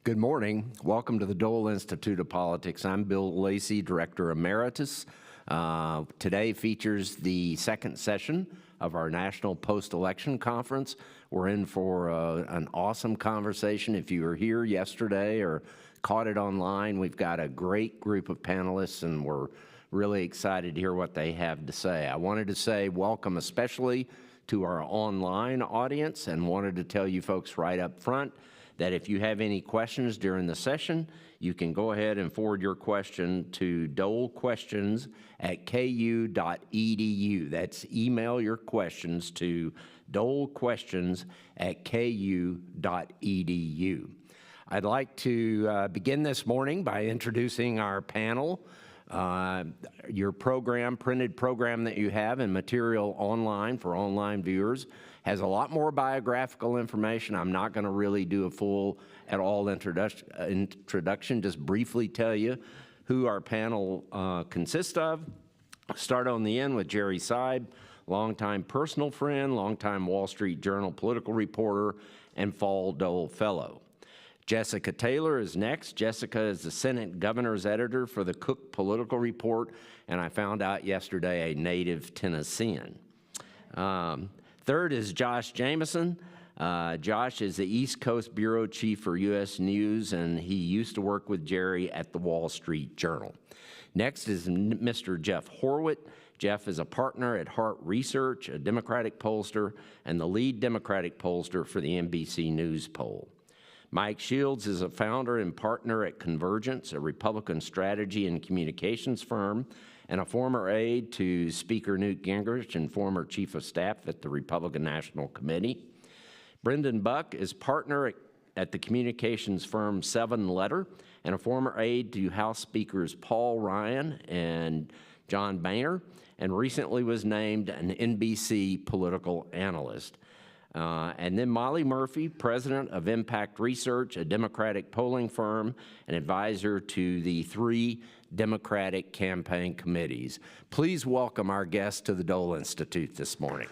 Good morning. Welcome to the Dole Institute of Politics. I'm Bill Lacy, Director Emeritus. Today features the second session of our National Post-Election Conference. We're in for an awesome conversation. If you were here yesterday or caught it online, we've got a great group of panelists, and we're really excited to hear what they have to say. I wanted to say welcome especially to our online audience, and wanted to tell you folks right up front that if you have any questions during the session, you can go ahead and forward your question to dolequestions@ku.edu. That's email your questions to dolequestions@ku.edu. I'd like to begin this morning by introducing our panel. Your program, printed program that you have and material online for online viewers has a lot more biographical information. I'm not going to really do a full at all introduction, just briefly tell you who our panel consists of. Start on the end with Jerry Seib, longtime personal friend, longtime Wall Street Journal political reporter, and Fall Dole Fellow. Jessica Taylor is next. Jessica is the Senate Governor's Editor for the Cook Political Report, and I found out yesterday a native Tennessean. Third is Josh Jamerson. Josh is the East Coast Bureau Chief for U.S. News, and he used to work with Jerry at the Wall Street Journal. Next is Mr. Jeff Horwit. Jeff is a partner at Hart Research, a Democratic pollster, and the lead Democratic pollster for the NBC News poll. Mike Shields is a founder and partner at Convergence, a Republican strategy and communications firm, and a former aide to Speaker Newt Gingrich and former chief of staff at the Republican National Committee. Brendan Buck is partner at the communications firm 7 Letter and a former aide to House Speakers Paul Ryan and John Boehner, and recently was named an NBC political analyst. And then Molly Murphy, president of Impact Research, a Democratic polling firm, and advisor to the 3 Democratic campaign committees. Please welcome our guests to the Dole Institute this morning.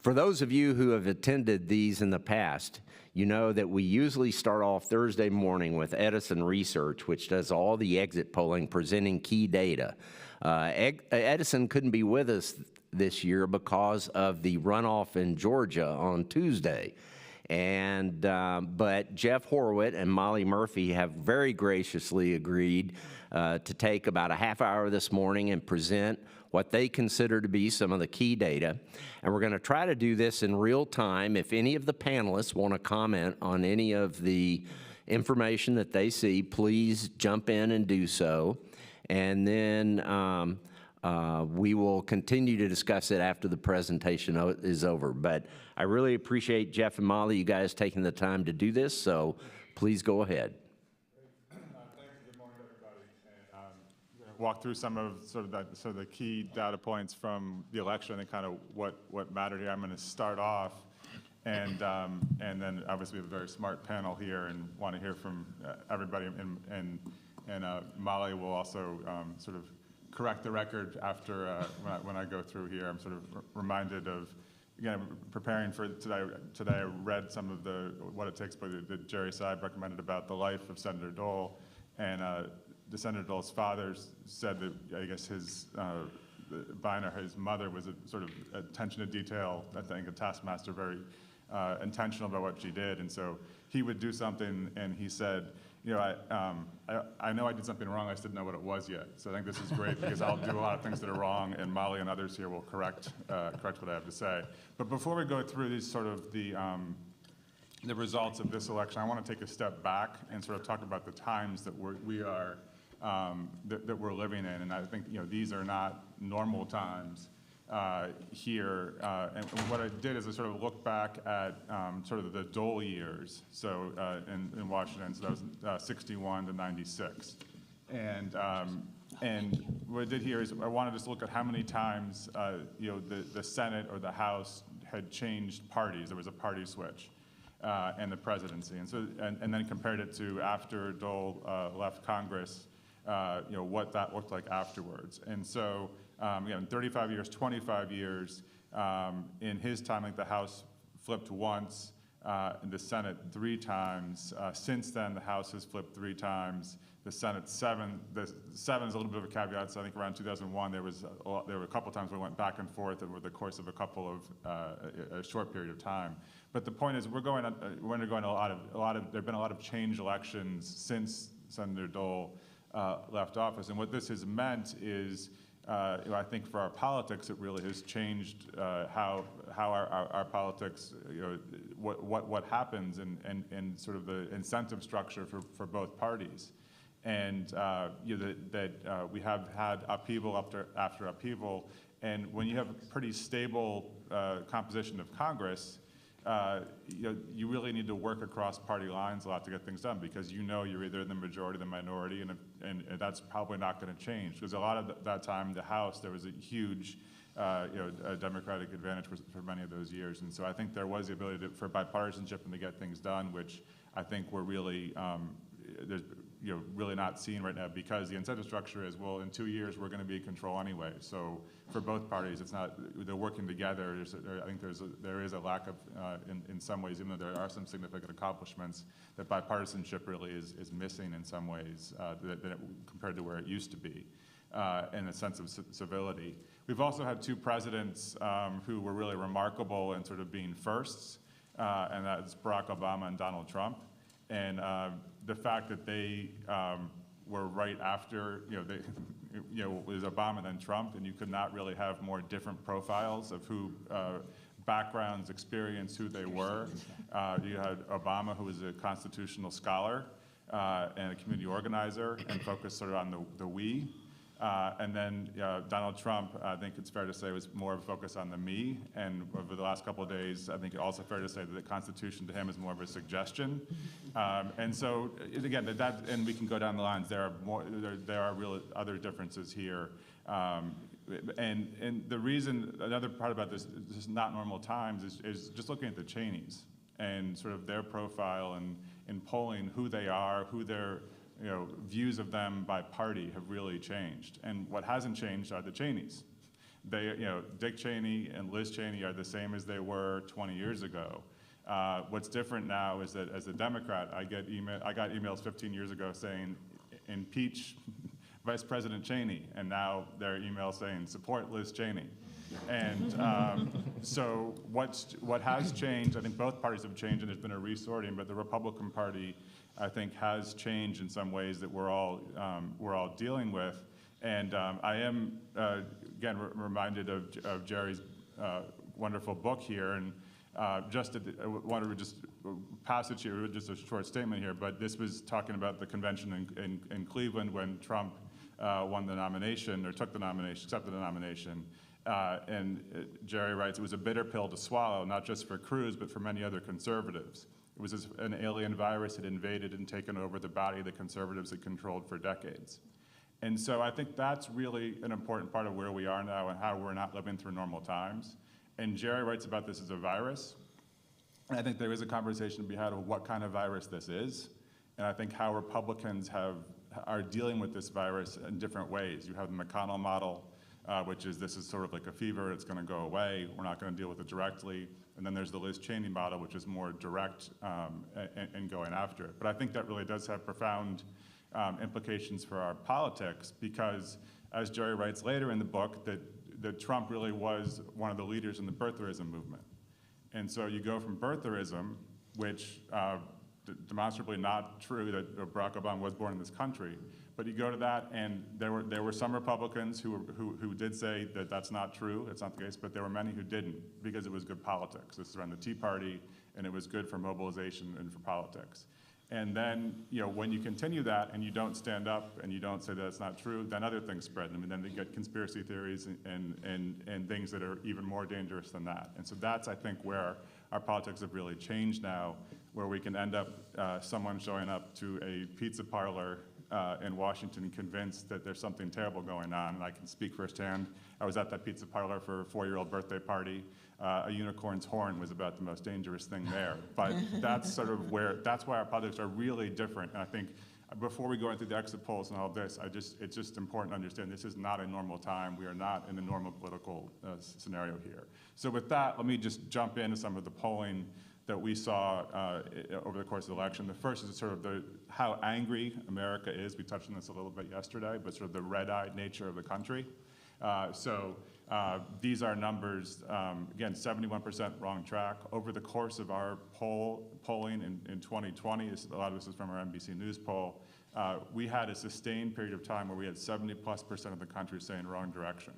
For those of you who have attended these in the past, you know that we usually start off Thursday morning with Edison Research, which does all the exit polling, presenting key data. Edison couldn't be with us this year because of the runoff in Georgia on Tuesday. But Jeff Horwit and Molly Murphy have very graciously agreed to take about a half hour this morning and present what they consider to be some of the key data. And we're going to try to do this in real time. If any of the panelists want to comment on any of the information that they see, please jump in and do so. And then we will continue to discuss it after the presentation is over. But I really appreciate Jeff and Molly, you guys taking the time to do this, so please go ahead. Thanks. Good morning, everybody. And, walk through some of the key data points from the election and kind of what mattered here. I'm going to start off, and then obviously we have a very smart panel here and want to hear from everybody. And Molly will also sort of correct the record after when I go through here. I'm sort of reminded of, again, preparing for today. I read some of what it takes, but that Jerry Seib recommended about the life of Senator Dole, and Senator Dole's father said that I guess his mother was a sort of attention to detail. I think a taskmaster, very intentional about what she did, and so he would do something, and he said, you know, I know I did something wrong, I just didn't know what it was yet. So I think this is great because I'll do a lot of things that are wrong, and Molly and others here will correct what I have to say. But before we go through these sort of the results of this election, I want to take a step back and sort of talk about the times that we're living in. And I think, you know, these are not normal times here. And what I did is I sort of looked back at sort of the Dole years, so in Washington, so that was 61 to 96. And what I did here is I wanted to just look at how many times you know, the Senate or the House had changed parties. There was a party switch and the presidency, and so and then compared it to after Dole left Congress, you know, what that looked like afterwards. And so in 35 years, 25 years, in his time, I think the House flipped once, in the Senate 3 times. Since then, the House has flipped 3 times. The Senate 7. The 7 is a little bit of a caveat. So I think around 2001, there were a couple times we went back and forth over the course of a short period of time. But the point is, we're undergoing there've been a lot of change elections since Senator Dole left office, and what this has meant is, I think for our politics, it really has changed how our politics, what happens and sort of the incentive structure for both parties. And we have had upheaval after upheaval, and when you have a pretty stable composition of Congress, you really need to work across party lines a lot to get things done, because you're either in the majority or the minority, and that's probably not going to change, because a lot of that time, the House, there was a huge a Democratic advantage for many of those years. And so I think there was the ability for bipartisanship and to get things done, which I think we're really, there's really not seen right now, because the incentive structure is, well, in 2 years, we're going to be in control anyway. So for both parties, it's not, they're working together. I think there is a lack of, in some ways, even though there are some significant accomplishments, that bipartisanship really is missing in some ways compared to where it used to be, and a sense of civility. We've also had 2 presidents who were really remarkable in sort of being firsts, and that's Barack Obama and Donald Trump. And the fact that they were right after, it was Obama then Trump, and you could not really have more different profiles of who, backgrounds, experience, who they were. You had Obama, who was a constitutional scholar and a community organizer, and focused sort of on the we. And then Donald Trump, I think it's fair to say, was more of a focus on the me. And over the last couple of days, I think it's also fair to say that the Constitution to him is more of a suggestion. And so, again, and we can go down the lines. There are real other differences here. And the reason, another part about this is not normal times, is just looking at the Cheneys and sort of their profile and polling who they are, who their views of them by party have really changed. And what hasn't changed are the Cheneys. Dick Cheney and Liz Cheney are the same as they were 20 years ago. What's different now is that as a Democrat, I got emails 15 years ago saying, impeach Vice President Cheney, and now there are emails saying, support Liz Cheney. And so what has changed, I think both parties have changed, and there's been a resorting, but the Republican Party, I think, has changed in some ways that we're all dealing with. And I am, again, reminded of Jerry's wonderful book here, and I wanted to just passage here, just a short statement here, but this was talking about the convention in Cleveland when Trump won the nomination, or took the nomination, accepted the nomination. And Jerry writes, it was a bitter pill to swallow, not just for Cruz, but for many other conservatives. It was as an alien virus had invaded and taken over the body the conservatives had controlled for decades. And so I think that's really an important part of where we are now and how we're not living through normal times. And Jerry writes about this as a virus. And I think there is a conversation to be had of what kind of virus this is. And I think how Republicans are dealing with this virus in different ways. You have the McConnell model, which is this is sort of like a fever, it's going to go away, we're not going to deal with it directly. And then there's the Liz Cheney model, which is more direct and going after it. But I think that really does have profound implications for our politics, because as Jerry writes later in the book, that Trump really was one of the leaders in the birtherism movement. And so you go from birtherism, which demonstrably not true that Barack Obama was born in this country, but you go to that, and there were some Republicans who did say that that's not true, it's not the case, but there were many who didn't, because it was good politics. This is around the Tea Party, and it was good for mobilization and for politics. And then, when you continue that and you don't stand up and you don't say that it's not true, then other things spread. I mean, then they get conspiracy theories and things that are even more dangerous than that. And so that's, I think, where our politics have really changed now, where we can end up someone showing up to a pizza parlor in Washington convinced that there's something terrible going on, and I can speak firsthand. I was at that pizza parlor for a 4-year-old birthday party. A unicorn's horn was about the most dangerous thing there. But that's sort of that's why our politics are really different. And I think Before we go into the exit polls and all this, it's just important to understand this is not a normal time. We are not in a normal political scenario here. So with that, let me just jump into some of the polling that we saw over the course of the election. The first is sort of how angry America is. We touched on this a little bit yesterday, but sort of the red-eyed nature of the country. These are numbers, again, 71% wrong track. Over the course of our polling in 2020, a lot of this is from our NBC News poll, we had a sustained period of time where we had 70+% of the country saying wrong direction.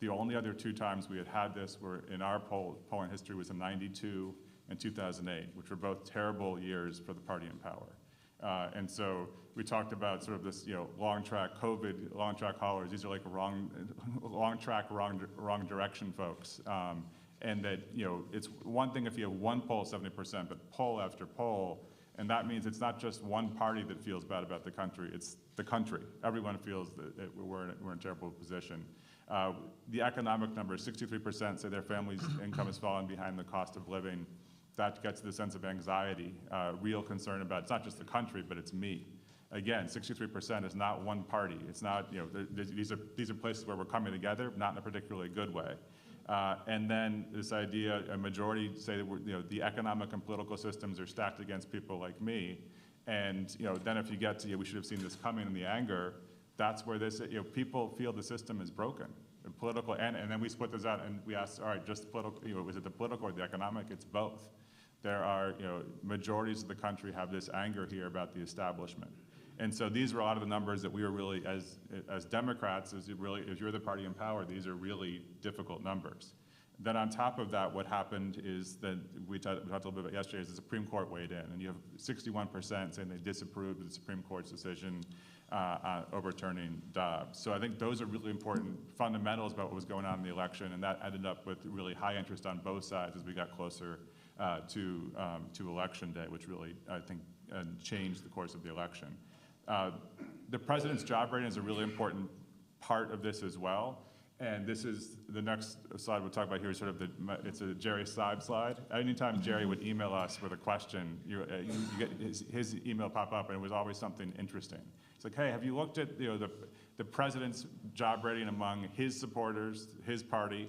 The only other two times we had this were in our polling history was in '92 and 2008, which were both terrible years for the party in power. And so we talked about sort of this, long track COVID, long track haulers. These are like long track, wrong direction folks. And that, it's one thing if you have one poll 70%, but poll after poll, and that means it's not just one party that feels bad about the country, it's the country. Everyone feels that we're in a terrible position. The economic numbers, 63% say their family's income has fallen behind the cost of living. That gets to the sense of anxiety, real concern about, it's not just the country, but it's me. Again, 63% is not one party. It's not, these are places where we're coming together, not in a particularly good way. And then this idea, a majority say that the economic and political systems are stacked against people like me. And then if you get to, we should have seen this coming in the anger, that's where this, people feel the system is broken. Political, and then we split this out and we asked, all right, just political, was it the political or the economic? It's both. There are, majorities of the country have this anger here about the establishment. And so these were a lot of the numbers that we were really, as Democrats, as you're the party in power, these are really difficult numbers. Then on top of that, what happened is that we talked a little bit about yesterday is the Supreme Court weighed in, and you have 61% saying they disapproved of the Supreme Court's decision overturning Dobbs. So I think those are really important fundamentals about what was going on in the election, and that ended up with really high interest on both sides as we got closer to Election Day, which really, I think, changed the course of the election. The president's job rating is a really important part of this as well. And this is the next slide we'll talk about here is sort of it's a Jerry Seib slide. Anytime Jerry would email us with a question, you get his email pop up, and it was always something interesting. It's like, hey, have you looked at the president's job rating among his supporters, his party,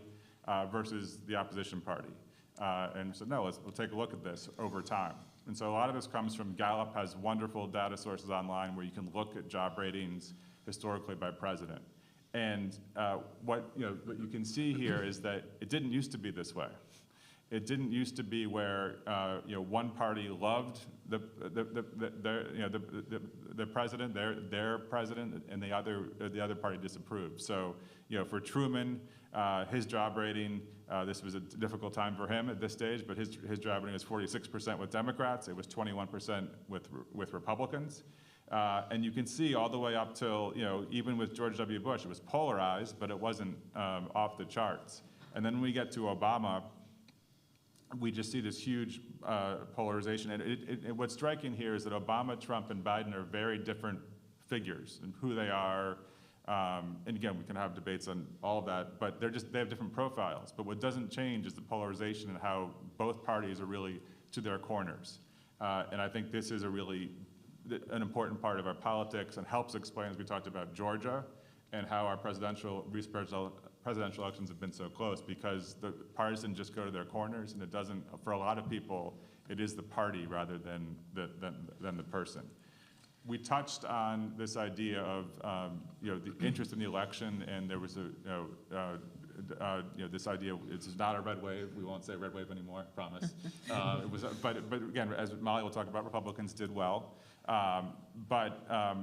versus the opposition party? And we said, no, we'll take a look at this over time. And so a lot of this comes from Gallup has wonderful data sources online where you can look at job ratings historically by president. And what you can see here is that it didn't used to be this way. It didn't used to be where one party loved the president, their president, and the other party disapproved. So for Truman, his job rating, this was a difficult time for him at this stage, but his job rating was 46% with Democrats. It was 21% with Republicans. And you can see all the way up till, even with George W. Bush, it was polarized, but it wasn't off the charts. And then when we get to Obama, we just see this huge polarization. And what's striking here is that Obama, Trump, and Biden are very different figures and who they are. And again, we can have debates on all of that, but they have different profiles. But what doesn't change is the polarization and how both parties are really to their corners. And I think this is an important part of our politics and helps explain, as we talked about Georgia, and how our presidential elections have been so close, because the parties didn't just go to their corners, and it doesn't, for a lot of people, it is the party rather than the person. We touched on this idea of the interest in the election, and there was this idea, it's not a red wave. We won't say red wave anymore, promise. But again, as Molly will talk about, Republicans did well.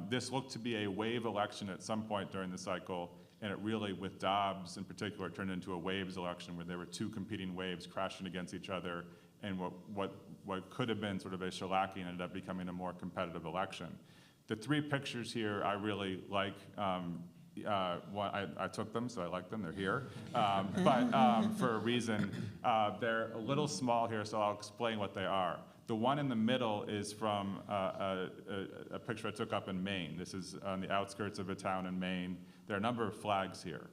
This looked to be a wave election at some point during the cycle, and it really, with Dobbs in particular, turned into a waves election where there were two competing waves crashing against each other, and what could have been sort of a shellacking ended up becoming a more competitive election. The three pictures here I really like. I took them, so I like them. They're here. For a reason, they're a little small here, so I'll explain what they are. The one in the middle is from a picture I took up in Maine. This is on the outskirts of a town in Maine. There are a number of flags here.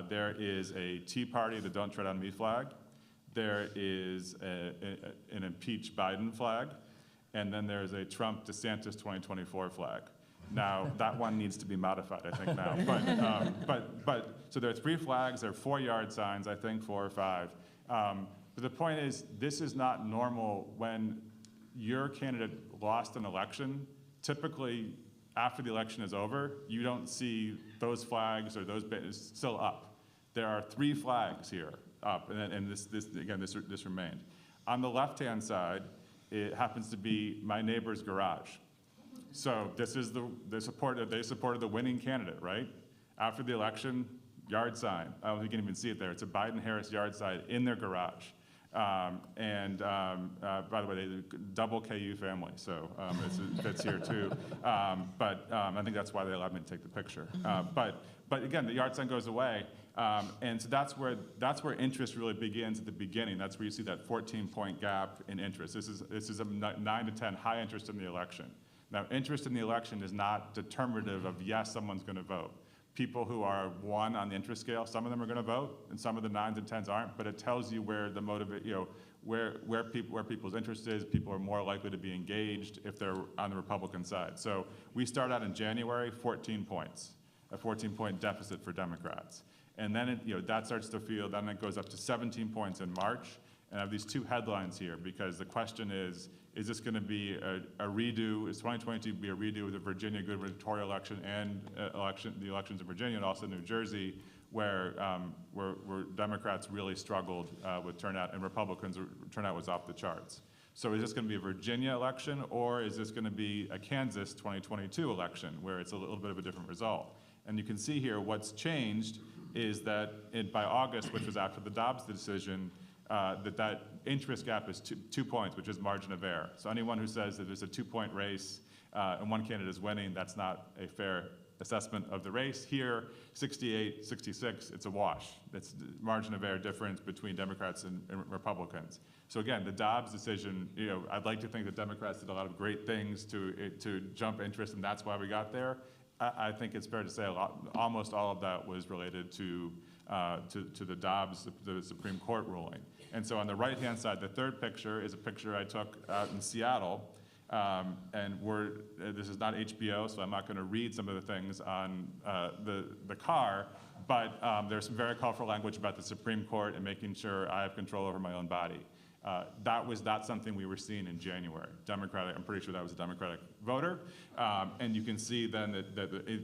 There is a Tea Party, the Don't Tread on Me flag. There is an impeach Biden flag. And then there's a Trump DeSantis 2024 flag. Now, that one needs to be modified, I think, now. So there are 3 flags, there are 4 yard signs, I think, 4 or 5. But the point is, this is not normal when your candidate lost an election. Typically, after the election is over, you don't see those flags or those banners still up. There are 3 flags here up, and this remained. On the left-hand side, it happens to be my neighbor's garage. So this is they supported the winning candidate, right? After the election, yard sign. I don't think you can even see it there. It's a Biden-Harris yard sign in their garage. By the way, they double KU family, so it fits here too. I think that's why they allowed me to take the picture. But again, the yard sign goes away, and so that's where interest really begins at the beginning. That's where you see that 14-point gap in interest. This is a 9 to 10 high interest in the election. Now, interest in the election is not determinative of yes, someone's going to vote. People who are 1 on the interest scale, some of them are going to vote, and some of the 9s and 10s aren't. But it tells you where the where people's interest is. People are more likely to be engaged if they're on the Republican side. So we start out in January, 14 points, a 14-point deficit for Democrats, and then that starts to feel. Then it goes up to 17 points in March. And I have these 2 headlines here because the question is this going to be a redo? Is 2022 be a redo of the Virginia gubernatorial election and the elections in Virginia and also New Jersey, where Democrats really struggled with turnout and Republicans' turnout was off the charts. So is this going to be a Virginia election, or is this going to be a Kansas 2022 election where it's a little bit of a different result? And you can see here what's changed is that by August, which was after the Dobbs decision, that interest gap is 2 points, which is margin of error. So anyone who says that there's a 2-point race and one candidate is winning, that's not a fair assessment of the race. Here, 68, 66, it's a wash. It's margin of error difference between Democrats and Republicans. So again, the Dobbs decision, I'd like to think that Democrats did a lot of great things to jump interest, and that's why we got there. I think it's fair to say almost all of that was related to the Dobbs, the Supreme Court ruling. And so on the right-hand side, the third picture is a picture I took out in Seattle. This is not HBO, so I'm not going to read some of the things on the car, but there's some very colorful language about the Supreme Court and making sure I have control over my own body. That was not something we were seeing in January. Democratic, I'm pretty sure that was a Democratic voter. And you can see then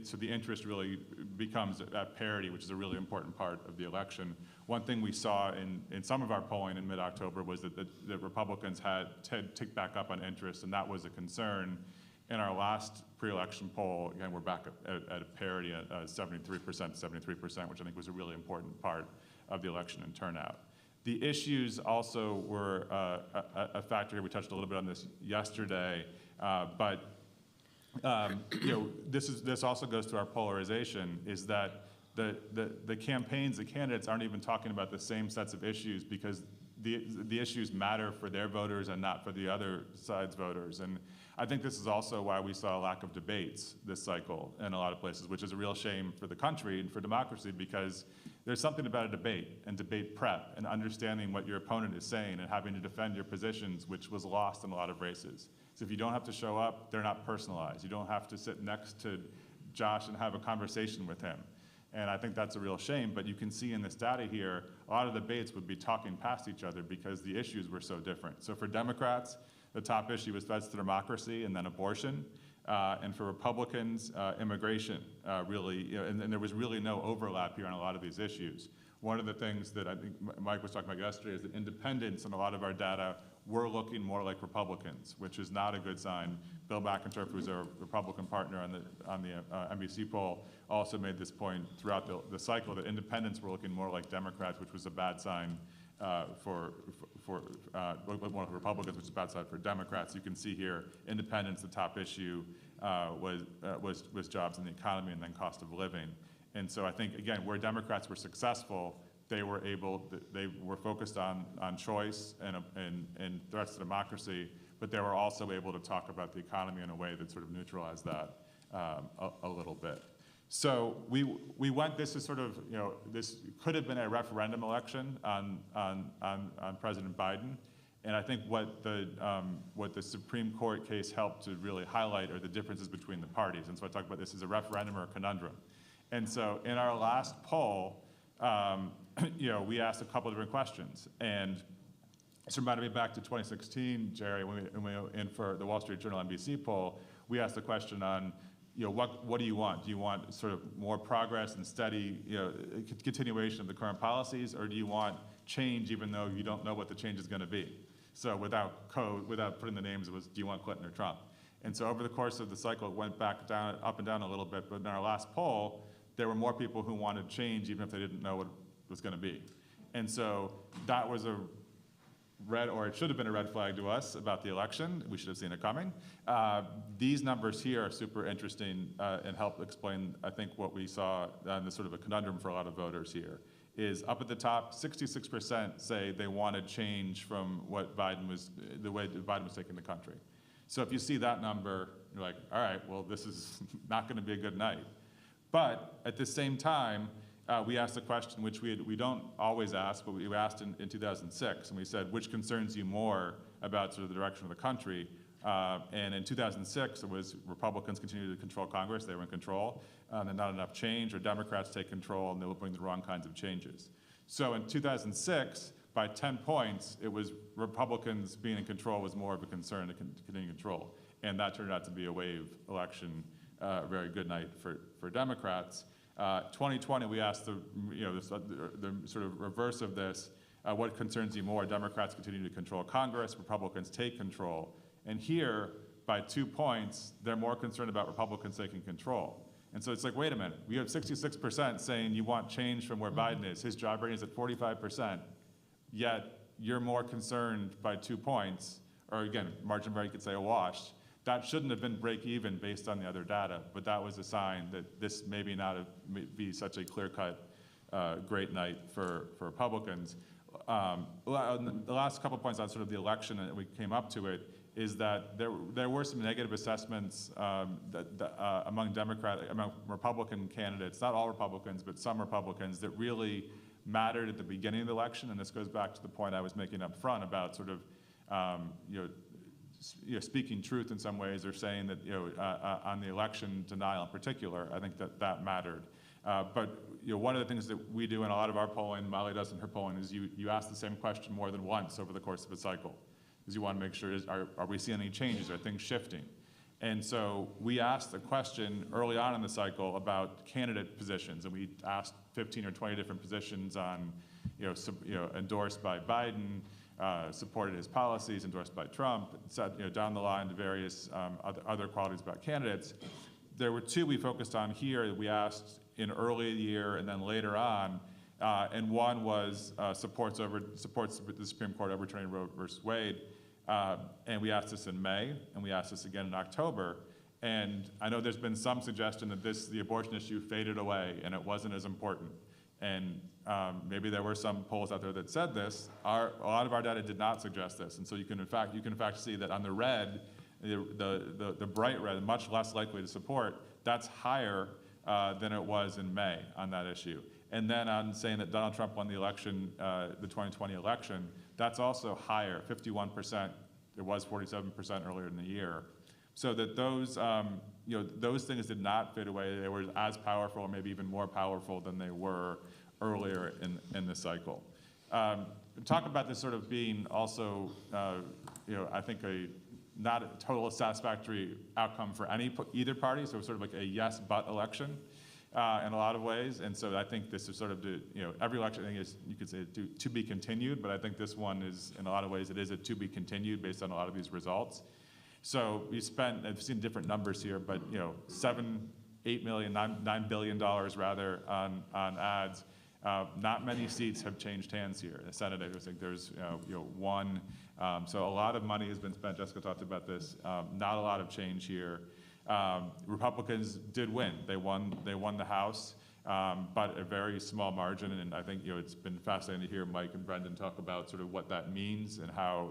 so the interest really becomes at parity, which is a really important part of the election. One thing we saw in some of our polling in mid-October was that the Republicans had ticked back up on interest, and that was a concern. In our last pre-election poll, again, we're back at a parity at 73%, which I think was a really important part of the election and turnout. The issues also were a factor. We touched a little bit on this yesterday, but this also goes to our polarization. Is that the campaigns, the candidates aren't even talking about the same sets of issues because the issues matter for their voters and not for the other side's voters. And I think this is also why we saw a lack of debates this cycle in a lot of places, which is a real shame for the country and for democracy, because there's something about a debate and debate prep and understanding what your opponent is saying and having to defend your positions, which was lost in a lot of races. So if you don't have to show up, they're not personalized. You don't have to sit next to Josh and have a conversation with him. And I think that's a real shame, but you can see in this data here, a lot of debates would be talking past each other because the issues were so different. So for Democrats, the top issue was threats to democracy and then abortion. And for Republicans, immigration, really, and there was really no overlap here on a lot of these issues. One of the things that I think Mike was talking about yesterday is that independents in a lot of our data were looking more like Republicans, which is not a good sign. Bill McIntyre, who's our Republican partner on the NBC poll, also made this point throughout the cycle that independents were looking more like Democrats, which was a bad sign for Republicans, which is a bad sign for Democrats. You can see here, independents, the top issue was jobs and the economy, and then cost of living. And so I think, again, where Democrats were successful, they were focused on choice and threats to democracy, but they were also able to talk about the economy in a way that sort of neutralized that a little bit. So we went, this is sort of, this could have been a referendum election on President Biden. And I think what the Supreme Court case helped to really highlight are the differences between the parties. And so I talk about this as a referendum or a conundrum. And so in our last poll, we asked a couple of different questions. And this reminded me back to 2016, Jerry, when we went in for the Wall Street Journal NBC poll. We asked the question on, what do you want? Do you want sort of more progress and steady, continuation of the current policies, or do you want change even though you don't know what the change is going to be? So without putting the names, it was, do you want Clinton or Trump? And so over the course of the cycle, it went back down, up and down a little bit, but in our last poll, there were more people who wanted change even if they didn't know what it was going to be. And so that was a red, or it should have been a red flag to us about the election. We should have seen it coming. These numbers here are super interesting and help explain, I think, what we saw and the sort of a conundrum for a lot of voters here. Is up at the top, 66% say they wanted change from the way Biden was taking the country. So if you see that number, you're like, all right, well, this is not going to be a good night. But at the same time, we asked a question which we don't always ask, but we asked in 2006, and we said, which concerns you more about sort of the direction of the country? And in 2006, it was Republicans continue to control Congress, they were in control, and not enough change, or Democrats take control and they will bring the wrong kinds of changes. So in 2006, by 10 points, it was Republicans being in control was more of a concern to continue control. And that turned out to be a wave election, a very good night for Democrats. 2020, we asked the sort of reverse of this, what concerns you more? Democrats continue to control Congress, Republicans take control. And here, by 2 points, they're more concerned about Republicans taking control. And so it's like, wait a minute, we have 66% saying you want change from where Biden is. His job rating is at 45%, yet you're more concerned by 2 points, or again, margin of error, you could say a wash. That shouldn't have been break even based on the other data, but that was a sign that this maybe not be such a clear-cut great night for Republicans. The last couple points on sort of the election, and we came up to it, is that there were some negative assessments among Republican candidates, not all Republicans, but some Republicans, that really mattered at the beginning of the election. And this goes back to the point I was making up front about sort of speaking truth in some ways, or saying that on the election denial in particular, I think that mattered. But one of the things that we do in a lot of our polling, Molly does in her polling, is you ask the same question more than once over the course of a cycle. Because you want to make sure, are we seeing any changes? Are things shifting? And so we asked a question early on in the cycle about candidate positions, and we asked 15 or 20 different positions on, endorsed by Biden, supported his policies, endorsed by Trump, said, down the line to various other qualities about candidates. There were two we focused on here that we asked in early year and then later on, and one was supports the Supreme Court overturning Roe versus Wade. And we asked this in May, and we asked this again in October. And I know there's been some suggestion that the abortion issue faded away and it wasn't as important. And maybe there were some polls out there that said this. A lot of our data did not suggest this. And so you can in fact see that on the red, the bright red, much less likely to support, that's higher than it was in May on that issue. And then on saying that Donald Trump won the election, the 2020 election, that's also higher, 51%. It was 47% earlier in the year. So that those things did not fade away. They were as powerful, or maybe even more powerful than they were earlier in the cycle. Talk about this sort of being also, I think not a total satisfactory outcome for either party. So it's sort of like a yes but election. In a lot of ways, and so I think this is sort of every election I think is, you could say, to be continued, but I think this one is, in a lot of ways, it is a to be continued based on a lot of these results. So I've seen different numbers here, but $7, $8 million, $9 billion rather on ads. Not many seats have changed hands here. In the Senate, I think there's one. So a lot of money has been spent. Jessica talked about this. Not a lot of change here. Republicans did win. They won the House, but a very small margin. And I think it's been fascinating to hear Mike and Brendan talk about sort of what that means and how,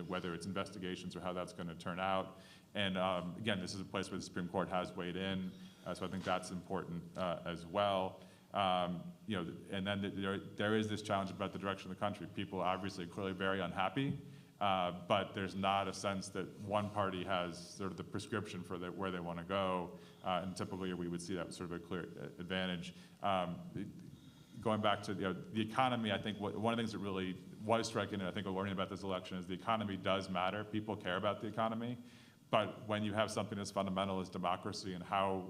whether it's investigations or how that's going to turn out. And again, this is a place where the Supreme Court has weighed in, so I think that's important as well. And then there is this challenge about the direction of the country. People obviously clearly very unhappy, but there's not a sense that one party has sort of the prescription for where they want to go, and typically we would see that sort of a clear advantage. Going back to the economy, I think one of the things that really was striking, and I think we're learning about this election, is the economy does matter. People care about the economy, but when you have something as fundamental as democracy and how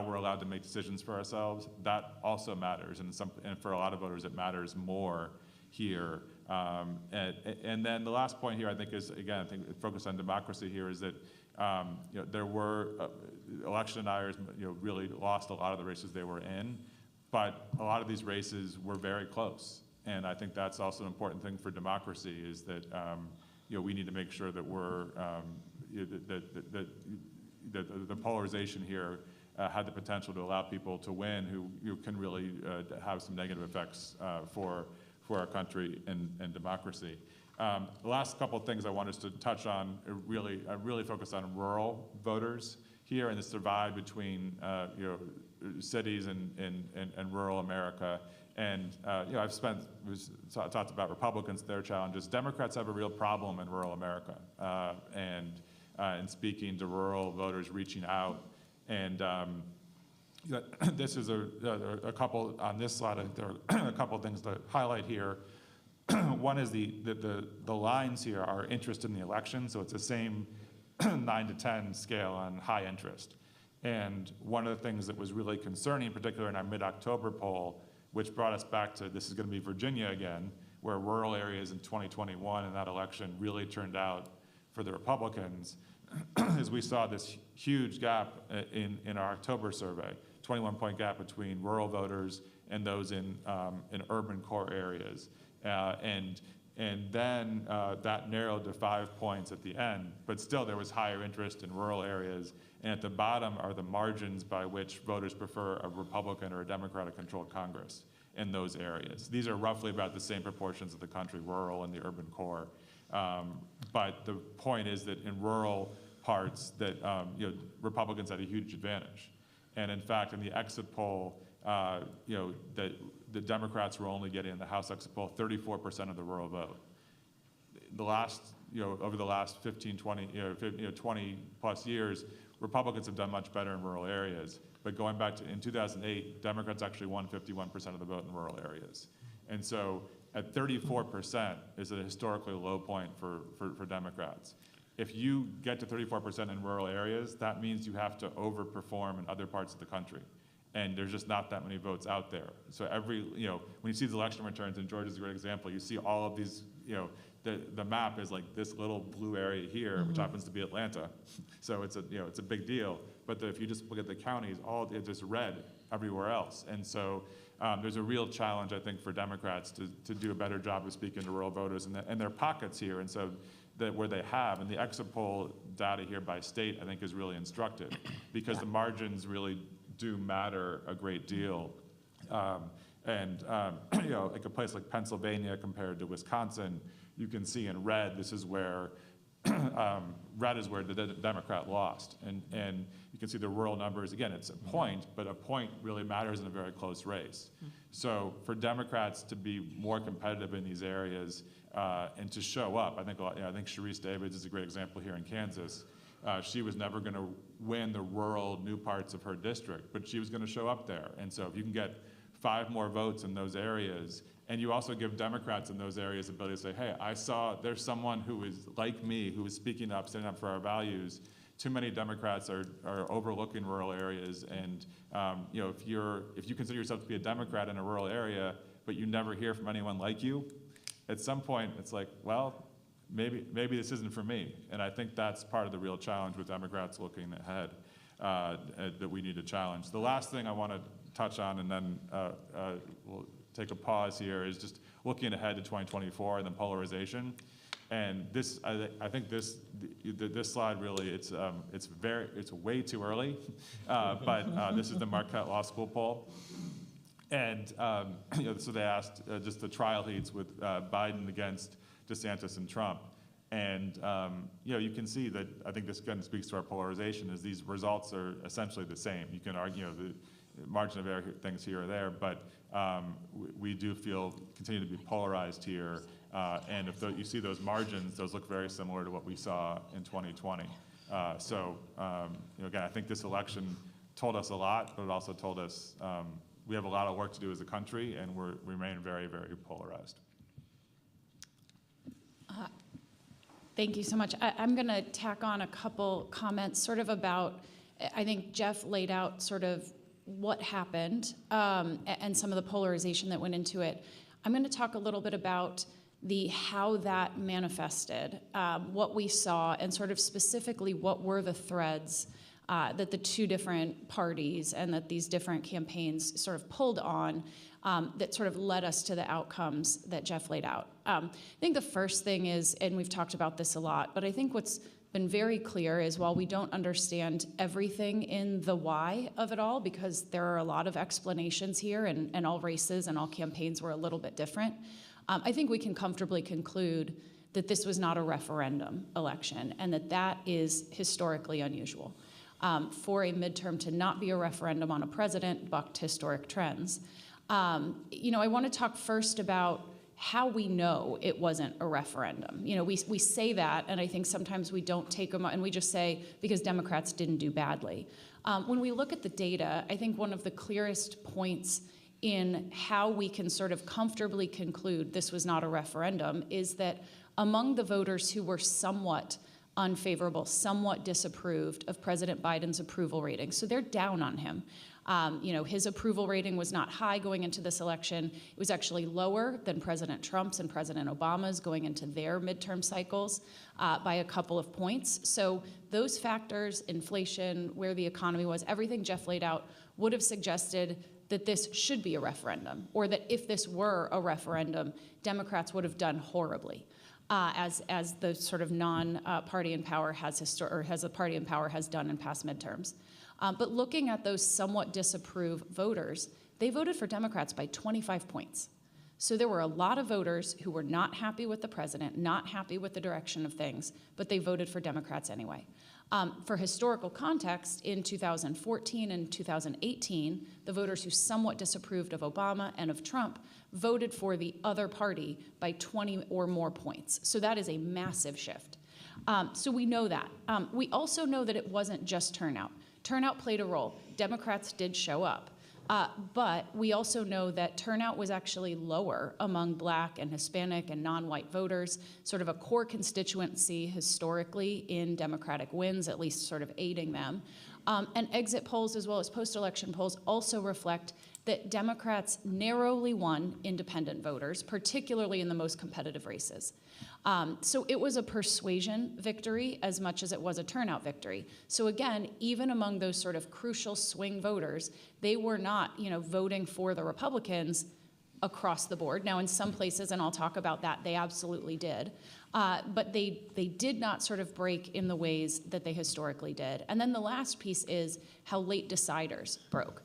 we're allowed to make decisions for ourselves, that also matters. And for a lot of voters, it matters more here. And then the last point here, I think, is, again, I think focus on democracy here, is that there were election deniers, really lost a lot of the races they were in, but a lot of these races were very close. And I think that's also an important thing for democracy, is that we need to make sure that we're the polarization here had the potential to allow people to win who can really have some negative effects for our country and democracy. The last couple of things I want us to touch on I really focus on rural voters here and this divide between cities and rural America. And I've talked about Republicans, their challenges. Democrats have a real problem in rural America, and speaking to rural voters, reaching out. And this is a couple on this slide. There are a couple of things to highlight here. One is the lines here are interest in the election, so it's the same 9 to 10 scale on high interest. And one of the things that was really concerning, particularly in our mid-October poll, which brought us back to, this is going to be Virginia again, where rural areas in 2021 in that election really turned out for the Republicans, is we saw this huge gap in our October survey, 21-point gap between rural voters and those in urban core areas. And then that narrowed to 5 points at the end, but still there was higher interest in rural areas. And at the bottom are the margins by which voters prefer a Republican or a Democratic-controlled Congress in those areas. These are roughly about the same proportions of the country, rural and the urban core. But the point is that in rural parts that Republicans had a huge advantage. And in fact, in the exit poll, that the Democrats were only getting in the House exit poll 34% of the rural vote. Over the last 15, 20 plus years, Republicans have done much better in rural areas. But going back to in 2008, Democrats actually won 51% of the vote in rural areas. And so at 34% is a historically low point for Democrats. If you get to 34% in rural areas, that means you have to overperform in other parts of the country. And there's just not that many votes out there. So when you see the election returns, and Georgia's a great example, you see all of these, the map is like this little blue area here, which happens to be Atlanta. So it's a big deal. But if you just look at the counties, it's just red everywhere else. And so there's a real challenge, I think, for Democrats to do a better job of speaking to rural voters and their pockets here. And so where they have, and the exit poll data here by state, I think, is really instructive because the margins really do matter a great deal. Like a place like Pennsylvania compared to Wisconsin, you can see in red, this is where, red is where the Democrat lost. And you can see the rural numbers, again, it's a point, but a point really matters in a very close race. So for Democrats to be more competitive in these areas and to show up, I think Sharice Davids is a great example here in Kansas. She was never going to win the rural new parts of her district, but she was going to show up there. And so if you can get 5 more votes in those areas, and you also give Democrats in those areas the ability to say, hey, I saw there's someone who is like me, who is speaking up, standing up for our values. Too many Democrats are overlooking rural areas, and if you consider yourself to be a Democrat in a rural area, but you never hear from anyone like you, at some point it's like, well, maybe this isn't for me. And I think that's part of the real challenge with Democrats looking ahead that we need to challenge. The last thing I want to touch on, and then we'll take a pause here, is just looking ahead to 2024 and then polarization. And this, I think this slide really, it's way too early, but this is the Marquette Law School poll. And so they asked just the trial heats with Biden against DeSantis and Trump. And you can see that, I think this again speaks to our polarization, is these results are essentially the same. You can argue margin of error things here or there, but we do continue to be polarized here. And if you see those margins, those look very similar to what we saw in 2020. Again, I think this election told us a lot, but it also told us we have a lot of work to do as a country, and we remain very, very polarized. Thank you so much. I'm going to tack on a couple comments sort of about, I think Jeff laid out sort of what happened and some of the polarization that went into it. I'm going to talk a little bit about how that manifested, what we saw, and sort of specifically what were the threads that the two different parties and that these different campaigns sort of pulled on that sort of led us to the outcomes that Jeff laid out. I think the first thing is, and we've talked about this a lot, but I think what's been very clear is while we don't understand everything in the why of it all, because there are a lot of explanations here and all races and all campaigns were a little bit different, I think we can comfortably conclude that this was not a referendum election and that is historically unusual. For a midterm to not be a referendum on a president bucked historic trends. I want to talk first about how we know it wasn't a referendum. We say that, and I think sometimes we don't take them, and we just say, because Democrats didn't do badly. When we look at the data, I think one of the clearest points in how we can sort of comfortably conclude this was not a referendum is that among the voters who were somewhat unfavorable, somewhat disapproved of President Biden's approval rating, so they're down on him. His approval rating was not high going into this election. It was actually lower than President Trump's and President Obama's going into their midterm cycles by a couple of points. So those factors, inflation, where the economy was, everything Jeff laid out would have suggested that this should be a referendum, or that if this were a referendum, Democrats would have done horribly. As the sort of non-party in power has the party in power has done in past midterms. But looking at those somewhat disapproved voters, they voted for Democrats by 25 points. So there were a lot of voters who were not happy with the president, not happy with the direction of things, but they voted for Democrats anyway. For historical context, in 2014 and 2018, the voters who somewhat disapproved of Obama and of Trump voted for the other party by 20 or more points. So that is a massive shift. So we know that. We also know that it wasn't just turnout. Turnout played a role. Democrats did show up. But we also know that turnout was actually lower among Black and Hispanic and non-white voters, sort of a core constituency historically in Democratic wins, at least sort of aiding them. And exit polls as well as post-election polls also reflect that Democrats narrowly won independent voters, particularly in the most competitive races. So it was a persuasion victory as much as it was a turnout victory. So again, even among those sort of crucial swing voters, they were not, voting for the Republicans across the board. Now, in some places, and I'll talk about that, they absolutely did. But they did not sort of break in the ways that they historically did. And then the last piece is how late deciders broke.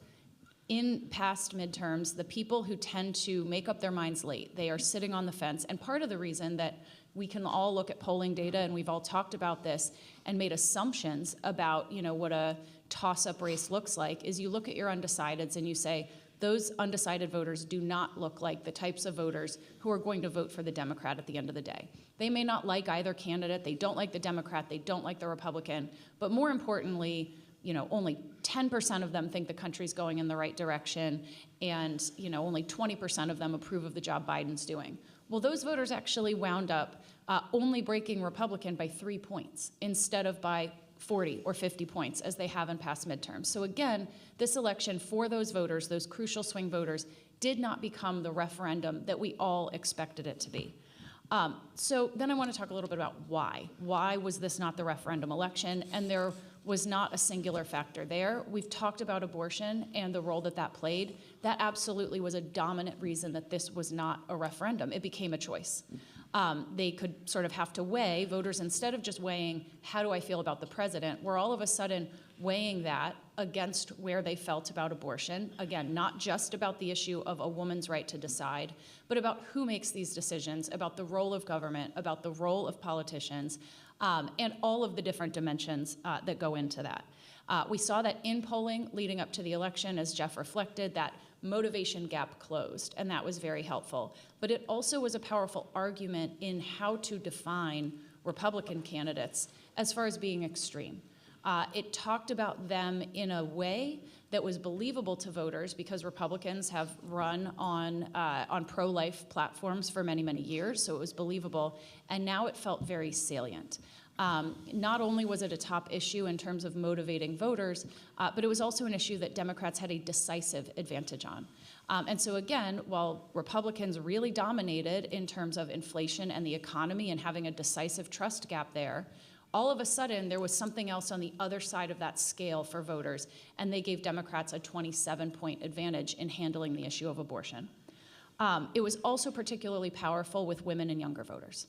In past midterms, the people who tend to make up their minds late, they are sitting on the fence. And part of the reason that we can all look at polling data, and we've all talked about this and made assumptions about, what a toss-up race looks like, is you look at your undecideds and you say, those undecided voters do not look like the types of voters who are going to vote for the Democrat at the end of the day. They may not like either candidate, they don't like the Democrat, they don't like the Republican, but more importantly, only 10% of them think the country's going in the right direction, and only 20% of them approve of the job Biden's doing. Well, those voters actually wound up only breaking Republican by 3 points instead of by 40 or 50 points as they have in past midterms. So again, this election for those voters, those crucial swing voters, did not become the referendum that we all expected it to be. So then I want to talk a little bit about why. Why was this not the referendum election? And there was not a singular factor there. We've talked about abortion and the role that played. That absolutely was a dominant reason that this was not a referendum. It became a choice. They could sort of have to weigh, voters, instead of just weighing, how do I feel about the president, were all of a sudden weighing that against where they felt about abortion. Again, not just about the issue of a woman's right to decide, but about who makes these decisions, about the role of government, about the role of politicians, and all of the different dimensions that go into that. We saw that in polling leading up to the election, as Jeff reflected, that motivation gap closed, and that was very helpful. But it also was a powerful argument in how to define Republican candidates as far as being extreme. It talked about them in a way that was believable to voters because Republicans have run on pro-life platforms for many, many years, so it was believable, and now it felt very salient. Not only was it a top issue in terms of motivating voters, but it was also an issue that Democrats had a decisive advantage on. And so again, while Republicans really dominated in terms of inflation and the economy and having a decisive trust gap there, all of a sudden there was something else on the other side of that scale for voters, and they gave Democrats a 27-point advantage in handling the issue of abortion. It was also particularly powerful with women and younger voters.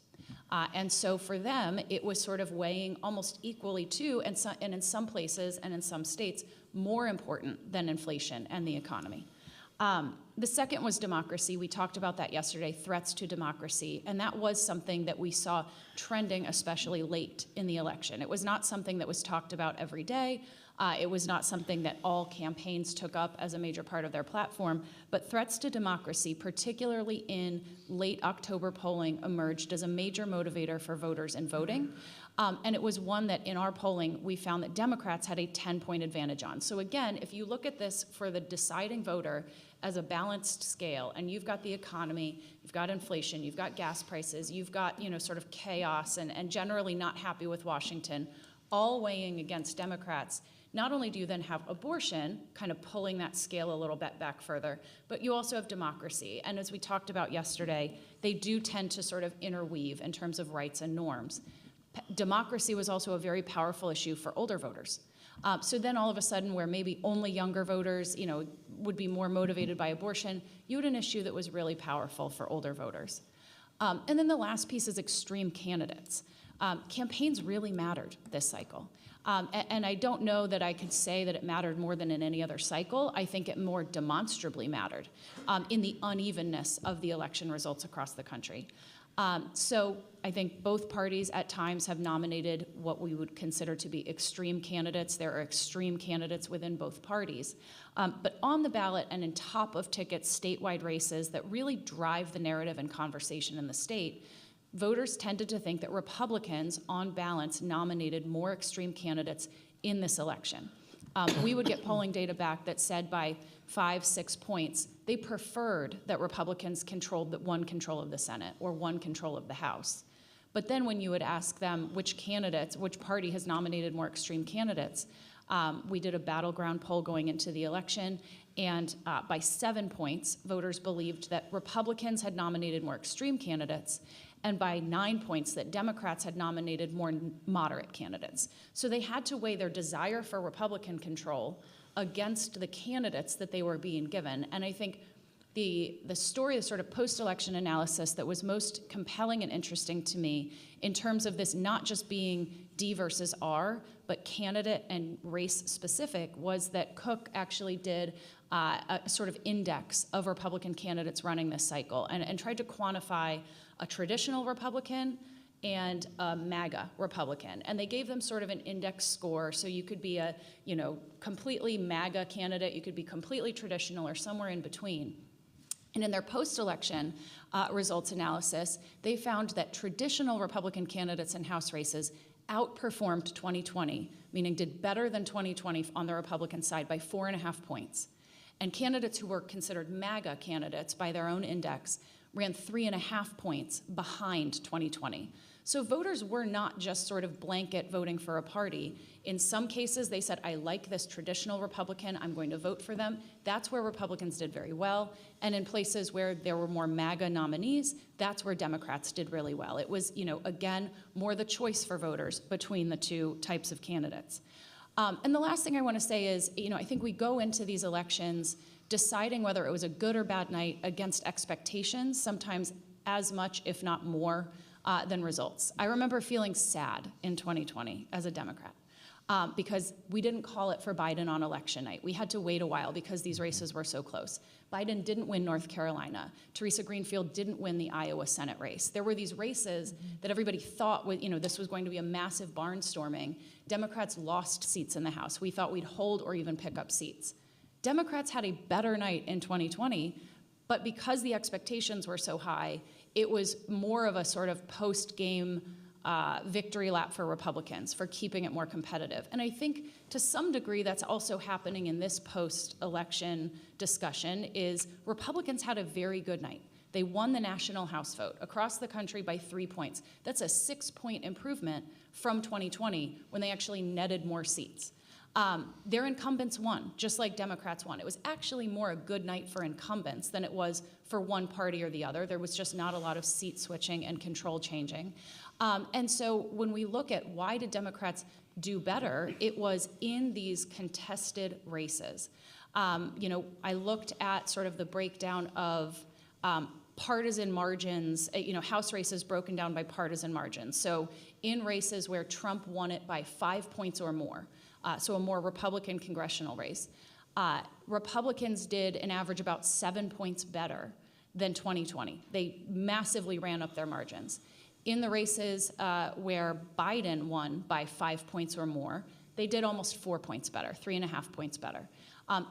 And so for them, it was sort of weighing almost equally to, and in some places and in some states, more important than inflation and the economy. The second was democracy. We talked about that yesterday, threats to democracy, and that was something that we saw trending especially late in the election. It was not something that was talked about every day. It was not something that all campaigns took up as a major part of their platform, but threats to democracy, particularly in late October polling, emerged as a major motivator for voters in voting. And it was one that in our polling, we found that Democrats had a 10-point advantage on. So again, if you look at this for the deciding voter as a balanced scale, and you've got the economy, you've got inflation, you've got gas prices, you've got, sort of chaos and generally not happy with Washington, all weighing against Democrats, not only do you then have abortion, kind of pulling that scale a little bit back further, but you also have democracy. And as we talked about yesterday, they do tend to sort of interweave in terms of rights and norms. Democracy was also a very powerful issue for older voters. So then all of a sudden, where maybe only younger voters, would be more motivated by abortion, you had an issue that was really powerful for older voters. And then the last piece is extreme candidates. Campaigns really mattered this cycle. And I don't know that I could say that it mattered more than in any other cycle. I think it more demonstrably mattered in the unevenness of the election results across the country. So I think both parties at times have nominated what we would consider to be extreme candidates. There are extreme candidates within both parties. But on the ballot and in top of tickets statewide races that really drive the narrative and conversation in the state, voters tended to think that Republicans, on balance, nominated more extreme candidates in this election. We would get polling data back that said by 5-6 points, they preferred that Republicans controlled one control of the Senate or one control of the House. But then when you would ask them which party has nominated more extreme candidates, we did a battleground poll going into the election, and by 7 points, voters believed that Republicans had nominated more extreme candidates, and by 9 points that Democrats had nominated more moderate candidates. So they had to weigh their desire for Republican control against the candidates that they were being given. And I think the story, the sort of post-election analysis that was most compelling and interesting to me in terms of this not just being D versus R, but candidate and race specific, was that Cook actually did a sort of index of Republican candidates running this cycle and tried to quantify a traditional Republican and a MAGA Republican. And they gave them sort of an index score, so you could be a completely MAGA candidate, you could be completely traditional or somewhere in between. And in their post-election results analysis, they found that traditional Republican candidates in House races outperformed 2020, meaning did better than 2020 on the Republican side by 4.5 points. And candidates who were considered MAGA candidates by their own index ran 3.5 points behind 2020. So voters were not just sort of blanket voting for a party. In some cases, they said, I like this traditional Republican, I'm going to vote for them. That's where Republicans did very well. And in places where there were more MAGA nominees, that's where Democrats did really well. It was, again, more the choice for voters between the two types of candidates. And the last thing I want to say is, I think we go into these elections deciding whether it was a good or bad night against expectations, sometimes as much, if not more, than results. I remember feeling sad in 2020 as a Democrat. because we didn't call it for Biden on election night. We had to wait a while because these races were so close. Biden didn't win North Carolina. Teresa Greenfield didn't win the Iowa Senate race. There were these races that everybody thought, this was going to be a massive barnstorming. Democrats lost seats in the House. We thought we'd hold or even pick up seats. Democrats had a better night in 2020, but because the expectations were so high, it was more of a sort of post-game victory lap for Republicans for keeping it more competitive. And I think to some degree that's also happening in this post-election discussion is Republicans had a very good night. They won the national House vote across the country by 3 points. That's a 6-point improvement from 2020 when they actually netted more seats. Their incumbents won, just like Democrats won. It was actually more a good night for incumbents than it was for one party or the other. There was just not a lot of seat switching and control changing. And so when we look at why did Democrats do better, it was in these contested races. I looked at sort of the breakdown of partisan margins, House races broken down by partisan margins. So in races where Trump won it by 5 points or more, so a more Republican congressional race, Republicans did an average about 7 points better than 2020. They massively ran up their margins. In the races where Biden won by 5 points or more, they did almost 4 points better, 3.5 points better.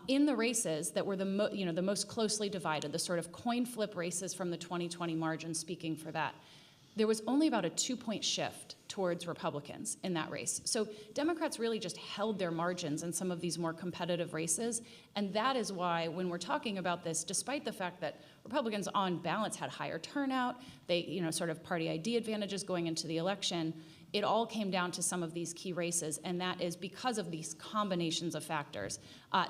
In the races that were the most closely divided, the sort of coin flip races from the 2020 margin speaking for that, there was only about a 2-point shift towards Republicans in that race. So Democrats really just held their margins in some of these more competitive races, and that is why when we're talking about this, despite the fact that Republicans on balance had higher turnout, they, sort of party ID advantages going into the election, it all came down to some of these key races, and that is because of these combinations of factors.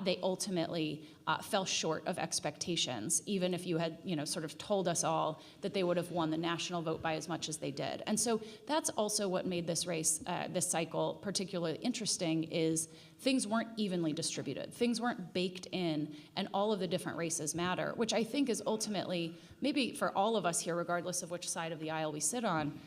They ultimately fell short of expectations, even if you had, sort of told us all that they would have won the national vote by as much as they did. And so that's also what made this race, this cycle particularly interesting, is things weren't evenly distributed. Things weren't baked in, and all of the different races matter, which I think is ultimately, maybe for all of us here, regardless of which side of the aisle we sit on,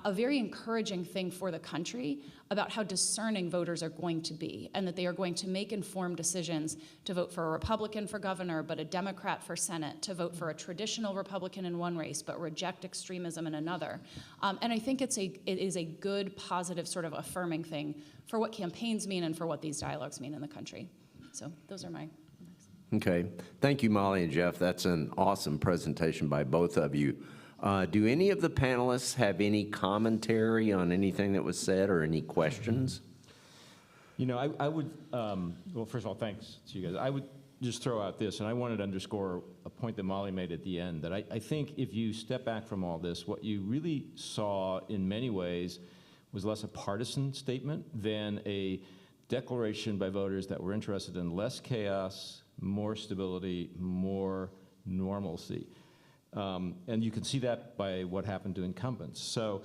a very encouraging thing for the country about how discerning voters are going to be, and that they are going to make informed decisions to vote for a Republican for governor, but a Democrat for Senate, to vote for a traditional Republican in one race, but reject extremism in another. And I think it is a good, positive, sort of affirming thing for what campaigns mean and for what these dialogues mean in the country. So those are my remarks. Okay. Thank you, Molly and Jeff. That's an awesome presentation by both of you. Do any of the panelists have any commentary on anything that was said or any questions? I would, well, first of all, thanks to you guys. I would just throw out this, and I wanted to underscore a point that Molly made at the end, that I think if you step back from all this, what you really saw in many ways was less a partisan statement than a declaration by voters that were interested in less chaos, more stability, more normalcy. And you can see that by what happened to incumbents. So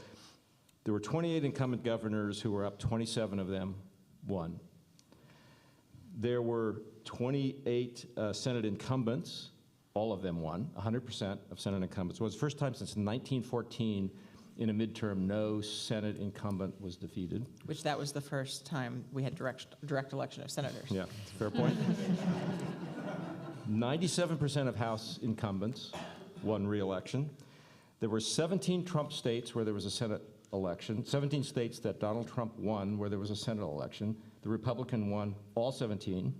there were 28 incumbent governors who were up, 27 of them won. There were 28 Senate incumbents, all of them won, 100% of Senate incumbents. It was the first time since 1914 in a midterm no Senate incumbent was defeated. Which that was the first time we had direct election of senators. Yeah, fair point. 97% of House incumbents won re-election. There were 17 Trump states where there was a Senate election, 17 states that Donald Trump won where there was a Senate election. The Republican won all 17.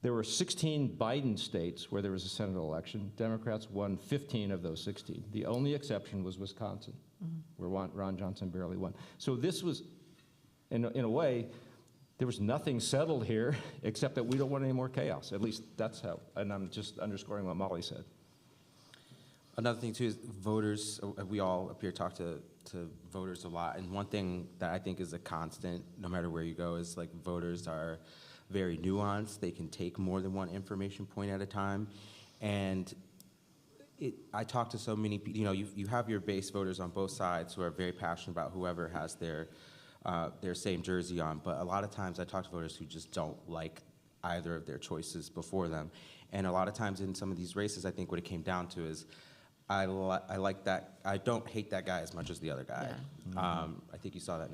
There were 16 Biden states where there was a Senate election. Democrats won 15 of those 16. The only exception was Wisconsin, where Ron Johnson barely won. So this was, in a way, there was nothing settled here except that we don't want any more chaos. At least that's how, and I'm just underscoring what Molly said. Another thing too is voters, we all up here talk to voters a lot, and one thing that I think is a constant, no matter where you go, is like voters are very nuanced. They can take more than one information point at a time. And I talk to so many people, you have your base voters on both sides who are very passionate about whoever has their same jersey on, but a lot of times I talk to voters who just don't like either of their choices before them. And a lot of times in some of these races, I think what it came down to is I like that. I don't hate that guy as much as the other guy. Yeah. I think you saw that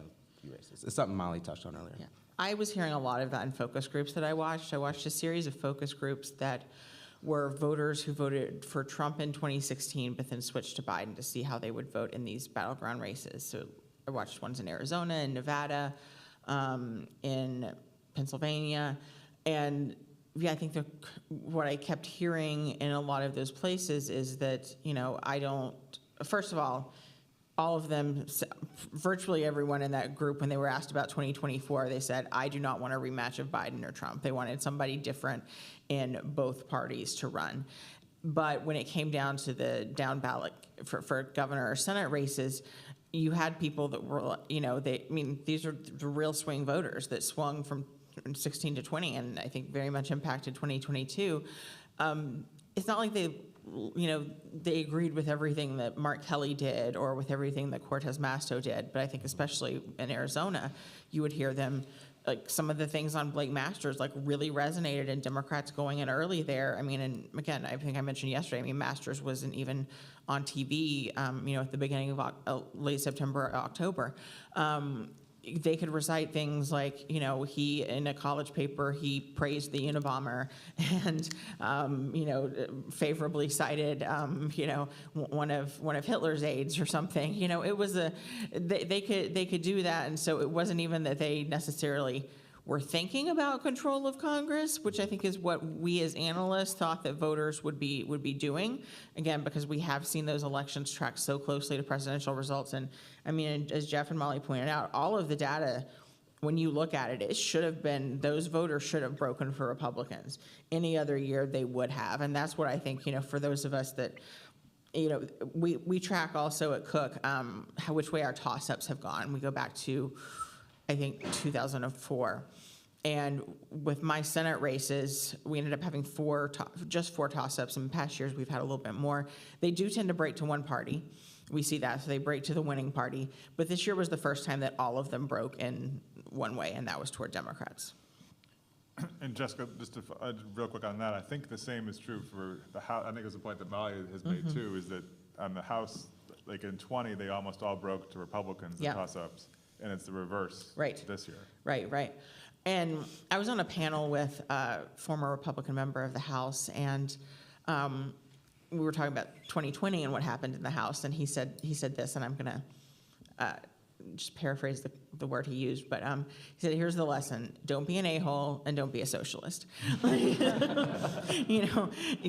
few races. It's something Molly touched on earlier. Yeah. I was hearing a lot of that in focus groups that I watched. I watched a series of focus groups that were voters who voted for Trump in 2016, but then switched to Biden to see how they would vote in these battleground races. So I watched ones in Arizona, in Nevada, in Pennsylvania, and yeah, I think what I kept hearing in a lot of those places is that, first of all of them, virtually everyone in that group, when they were asked about 2024, they said, I do not want a rematch of Biden or Trump. They wanted somebody different in both parties to run. But when it came down to the down ballot for governor or Senate races, you had people that were, these are the real swing voters that swung from 16 to 20, and I think very much impacted 2022. It's not like they agreed with everything that Mark Kelly did or with everything that Cortez Masto did, but I think especially in Arizona, you would hear them, like some of the things on Blake Masters, like really resonated, and Democrats going in early there. I mean, and again, I think I mentioned yesterday, Masters wasn't even on TV, at the beginning of late September, October. They could recite things like, he, in a college paper, he praised the Unabomber and, favorably cited, one of Hitler's aides or something. It was they could do that, and so it wasn't even that they necessarily were thinking about control of Congress, which I think is what we as analysts thought that voters would be doing. Again, because we have seen those elections track so closely to presidential results. And as Jeff and Molly pointed out, all of the data, when you look at it, it should have been, those voters should have broken for Republicans. Any other year they would have. And that's what I think, for those of us that, we track also at Cook which way our toss-ups have gone. We go back to, I think, 2004. And with my Senate races, we ended up having just four toss-ups. In past years, we've had a little bit more. They do tend to break to one party. We see that, so they break to the winning party. But this year was the first time that all of them broke in one way, and that was toward Democrats. And Jessica, just real quick on that, I think the same is true for the House. I think it was a point that Molly has made too, is that on the House, like in 20, they almost all broke to Republicans, the toss-ups. And it's the reverse this year. Right. And I was on a panel with a former Republican member of the House, and we were talking about 2020 and what happened in the House, and he said this, and I'm going to just paraphrase the word he used, but he said, here's the lesson: don't be an a-hole and don't be a socialist. He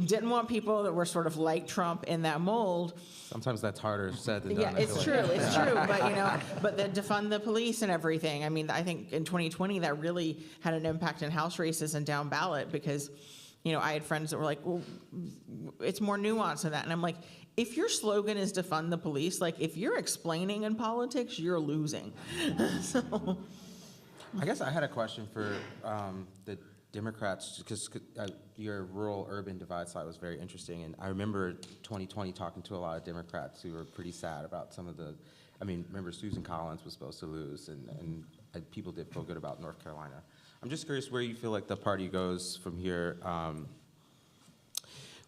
didn't want people that were sort of like Trump in that mold. Sometimes that's harder said than done. Yeah, it's true, but the defund the police and everything. I think in 2020 that really had an impact in House races and down ballot because, I had friends that were like, well, it's more nuanced than that. And I'm like, if your slogan is defund the police, like if you're explaining in politics, you're losing. So, I guess I had a question for the Democrats, because your rural-urban divide slide was very interesting, and I remember 2020 talking to a lot of Democrats who were pretty sad about some of the, remember Susan Collins was supposed to lose, and people did feel good about North Carolina. I'm just curious where you feel like the party goes from here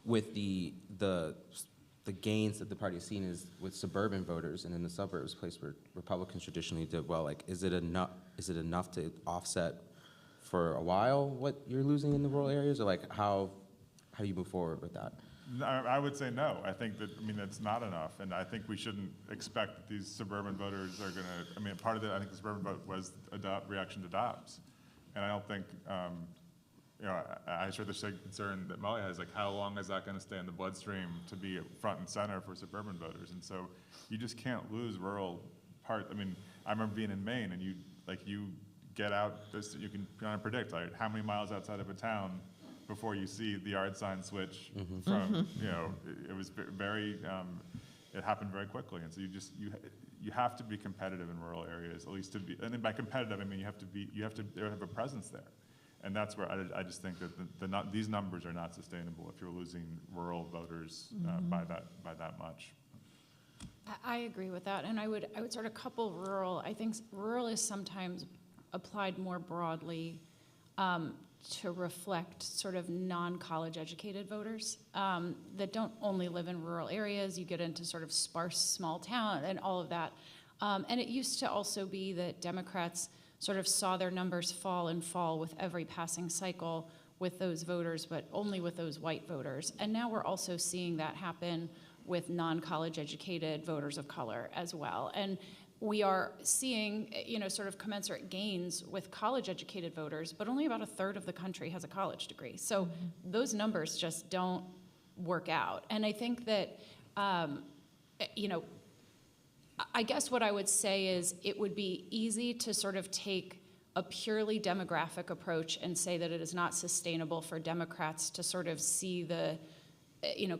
with the gains that the party has seen is with suburban voters and in the suburbs, place where Republicans traditionally did well. Like, is it enough to offset for a while what you're losing in the rural areas, or like how do you move forward with that? I would say no. I think that, it's not enough, and I think we shouldn't expect that these suburban voters are going to, part of it, I think the suburban vote was reaction to Dobbs, and I don't think, I share the same concern that Molly has, like how long is that going to stay in the bloodstream to be front and center for suburban voters, and so you just can't lose rural part. I remember being in Maine, and you get out, you can kind of predict like how many miles outside of a town before you see the yard sign switch from, it was very, it happened very quickly. And so you have to be competitive in rural areas, at least to be, and by competitive, you have to have a presence there. And that's where I just think that these numbers are not sustainable if you're losing rural voters by that much. I agree with that, and I would sort of couple rural. I think rural is sometimes applied more broadly to reflect sort of non-college educated voters that don't only live in rural areas. You get into sort of sparse small town and all of that. And it used to also be that Democrats sort of saw their numbers fall and fall with every passing cycle with those voters, but only with those white voters. And now we're also seeing that happen with non-college educated voters of color as well. And we are seeing, sort of commensurate gains with college educated voters, but only about a third of the country has a college degree. So those numbers just don't work out. And I think that, I guess what I would say is it would be easy to sort of take a purely demographic approach and say that it is not sustainable for Democrats to sort of see the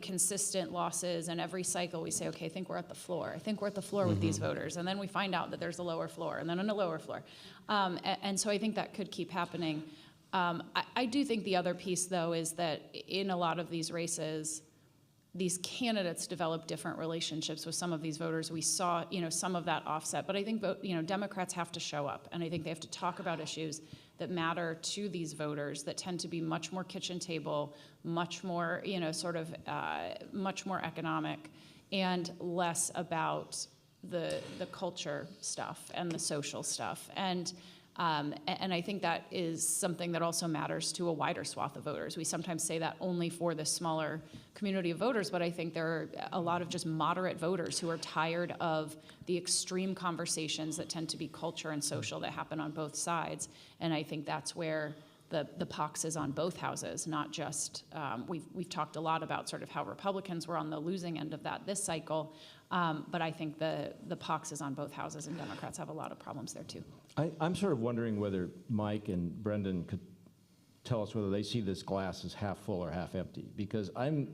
consistent losses, and every cycle we say, okay, I think we're at the floor. I think we're at the floor with these voters. And then we find out that there's a lower floor, and then a lower floor. And so I think that could keep happening. I do think the other piece, though, is that in a lot of these races, these candidates develop different relationships with some of these voters. We saw, some of that offset. But I think, Democrats have to show up, and I think they have to talk about issues that matter to these voters that tend to be much more kitchen table, much more, much more economic, and less about the culture stuff and the social stuff. And I think that is something that also matters to a wider swath of voters. We sometimes say that only for the smaller community of voters, but I think there are a lot of just moderate voters who are tired of the extreme conversations that tend to be culture and social that happen on both sides. And I think that's where the pox is on both houses, not just, we've talked a lot about sort of how Republicans were on the losing end of that this cycle, but I think the pox is on both houses, and Democrats have a lot of problems there too. I'm sort of wondering whether Mike and Brendan could tell us whether they see this glass as half full or half empty, because I'm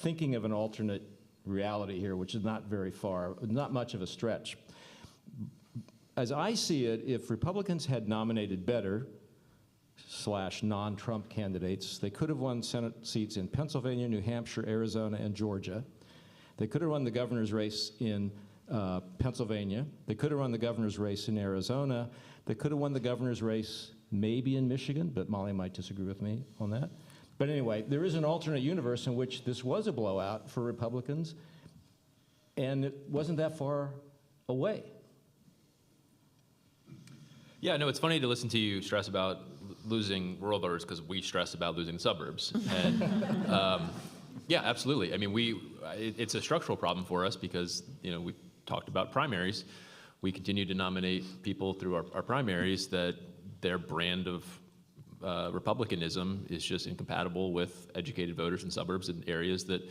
thinking of an alternate reality here, which is not very far, not much of a stretch. As I see it, if Republicans had nominated better / non-Trump candidates, they could have won Senate seats in Pennsylvania, New Hampshire, Arizona, and Georgia. They could have won the governor's race in Pennsylvania. They could have won the governor's race in Arizona. They could have won the governor's race maybe in Michigan, but Molly might disagree with me on that. But anyway, there is an alternate universe in which this was a blowout for Republicans, and it wasn't that far away. Yeah, no, it's funny to listen to you stress about losing rural voters, because we stress about losing the suburbs. And yeah, absolutely. I mean, it's a structural problem for us because, we talked about primaries. We continue to nominate people through our primaries that their brand of Republicanism is just incompatible with educated voters in suburbs and areas that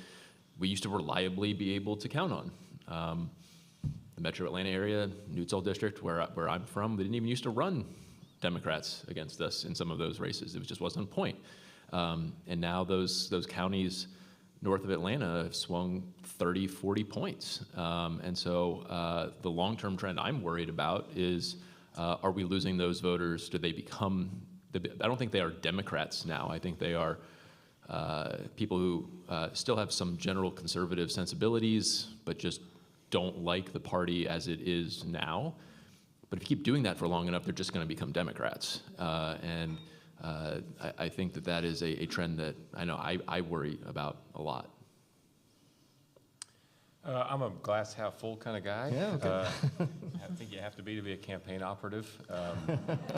we used to reliably be able to count on. The Metro Atlanta area, Newtown District, where I'm from, they didn't even used to run Democrats against us in some of those races. It just wasn't a point. And now those counties north of Atlanta have swung 30, 40 points. And so the long-term trend I'm worried about is, are we losing those voters? Do they become, I don't think they are Democrats now. I think they are people who still have some general conservative sensibilities, but just don't like the party as it is now. But if you keep doing that for long enough, they're just going to become Democrats. And I think that is a trend that I know I worry about a lot. I'm a glass half full kind of guy. Yeah, okay. I think you have to be a campaign operative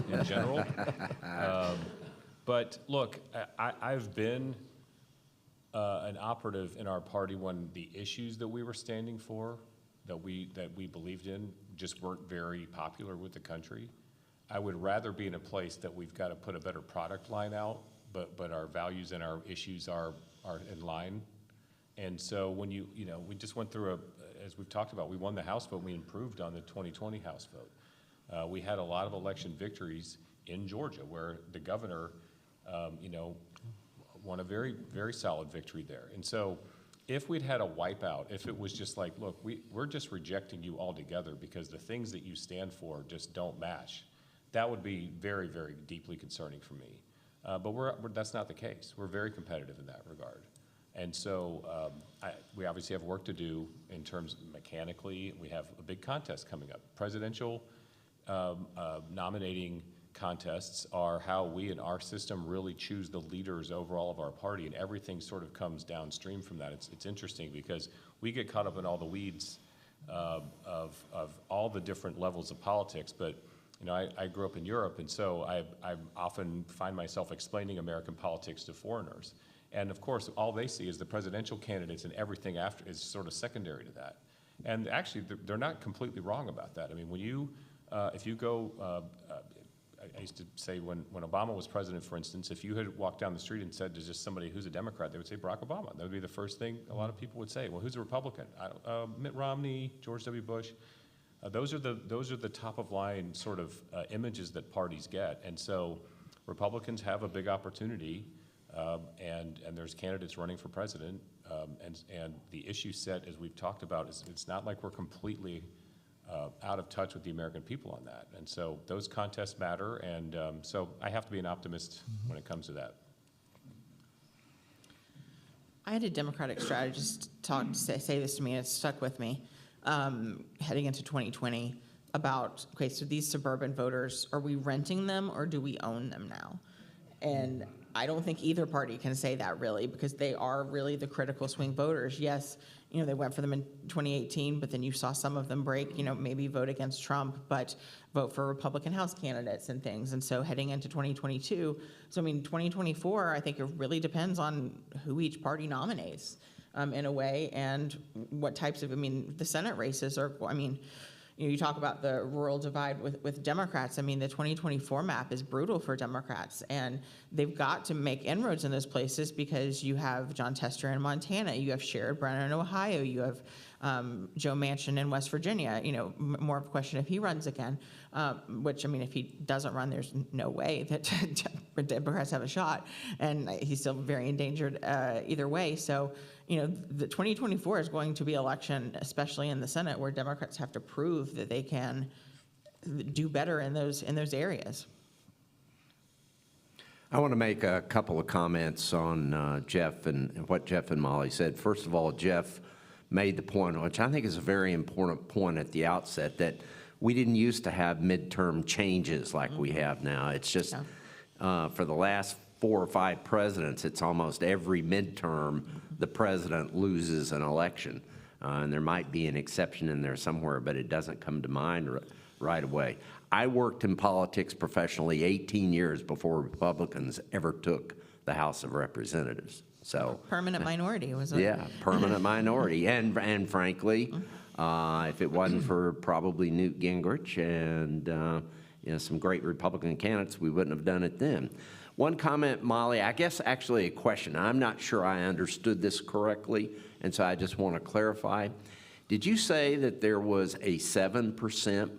in general. But look, I've been an operative in our party when the issues that we were standing for, that we believed in, just weren't very popular with the country. I would rather be in a place that we've got to put a better product line out, but our values and our issues are in line. And so when we just went through as we've talked about, we won the House vote, we improved on the 2020 House vote. We had a lot of election victories in Georgia where the governor, won a very, very solid victory there. And so if we'd had a wipeout, if it was just like, look, we're just rejecting you altogether because the things that you stand for just don't match, that would be very, very deeply concerning for me. But that's not the case. We're very competitive in that regard. And so we obviously have work to do in terms of mechanically. We have a big contest coming up. Presidential nominating contests are how we in our system really choose the leaders overall of our party, and everything sort of comes downstream from that. It's interesting because we get caught up in all the weeds of all the different levels of politics. But you know, I grew up in Europe, and so I often find myself explaining American politics to foreigners. And of course, all they see is the presidential candidates, and everything after is sort of secondary to that. And actually, they're not completely wrong about that. I mean, when you, if you go, I used to say when Obama was president, for instance, if you had walked down the street and said to just somebody who's a Democrat, they would say Barack Obama. That would be the first thing a lot of people would say. Well, who's a Republican? Mitt Romney, George W. Bush. Those are the top of line sort of images that parties get. And so Republicans have a big opportunity, and there's candidates running for president, and the issue set, as we've talked about, is it's not like we're completely out of touch with the American people on that. And so those contests matter, and so I have to be an optimist when it comes to that. I had a Democratic strategist say this to me, and it stuck with me, heading into 2020, about, okay, so these suburban voters, are we renting them or do we own them now? And I don't think either party can say that really, because they are really the critical swing voters. Yes, you know, they went for them in 2018, but then you saw some of them break, you know, maybe vote against Trump, but vote for Republican House candidates and things. And so heading into 2022, so I mean, 2024, I think it really depends on who each party nominates in a way, and what types of, I mean, the Senate races are, I mean, you know, you talk about the rural divide with Democrats. I mean, the 2024 map is brutal for Democrats, and they've got to make inroads in those places because you have John Tester in Montana, you have Sherrod Brown in Ohio, you have Joe Manchin in West Virginia. You know, more of a question if he runs again, which, I mean, if he doesn't run, there's no way that Democrats have a shot, and he's still very endangered either way. So, you know, the 2024 is going to be election, especially in the Senate, where Democrats have to prove that they can do better in those areas. I want to make a couple of comments on Jeff and what Jeff and Molly said. First of all, Jeff made the point, which I think is a very important point at the outset, that we didn't used to have midterm changes like we have now. It's just for the last 4 or 5 presidents, it's almost every midterm the president loses an election. And there might be an exception in there somewhere, but it doesn't come to mind right away. I worked in politics professionally 18 years before Republicans ever took the House of Representatives. So Permanent minority was it? yeah, permanent minority. And frankly, if it wasn't for probably Newt Gingrich and you know, some great Republican candidates, we wouldn't have done it then. One comment, Molly, I guess actually a question. I'm not sure I understood this correctly, and so I just want to clarify. Did you say that there was a 7%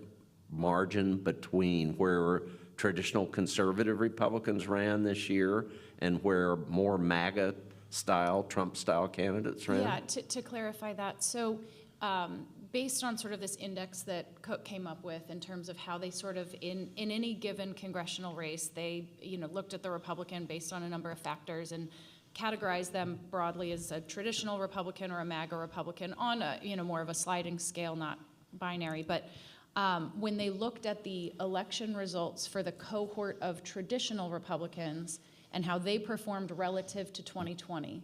margin between where traditional conservative Republicans ran this year and where more MAGA-style, Trump-style candidates ran? Yeah, to clarify that, so based on sort of this index that Cook came up with in terms of how they sort of, in any given congressional race, they, you know, looked at the Republican based on a number of factors and categorized them broadly as a traditional Republican or a MAGA Republican on a, you know, more of a sliding scale, not binary. But when they looked at the election results for the cohort of traditional Republicans and how they performed relative to 2020,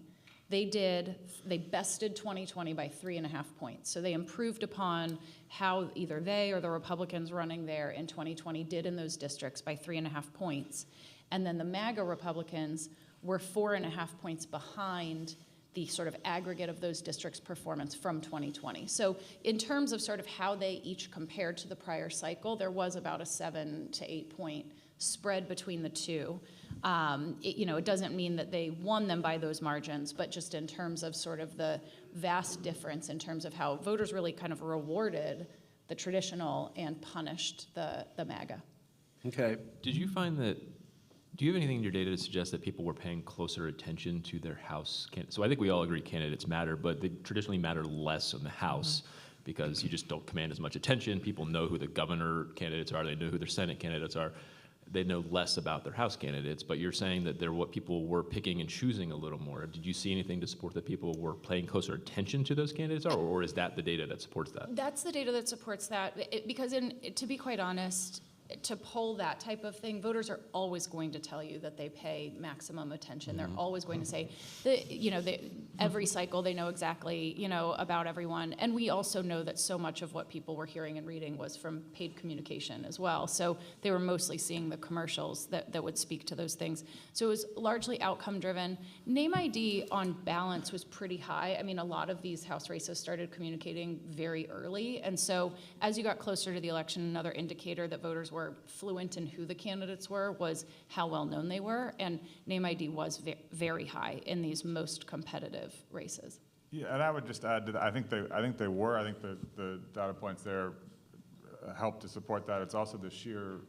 they bested 2020 by 3.5 points. So they improved upon how either they or the Republicans running there in 2020 did in those districts by 3.5 points. And then the MAGA Republicans were 4.5 points behind the sort of aggregate of those districts' performance from 2020. So in terms of sort of how they each compared to the prior cycle, there was about a 7 to 8 point spread between the two. You know, it doesn't mean that they won them by those margins, but just in terms of sort of the vast difference in terms of how voters really kind of rewarded the traditional and punished the MAGA. Okay. Did you find that, do you have anything in your data to suggest that people were paying closer attention to their House candidates? So I think we all agree candidates matter, but they traditionally matter less in the House because you just don't command as much attention. People know who the governor candidates are, they know who their Senate candidates are. They know less about their House candidates, but you're saying that they're what people were picking and choosing a little more. Did you see anything to support that people were paying closer attention to those candidates, or is that the data that supports that? That's the data that supports that, because to be quite honest, to poll that type of thing, voters are always going to tell you that they pay maximum attention. They're always going to say that, every cycle they know exactly, about everyone. And we also know that so much of what people were hearing and reading was from paid communication as well. So they were mostly seeing the commercials that would speak to those things. So it was largely outcome driven. Name ID on balance was pretty high. I mean, a lot of these House races started communicating very early. And so as you got closer to the election, another indicator that voters were fluent in who the candidates were was how well known they were, and name ID was very high in these most competitive races. Yeah, and I would just add to that, I think they were. I think the data points there help to support that. It's also the sheer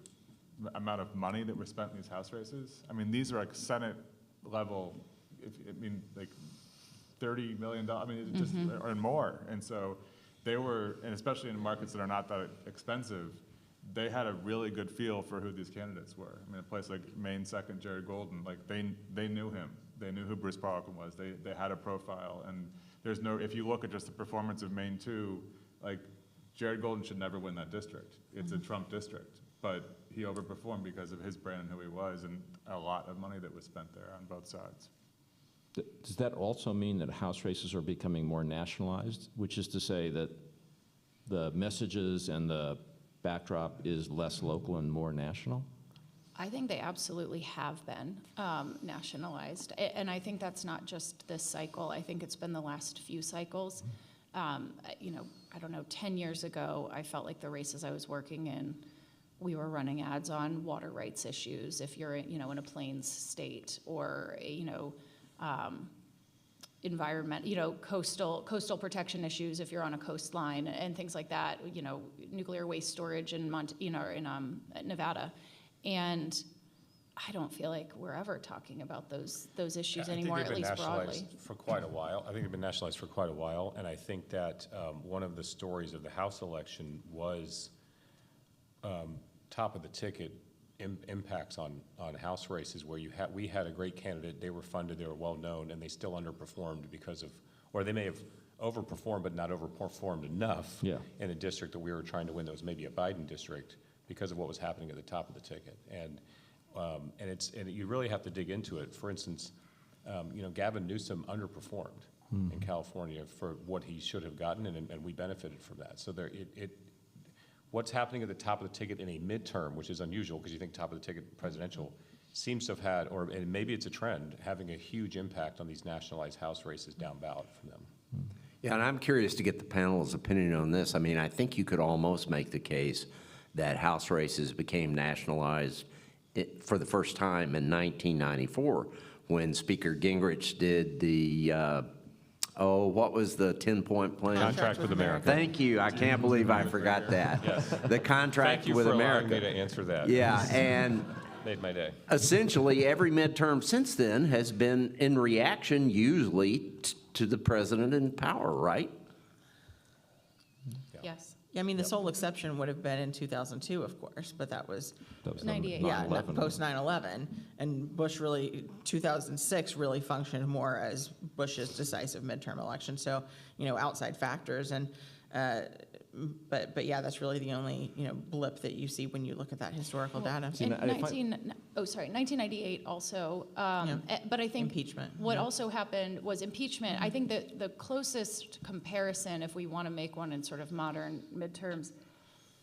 amount of money that was spent in these House races. I mean, these are like Senate level, like $30 million, it's just, or more. And so they were, and especially in markets that are not that expensive, they had a really good feel for who these candidates were. I mean, a place like Maine 2nd, Jared Golden, like they knew him. They knew who Bruce Parkin was. They had a profile. And there's no, if you look at just the performance of Maine 2, like Jared Golden should never win that district. It's a Trump district, but he overperformed because of his brand and who he was, and a lot of money that was spent there on both sides. Does that also mean that House races are becoming more nationalized, which is to say that the messages and the backdrop is less local and more national? I think they absolutely have been nationalized. And I think that's not just this cycle. I think it's been the last few cycles. I don't know, 10 years ago, I felt like the races I was working in, we were running ads on water rights issues if you're, in a plains state, or, environment, coastal protection issues if you're on a coastline and things like that, nuclear waste storage in Nevada. And I don't feel like we're ever talking about those issues anymore, at least broadly. For quite a while. I think they've been nationalized for quite a while, and I think that one of the stories of the House election was top of the ticket impacts on House races, where we had a great candidate, they were funded, they were well known, and they still underperformed because of, or they may have overperformed but not overperformed enough in a district that we were trying to win that was maybe a Biden district because of what was happening at the top of the ticket. And you really have to dig into it. For instance, Gavin Newsom underperformed in California for what he should have gotten, and we benefited from that. So what's happening at the top of the ticket in a midterm, which is unusual because you think top of the ticket presidential, seems to have had, and maybe it's a trend, having a huge impact on these nationalized House races down ballot for them. Yeah, and I'm curious to get the panel's opinion on this. I mean, I think you could almost make the case that House races became nationalized for the first time in 1994 when Speaker Gingrich did the, what was the 10-point plan? Contract with America. Thank you. I can't believe I forgot that. The contract with America. Thank you for allowing me to answer that. Yeah, and made my day. Essentially, every midterm since then has been in reaction usually to the president in power, right? Yes. Yeah, I mean, the sole exception would have been in 2002, of course, but that was 98. yeah, post 9/11, and Bush really, 2006 really functioned more as Bush's decisive midterm election. So, outside factors, and but yeah, that's really the only blip that you see when you look at that historical data. In 1998 also, but I think Impeachment. what also happened was impeachment. I think that the closest comparison, if we want to make one in sort of modern midterms,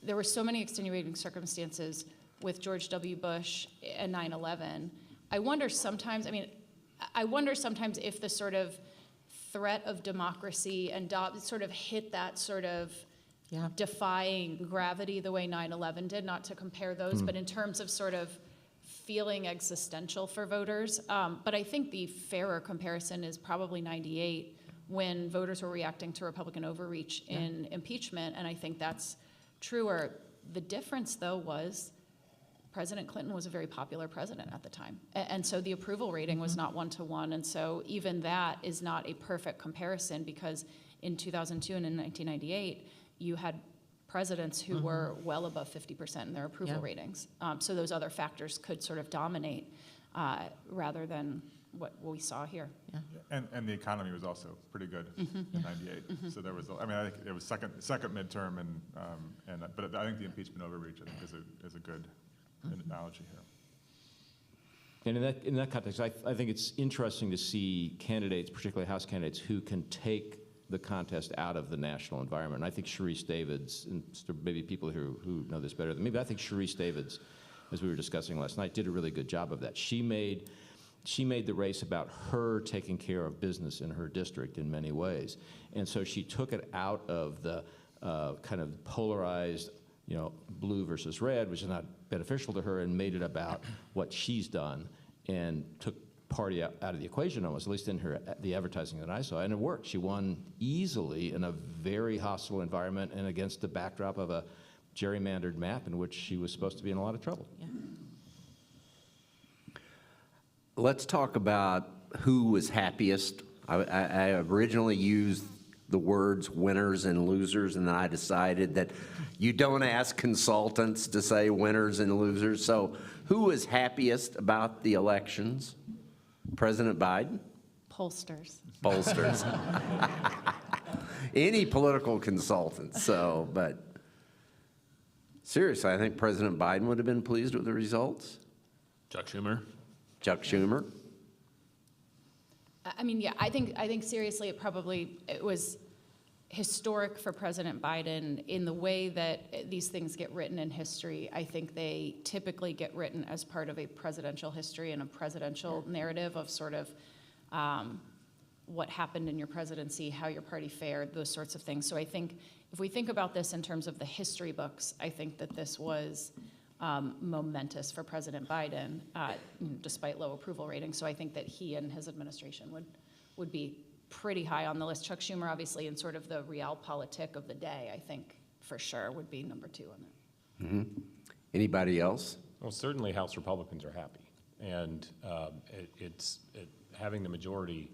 there were so many extenuating circumstances with George W. Bush and 9/11. I wonder sometimes if the sort of threat of democracy and sort of hit that sort of defying gravity the way 9/11 did, not to compare those, but in terms of sort of feeling existential for voters. But I think the fairer comparison is probably 98, when voters were reacting to Republican overreach in impeachment, and I think that's truer. The difference, though, was President Clinton was a very popular president at the time. And so the approval rating was not 1-to-1. And so even that is not a perfect comparison, because in 2002 and in 1998, you had presidents who were well above 50% in their approval ratings. So those other factors could sort of dominate rather than what we saw here. And the economy was also pretty good in '98. So there was, I mean, I think it was second midterm, but I think the impeachment overreach, I think, is a good analogy here. And in that context, I think it's interesting to see candidates, particularly House candidates, who can take the contest out of the national environment. And I think Sharice Davids, and maybe people who know this better than me, but I think Sharice Davids, as we were discussing last night, did a really good job of that. She made the race about her taking care of business in her district in many ways. And so she took it out of the kind of polarized, blue versus red, which is not beneficial to her, and made it about what she's done and took party out of the equation almost, at least in the advertising that I saw. And it worked. She won easily in a very hostile environment and against the backdrop of a gerrymandered map in which she was supposed to be in a lot of trouble. Yeah. Let's talk about who was happiest. I originally used the words winners and losers, and then I decided that you don't ask consultants to say winners and losers. So who was happiest about the elections? President Biden? Pollsters. Pollsters. Any political consultant. So, but seriously, I think President Biden would have been pleased with the results. Chuck Schumer. Chuck Schumer. I mean, yeah, I think seriously, it was historic for President Biden in the way that these things get written in history. I think they typically get written as part of a presidential history and a presidential narrative of sort of what happened in your presidency, how your party fared, those sorts of things. So I think if we think about this in terms of the history books, I think that this was momentous for President Biden, despite low approval ratings. So I think that he and his administration would be pretty high on the list. Chuck Schumer, obviously, in sort of the realpolitik of the day, I think for sure would be number 2 on it. Mm-hmm. Anybody else? Well, certainly House Republicans are happy, and having the majority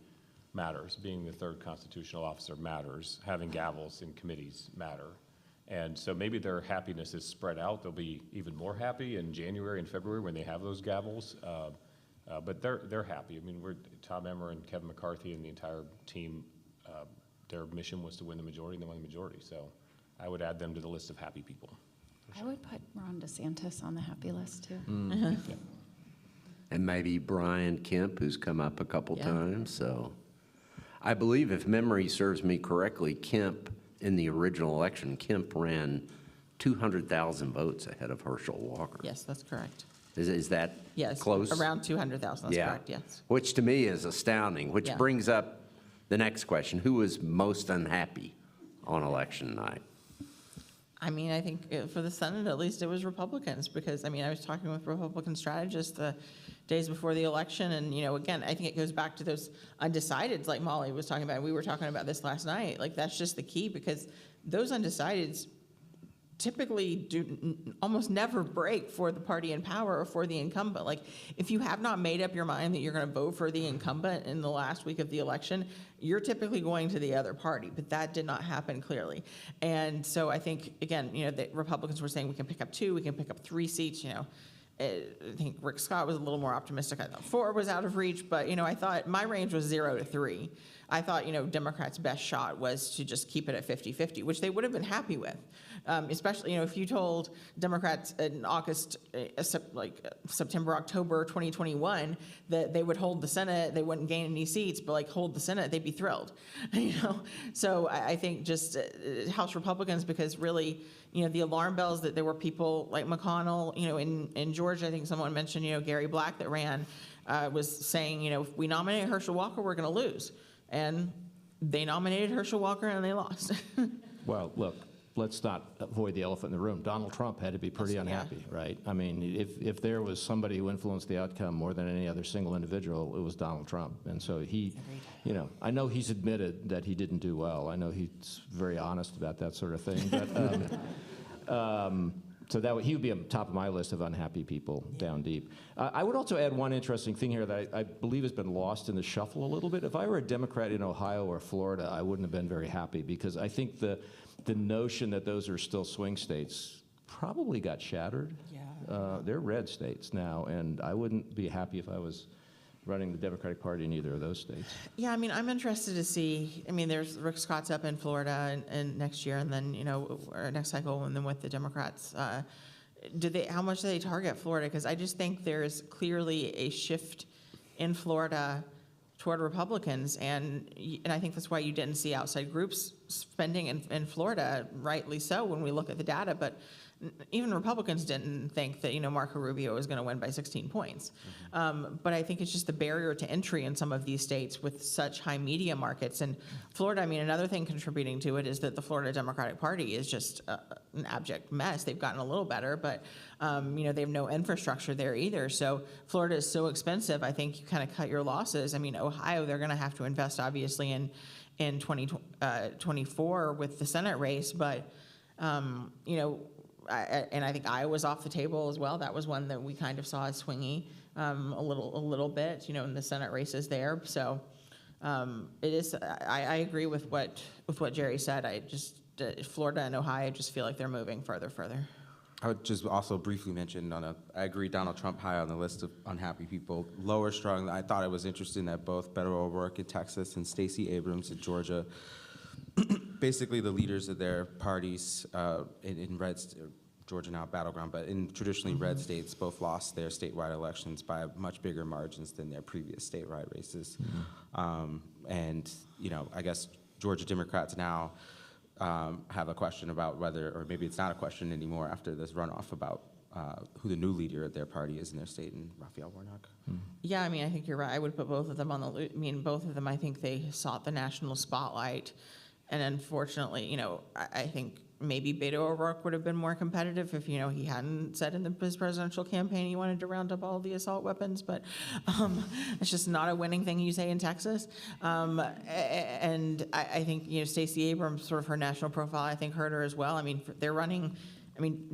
matters. Being the third constitutional officer matters. Having gavels in committees matter. And so maybe their happiness is spread out. They'll be even more happy in January and February when they have those gavels. But they're happy. I mean, Tom Emmer and Kevin McCarthy and the entire team, their mission was to win the majority, and they won the majority. So I would add them to the list of happy people. I would put Ron DeSantis on the happy list, too. Mm. And maybe Brian Kemp, who's come up a couple times. So I believe, if memory serves me correctly, Kemp, in the original election, Kemp ran 200,000 votes ahead of Herschel Walker. Yes, that's correct. Is that Yes, close? around 200,000, that's correct, yes. Which to me is astounding, which Yeah. brings up the next question. Who was most unhappy on election night? I mean, I think for the Senate, at least, it was Republicans, because, I mean, I was talking with Republican strategists the days before the election, and, again, I think it goes back to those undecideds like Molly was talking about. We were talking about this last night. Like, that's just the key, because those undecideds typically do almost never break for the party in power or for the incumbent. Like, if you have not made up your mind that you're going to vote for the incumbent in the last week of the election, you're typically going to the other party. But that did not happen clearly. And so I think, again, the Republicans were saying we can pick up 2, we can pick up 3 seats, I think Rick Scott was a little more optimistic. I thought 4 was out of reach, but, I thought my range was 0 to 3. I thought, Democrats' best shot was to just keep it at 50-50, which they would have been happy with. Especially, if you told Democrats in September, October 2021 that they would hold the Senate, they wouldn't gain any seats, but hold the Senate, they'd be thrilled. So I think just House Republicans, because really, the alarm bells that there were people like McConnell, in Georgia, I think someone mentioned, Gary Black that ran, was saying, if we nominate Herschel Walker, we're going to lose. And they nominated Herschel Walker and they lost. Well, look, let's not avoid the elephant in the room. Donald Trump had to be pretty unhappy, right? I mean, if there was somebody who influenced the outcome more than any other single individual, it was Donald Trump. And so he, I know he's admitted that he didn't do well. I know he's very honest about that sort of thing. But so he would be on top of my list of unhappy people down deep. I would also add one interesting thing here that I believe has been lost in the shuffle a little bit. If I were a Democrat in Ohio or Florida, I wouldn't have been very happy, because I think the notion that those are still swing states probably got shattered. Yeah. They're red states now, and I wouldn't be happy if I was running the Democratic Party in either of those states. Yeah, I mean, I'm interested to see, I mean, there's Rick Scott's up in Florida and next year, and then, or next cycle, and then with the Democrats. How much do they target Florida? Because I just think there's clearly a shift in Florida toward Republicans, and I think that's why you didn't see outside groups spending in Florida, rightly so, when we look at the data, but even Republicans didn't think that, Marco Rubio was going to win by 16 points. But I think it's just the barrier to entry in some of these states with such high media markets. And Florida, I mean, another thing contributing to it is that the Florida Democratic Party is just an abject mess. They've gotten a little better, but, they have no infrastructure there either. So Florida is so expensive, I think you kind of cut your losses. I mean, Ohio, they're going to have to invest, obviously, in 2024 with the Senate race, but, and I think Iowa's off the table as well. That was one that we kind of saw as swingy a little bit, in the Senate races there. So it is. I agree with what Jerry said. I just Florida and Ohio just feel like they're moving further. I would just also briefly mention I agree Donald Trump high on the list of unhappy people. Lower strung, I thought it was interesting that both Beto O'Rourke in Texas and Stacey Abrams in Georgia, basically the leaders of their parties in red, Georgia now battleground, but in traditionally red states, both lost their statewide elections by much bigger margins than their previous statewide races. And, I guess Georgia Democrats now have a question about whether, or maybe it's not a question anymore after this runoff about who the new leader of their party is in their state, and Raphael Warnock. Yeah, I mean, I think you're right. I would put both of them on the. I mean, both of them. I think they sought the national spotlight, and unfortunately, I think maybe Beto O'Rourke would have been more competitive if, he hadn't said in his presidential campaign he wanted to round up all the assault weapons, but it's just not a winning thing you say in Texas. And I think, Stacey Abrams, sort of her national profile, I think hurt her as well. I mean, they're running,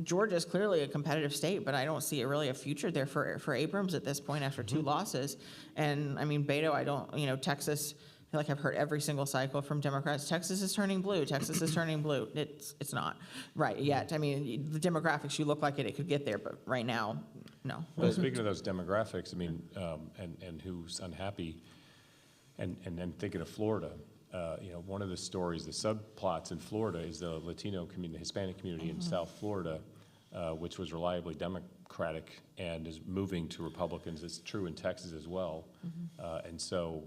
Georgia is clearly a competitive state, but I don't see really a future there for Abrams at this point after two losses. And Beto, I don't, Texas, I feel like I've heard every single cycle from Democrats, Texas is turning blue, Texas is turning blue. It's not right yet. The demographics, you look like it could get there, but right now, no. Well, speaking of those demographics, and who's unhappy, and then thinking of Florida, one of the stories, the subplots in Florida is the Latino community, the Hispanic community in South Florida, which was reliably Democratic and is moving to Republicans. It's true in Texas as well. And so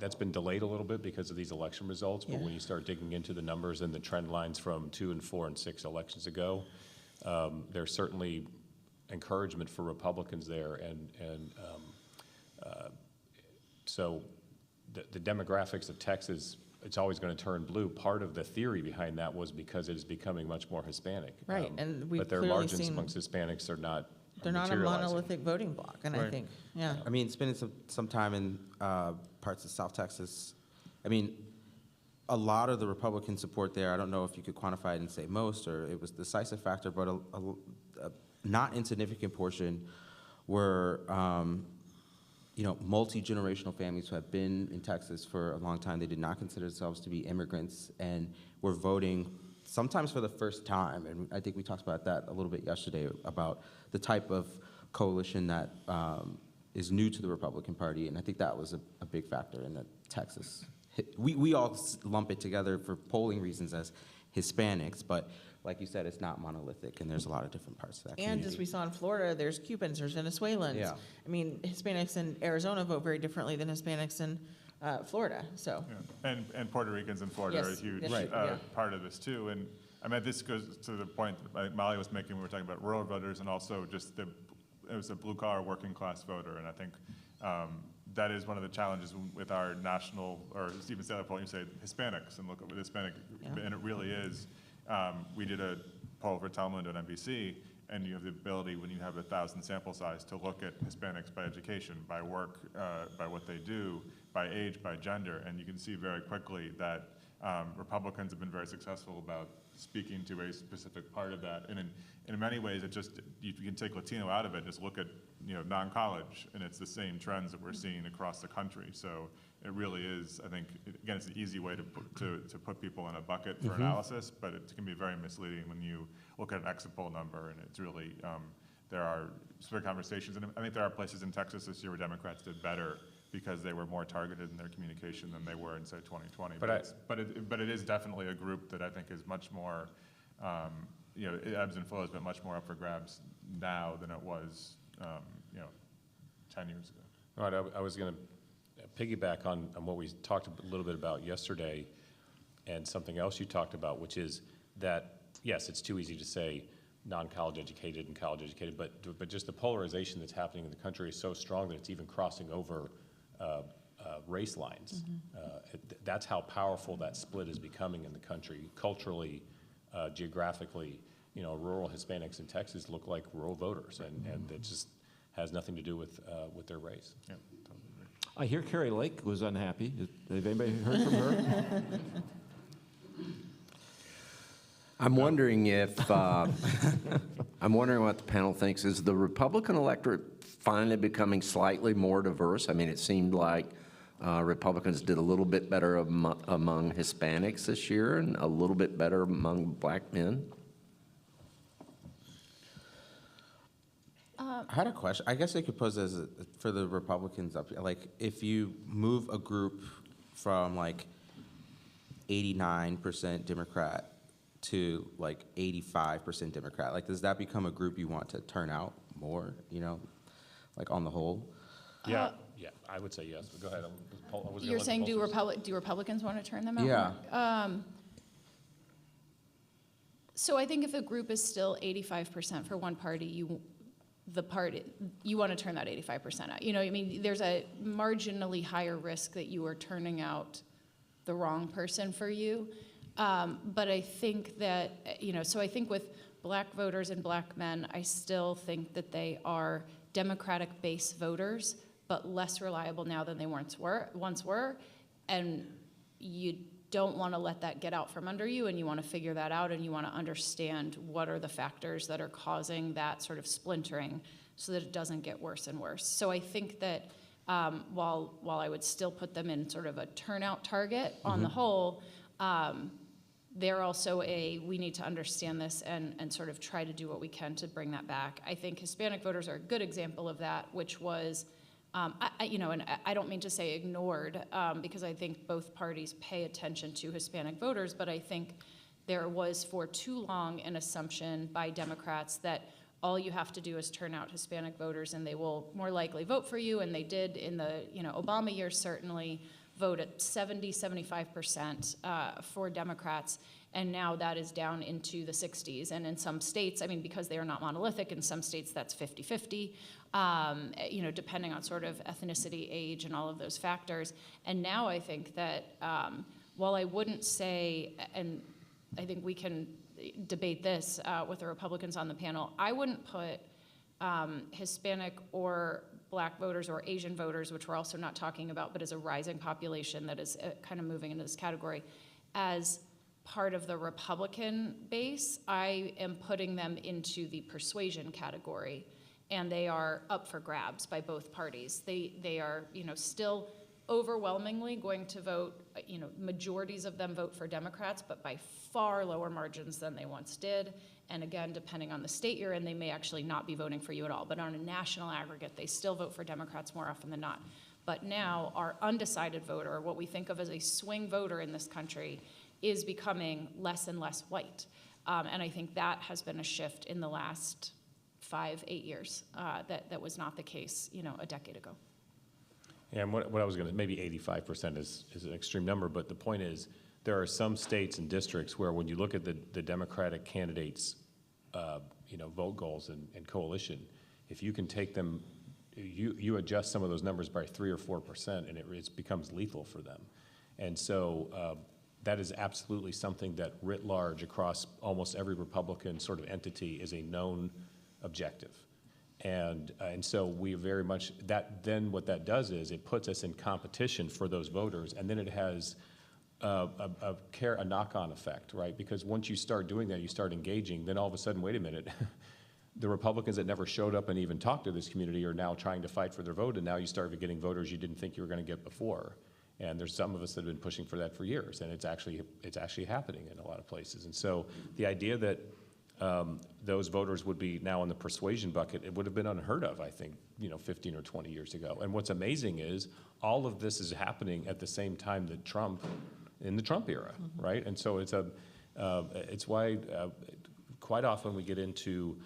that's been delayed a little bit because of these election results, but when you start digging into the numbers and the trend lines from 2 and 4 and 6 elections ago, there's certainly encouragement for Republicans there. So the demographics of Texas, it's always going to turn blue. Part of the theory behind that was because it is becoming much more Hispanic. Right, and we've but their clearly margins seen amongst Hispanics are not they're not a monolithic voting bloc, and I think, Spending some time in parts of South Texas, a lot of the Republican support there, I don't know if you could quantify it and say most, or it was the decisive factor, but a not insignificant portion were, multi-generational families who have been in Texas for a long time. They did not consider themselves to be immigrants and were voting sometimes for the first time. And I think we talked about that a little bit yesterday, about the type of coalition that is new to the Republican Party. And I think that was a big factor in that Texas. We all lump it together for polling reasons as Hispanics, but like you said, it's not monolithic, and there's a lot of different parts of that community. And as we saw in Florida, there's Cubans, there's Venezuelans. Yeah. Hispanics in Arizona vote very differently than Hispanics in Florida, so. Yeah. And Puerto Ricans in Florida are a Yes, huge yes, Right. part of this too. And this goes to the point that Molly was making when we were talking about rural voters, and also just it was a blue-collar working class voter. And I think that is one of the challenges with our national, or Stephen Saylor poll, you say Hispanics, and look at what Hispanic, and it really is. We did a poll for Telemundo on NBC, and you have the ability, when you have 1,000 sample size, to look at Hispanics by education, by work, by what they do, by age, by gender, and you can see very quickly that Republicans have been very successful about speaking to a specific part of that. And in many ways, it just, you can take Latino out of it, just look at non-college, and it's the same trends that we're seeing across the country. So it really is, I think, again, it's an easy way to put people in a bucket for analysis, but it can be very misleading when you look at an exit poll number, and it's really there are specific conversations, and I think there are places in Texas this year where Democrats did better because they were more targeted in their communication than they were in, say, 2020. But it is definitely a group that I think is much more, it ebbs and flows, but much more up for grabs now than it was, 10 years ago. All right, I was going to piggyback on what we talked a little bit about yesterday, and something else you talked about, which is that, yes, it's too easy to say non-college educated and college educated, but just the polarization that's happening in the country is so strong that it's even crossing over race lines. That's how powerful that split is becoming in the country, culturally, geographically. Rural Hispanics in Texas look like rural voters, and it just has nothing to do with their race. Yeah, totally agree. I hear Carrie Lake was unhappy. Have anybody heard from her? I'm wondering if, I'm wondering what the panel thinks. Is the Republican electorate finally becoming slightly more diverse? I mean, it seemed like Republicans did a little bit better among Hispanics this year and a little bit better among black men. I had a question. I guess I could pose as for the Republicans up here. Like, if you move a group from like 89% Democrat to like 85% Democrat, like, does that become a group you want to turn out more? Like on the whole. Yeah, I would say yes. But go ahead. You're saying do Republicans want to turn them out? Yeah. So I think if a group is still 85% for one party, you want to turn that 85% out. I mean, there's a marginally higher risk that you are turning out the wrong person for you. But I think that, so I think with black voters and black men, I still think that they are Democratic base voters, but less reliable now than they once were. And you don't want to let that get out from under you, and you want to figure that out, and you want to understand what are the factors that are causing that sort of splintering so that it doesn't get worse and worse. So I think that while I would still put them in sort of a turnout target on the whole, they're also we need to understand this and sort of try to do what we can to bring that back. I think Hispanic voters are a good example of that, which was, and I don't mean to say ignored, because I think both parties pay attention to Hispanic voters, but I think there was for too long an assumption by Democrats that all you have to do is turn out Hispanic voters and they will more likely vote for you, and they did in the Obama years certainly vote at 70-75% for Democrats, and now that is down into the 60s. And in some states, I mean, because they are not monolithic, in some states that's 50-50, depending on sort of ethnicity, age, and all of those factors. And now I think that while I wouldn't say, and I think we can debate this with the Republicans on the panel, I wouldn't put Hispanic or black voters or Asian voters, which we're also not talking about, but as a rising population that is kind of moving into this category, as part of the Republican base. I am putting them into the persuasion category, and they are up for grabs by both parties. They are, still overwhelmingly going to vote, majorities of them vote for Democrats, but by far lower margins than they once did. And again, depending on the state you're in, they may actually not be voting for you at all. But on a national aggregate, they still vote for Democrats more often than not. But now our undecided voter, what we think of as a swing voter in this country, is becoming less and less white. And I think that has been a shift in the last 5-8 years. That was not the case, a decade ago. Yeah, and what I was going to, maybe 85% is an extreme number, but the point is, there are some states and districts where when you look at the Democratic candidates' vote goals and coalition, if you can take them, you adjust some of those numbers by 3 or 4%, and it becomes lethal for them. And so that is absolutely something that writ large across almost every Republican sort of entity is a known objective. And so we very much, then what that does is it puts us in competition for those voters, and then it has a knock-on effect, right? Because once you start doing that, you start engaging, then all of a sudden, wait a minute, the Republicans that never showed up and even talked to this community are now trying to fight for their vote, and now you start getting voters you didn't think you were going to get before. And there's some of us that have been pushing for that for years, and it's actually happening in a lot of places. And so the idea that those voters would be now in the persuasion bucket. It would have been unheard of, I think, 15 or 20 years ago. And what's amazing is all of this is happening at the same time that in the Trump era, right? And so it's why quite often we get into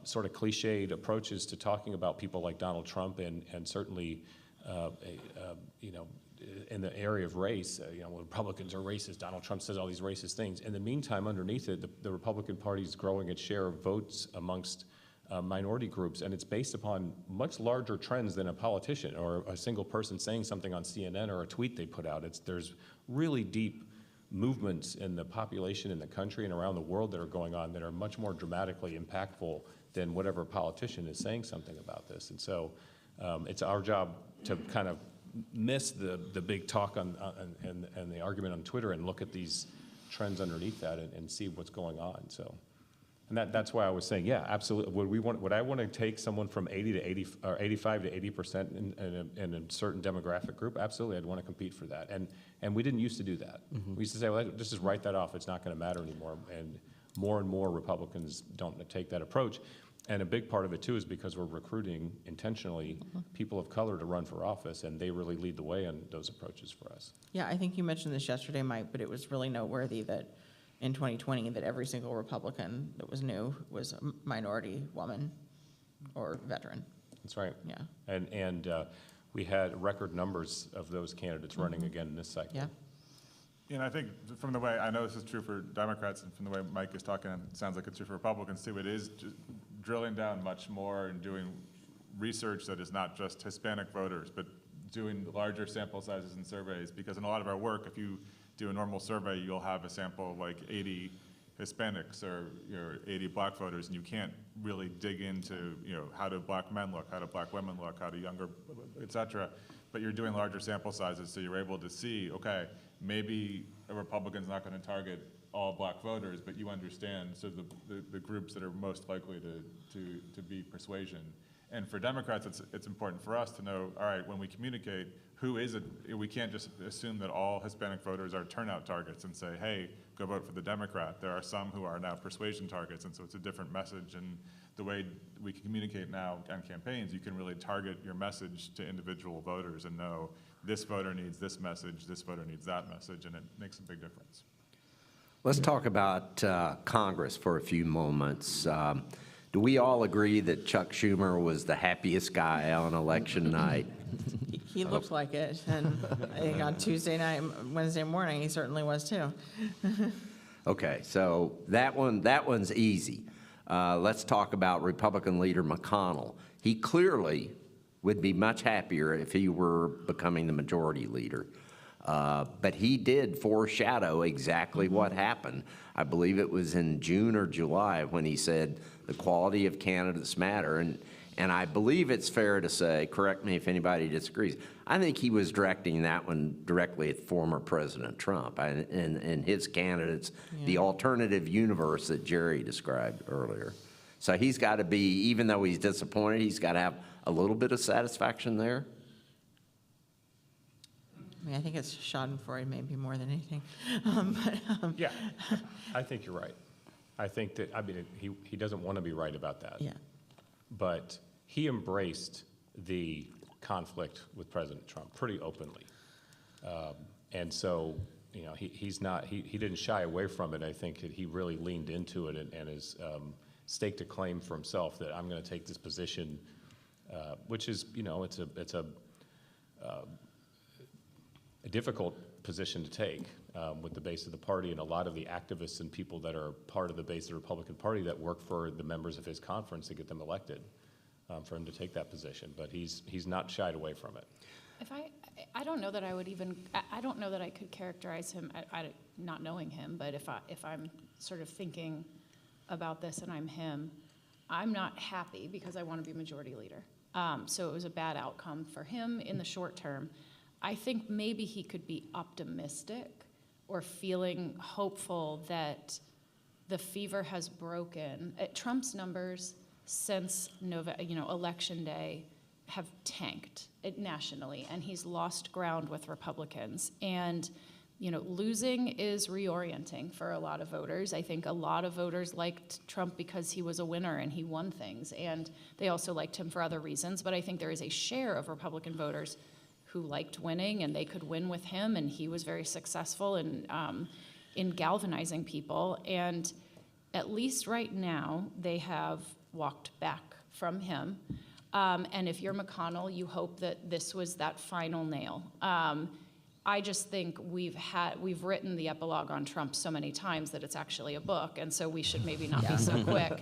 sort of cliched approaches to talking about people like Donald Trump, and certainly, in the area of race, when Republicans are racist, Donald Trump says all these racist things. In the meantime, underneath it, the Republican Party is growing its share of votes amongst minority groups, and it's based upon much larger trends than a politician or a single person saying something on CNN or a tweet they put out. There's really deep movements in the population in the country and around the world that are going on that are much more dramatically impactful than whatever politician is saying something about this. And so it's our job to kind of miss the big talk and the argument on Twitter and look at these trends underneath that and see what's going on. So, and that's why I was saying, yeah, absolutely. Would I want to take someone from 80 to 80 or 85 to 80% in a certain demographic group? Absolutely, I'd want to compete for that. And we didn't used to do that. We used to say, well, let's just write that off. It's not going to matter anymore. And more Republicans don't take that approach. And a big part of it, too, is because we're recruiting intentionally people of color to run for office, and they really lead the way on those approaches for us. Yeah, I think you mentioned this yesterday, Mike, but it was really noteworthy that in 2020, that every single Republican that was new was a minority, woman, or veteran. That's right. Yeah. And we had record numbers of those candidates running again in this cycle. Yeah. And I think from the way, I know this is true for Democrats, and from the way Mike is talking, it sounds like it's true for Republicans too. It is just drilling down much more and doing research that is not just Hispanic voters, but doing larger sample sizes and surveys. Because in a lot of our work, if you do a normal survey, you'll have a sample of like 80 Hispanics or 80 black voters, and you can't really dig into how do black men look, how do black women look, how do younger, et cetera. But you're doing larger sample sizes, so you're able to see, okay, maybe a Republican's not going to target all black voters, but you understand the groups that are most likely to be persuasion. And for Democrats, it's important for us to know, all right, when we communicate, who is it? We can't just assume that all Hispanic voters are turnout targets and say, hey, go vote for the Democrat. There are some who are now persuasion targets, and so it's a different message. And the way we can communicate now on campaigns, you can really target your message to individual voters and know this voter needs this message, this voter needs that message, and it makes a big difference. Let's talk about Congress for a few moments. Do we all agree that Chuck Schumer was the happiest guy on election night? He looked like it, and I think on Tuesday night, Wednesday morning, he certainly was too. Okay, so that one's easy. Let's talk about Republican leader McConnell. He clearly would be much happier if he were becoming the majority leader. But he did foreshadow exactly what happened. I believe it was in June or July when he said the quality of candidates matter. And I believe it's fair to say, correct me if anybody disagrees, I think he was directing that one directly at former President Trump and his candidates, the alternative universe that Jerry described earlier. So he's got to be, even though he's disappointed, he's got to have a little bit of satisfaction there. I mean, I think it's Schadenfreude maybe more than anything. Yeah, I think you're right. I think that, he doesn't want to be right about that. Yeah. But he embraced the conflict with President Trump pretty openly. And so, he didn't shy away from it. I think that he really leaned into it and has staked a claim for himself that I'm going to take this position, which is, it's a difficult position to take with the base of the party and a lot of the activists and people that are part of the base of the Republican Party that work for the members of his conference to get them elected, for him to take that position. But he's not shied away from it. I don't know that I would even, I don't know that I could characterize him, not knowing him, but if I'm sort of thinking about this and I'm him, I'm not happy because I want to be majority leader. So it was a bad outcome for him in the short term. I think maybe he could be optimistic or feeling hopeful that the fever has broken. Trump's numbers since Election Day have tanked nationally, and he's lost ground with Republicans. And losing is reorienting for a lot of voters. I think a lot of voters liked Trump because he was a winner and he won things, and they also liked him for other reasons. But I think there is a share of Republican voters who liked winning, and they could win with him, and he was very successful in galvanizing people. And at least right now, they have walked back from him. And if you're McConnell, you hope that this was that final nail. I just think we've written the epilogue on Trump so many times that it's actually a book, and so we should maybe not be so quick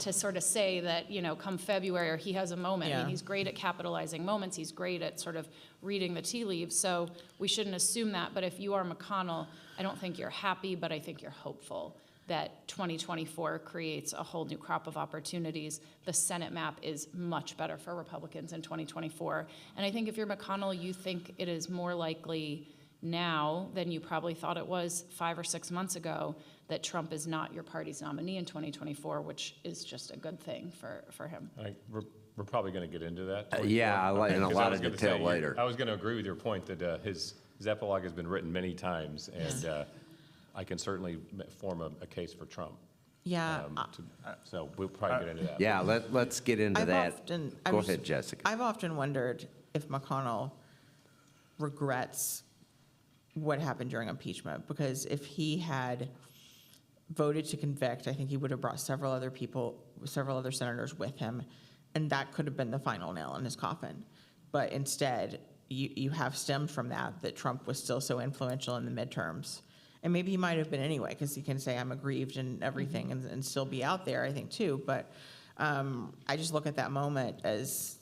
to sort of say that, come February, or he has a moment. I mean, he's great at capitalizing moments. He's great at sort of reading the tea leaves, so we shouldn't assume that. But if you are McConnell, I don't think you're happy, but I think you're hopeful that 2024 creates a whole new crop of opportunities. The Senate map is much better for Republicans in 2024. And I think if you're McConnell, you think it is more likely now than you probably thought it was 5 or 6 months ago that Trump is not your party's nominee in 2024, which is just a good thing for him. We're probably going to get into that. Yeah, in a lot of detail later. I was going to agree with your point that his epilogue has been written many times, and I can certainly form a case for Trump. Yeah. So we'll probably get into that. Yeah, let's get into that. Go I've ahead, Jessica. I've often wondered if McConnell regrets what happened during impeachment, because if he had voted to convict, I think he would have brought several other senators with him, and that could have been the final nail in his coffin. But instead, you have stemmed from that Trump was still so influential in the midterms. And maybe he might have been anyway, because he can say, I'm aggrieved and everything, and still be out there, I think, too. But I just look at that moment as,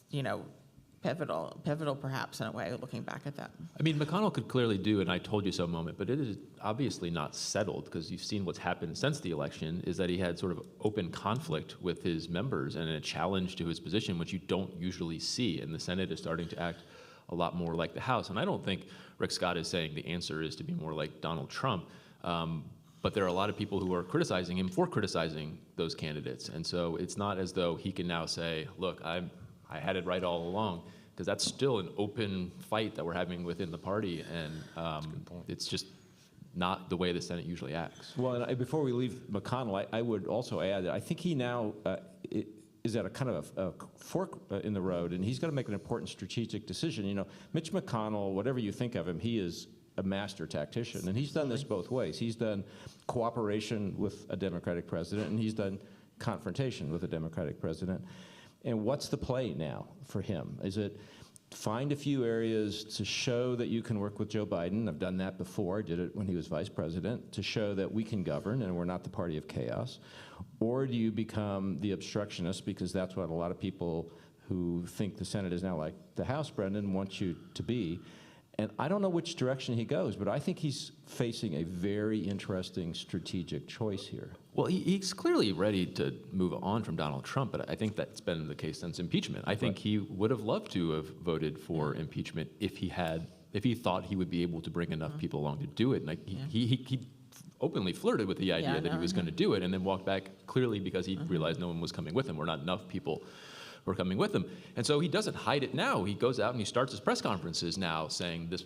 pivotal perhaps in a way, looking back at that. I mean, McConnell could clearly do an I told you so moment, but it is obviously not settled, because you've seen what's happened since the election is that he had sort of open conflict with his members and a challenge to his position, which you don't usually see. And the Senate is starting to act a lot more like the House. And I don't think Rick Scott is saying the answer is to be more like Donald Trump. But there are a lot of people who are criticizing him for criticizing those candidates. And so it's not as though he can now say, look, I had it right all along, because that's still an open fight that we're having within the party. And it's just not the way the Senate usually acts. Well, and before we leave McConnell, I would also add that I think he now is at a kind of a fork in the road, and he's got to make an important strategic decision. Mitch McConnell, whatever you think of him, he is a master tactician, and he's done this both ways. He's done cooperation with a Democratic president, and he's done confrontation with a Democratic president. And what's the play now for him? Is it find a few areas to show that you can work with Joe Biden? I've done that before. I did it when he was vice president, to show that we can govern and we're not the party of chaos. Or do you become the obstructionist, because that's what a lot of people who think the Senate is now like the House, Brendan, want you to be. And I don't know which direction he goes, but I think he's facing a very interesting strategic choice here. Well, he's clearly ready to move on from Donald Trump, but I think that's been the case since impeachment. I think he would have loved to have voted for impeachment if he thought he would be able to bring enough people along to do it. And he openly flirted with the idea that he was going to do it, and then walked back clearly because he realized no one was coming with him, or not enough people were coming with him. And so he doesn't hide it now. He goes out and he starts his press conferences now saying this,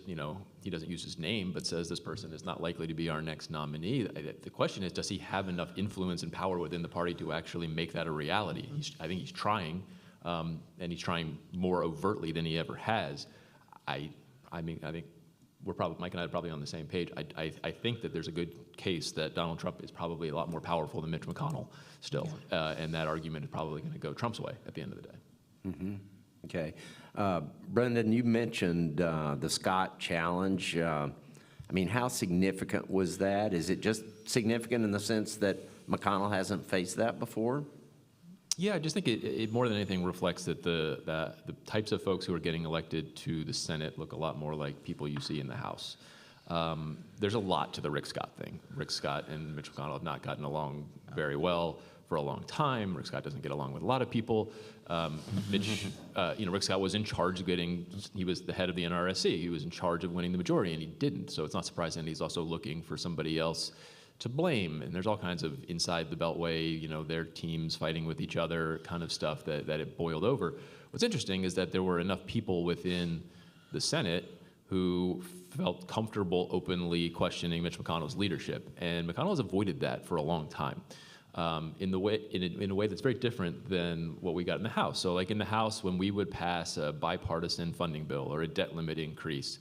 he doesn't use his name, but says this person is not likely to be our next nominee. The question is, does he have enough influence and power within the party to actually make that a reality? I think he's trying, and he's trying more overtly than he ever has. I think Mike and I are probably on the same page. I think that there's a good case that Donald Trump is probably a lot more powerful than Mitch McConnell still, and that argument is probably going to go Trump's way at the end of the day. Mm-hmm. Okay. Brendan, you mentioned the Scott challenge. How significant was that? Is it just significant in the sense that McConnell hasn't faced that before? Yeah, I just think it more than anything reflects that the types of folks who are getting elected to the Senate look a lot more like people you see in the House. There's a lot to the Rick Scott thing. Rick Scott and Mitch McConnell have not gotten along very well for a long time. Rick Scott doesn't get along with a lot of people. Rick Scott was in charge of he was the head of the NRSC. He was in charge of winning the majority, and he didn't. So it's not surprising that he's also looking for somebody else to blame. And there's all kinds of inside the Beltway, their teams fighting with each other kind of stuff that it boiled over. What's interesting is that there were enough people within the Senate who felt comfortable openly questioning Mitch McConnell's leadership. And McConnell has avoided that for a long time. In a way that's very different than what we got in the House. So like in the House, when we would pass a bipartisan funding bill or a debt limit increase,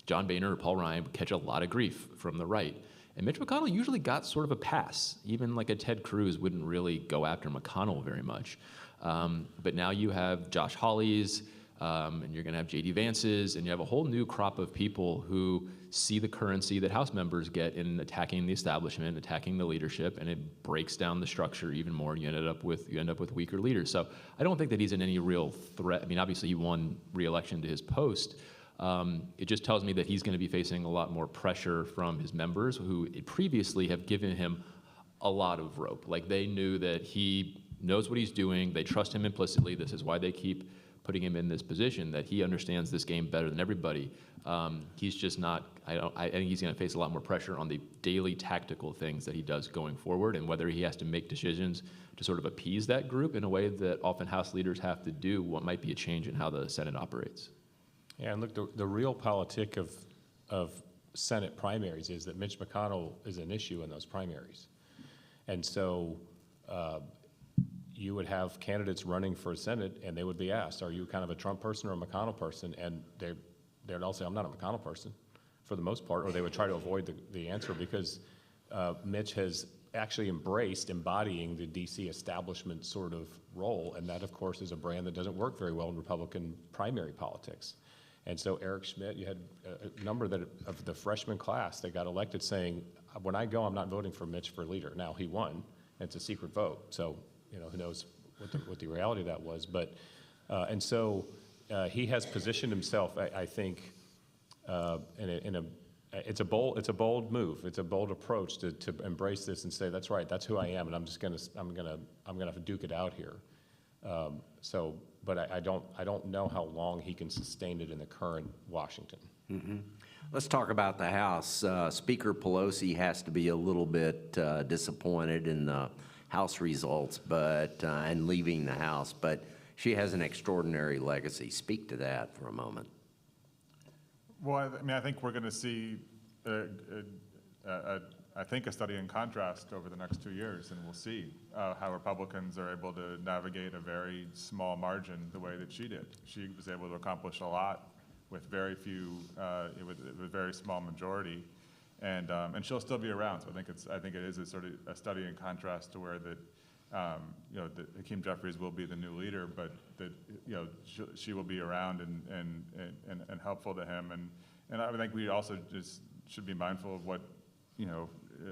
John Boehner or Paul Ryan would catch a lot of grief from the right. And Mitch McConnell usually got sort of a pass. Even like a Ted Cruz wouldn't really go after McConnell very much. But now you have Josh Hawley's, and you're going to have J.D. Vance's, and you have a whole new crop of people who see the currency that House members get in attacking the establishment, attacking the leadership, and it breaks down the structure even more, and you end up with weaker leaders. So I don't think that he's in any real threat. I mean, obviously he won re-election to his post. It just tells me that he's going to be facing a lot more pressure from his members who previously have given him a lot of rope. Like they knew that he knows what he's doing. They trust him implicitly. This is why they keep putting him in this position, that he understands this game better than everybody. He's just not, I think he's going to face a lot more pressure on the daily tactical things that he does going forward, and whether he has to make decisions to sort of appease that group in a way that often House leaders have to do, what might be a change in how the Senate operates. Yeah, and look, the real politic of Senate primaries is that Mitch McConnell is an issue in those primaries. And so you would have candidates running for Senate, and they would be asked, are you kind of a Trump person or a McConnell person? And they'd all say, I'm not a McConnell person, for the most part, or they would try to avoid the answer because Mitch has actually embraced embodying the DC establishment sort of role, and that, of course, is a brand that doesn't work very well in Republican primary politics. And so Eric Schmidt, you had a number of the freshman class that got elected saying, when I go, I'm not voting for Mitch for leader. Now, he won, and it's a secret vote, so who knows what the reality of that was. But, and so he has positioned himself, I think, it's a bold move. It's a bold approach to embrace this and say, that's right, that's who I am, and I'm gonna duke it out here. But I don't know how long he can sustain it in the current Washington. Mm-hmm. Let's talk about the House. Speaker Pelosi has to be a little bit disappointed in the House results, and leaving the House, but she has an extraordinary legacy. Speak to that for a moment. Well, I mean, I think we're going to see, I think, a study in contrast over the next 2 years, and we'll see how Republicans are able to navigate a very small margin the way that she did. She was able to accomplish a lot with very few, with a very small majority, and she'll still be around. So I think it is a sort of a study in contrast to where that that Hakeem Jeffries will be the new leader, but that she will be around and helpful to him, and I think we also just should be mindful of what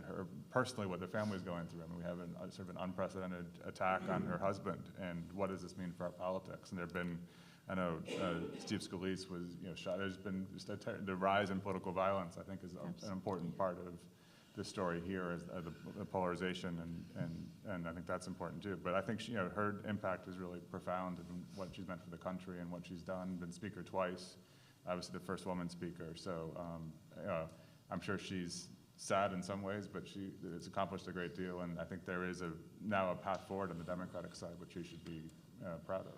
her personally, what the family is going through. I mean, we have sort of an unprecedented attack on her husband, and what does this mean for our politics? And there have been, I know Steve Scalise was shot. There's been just the rise in political violence, I think, is an important part of the story here, is the polarization, and I think that's important too. But I think her impact is really profound in what she's meant for the country and what she's done. Been speaker twice, obviously the first woman speaker. So I'm sure she's sad in some ways, but she has accomplished a great deal, and I think there is now a path forward on the Democratic side, which we should be proud of.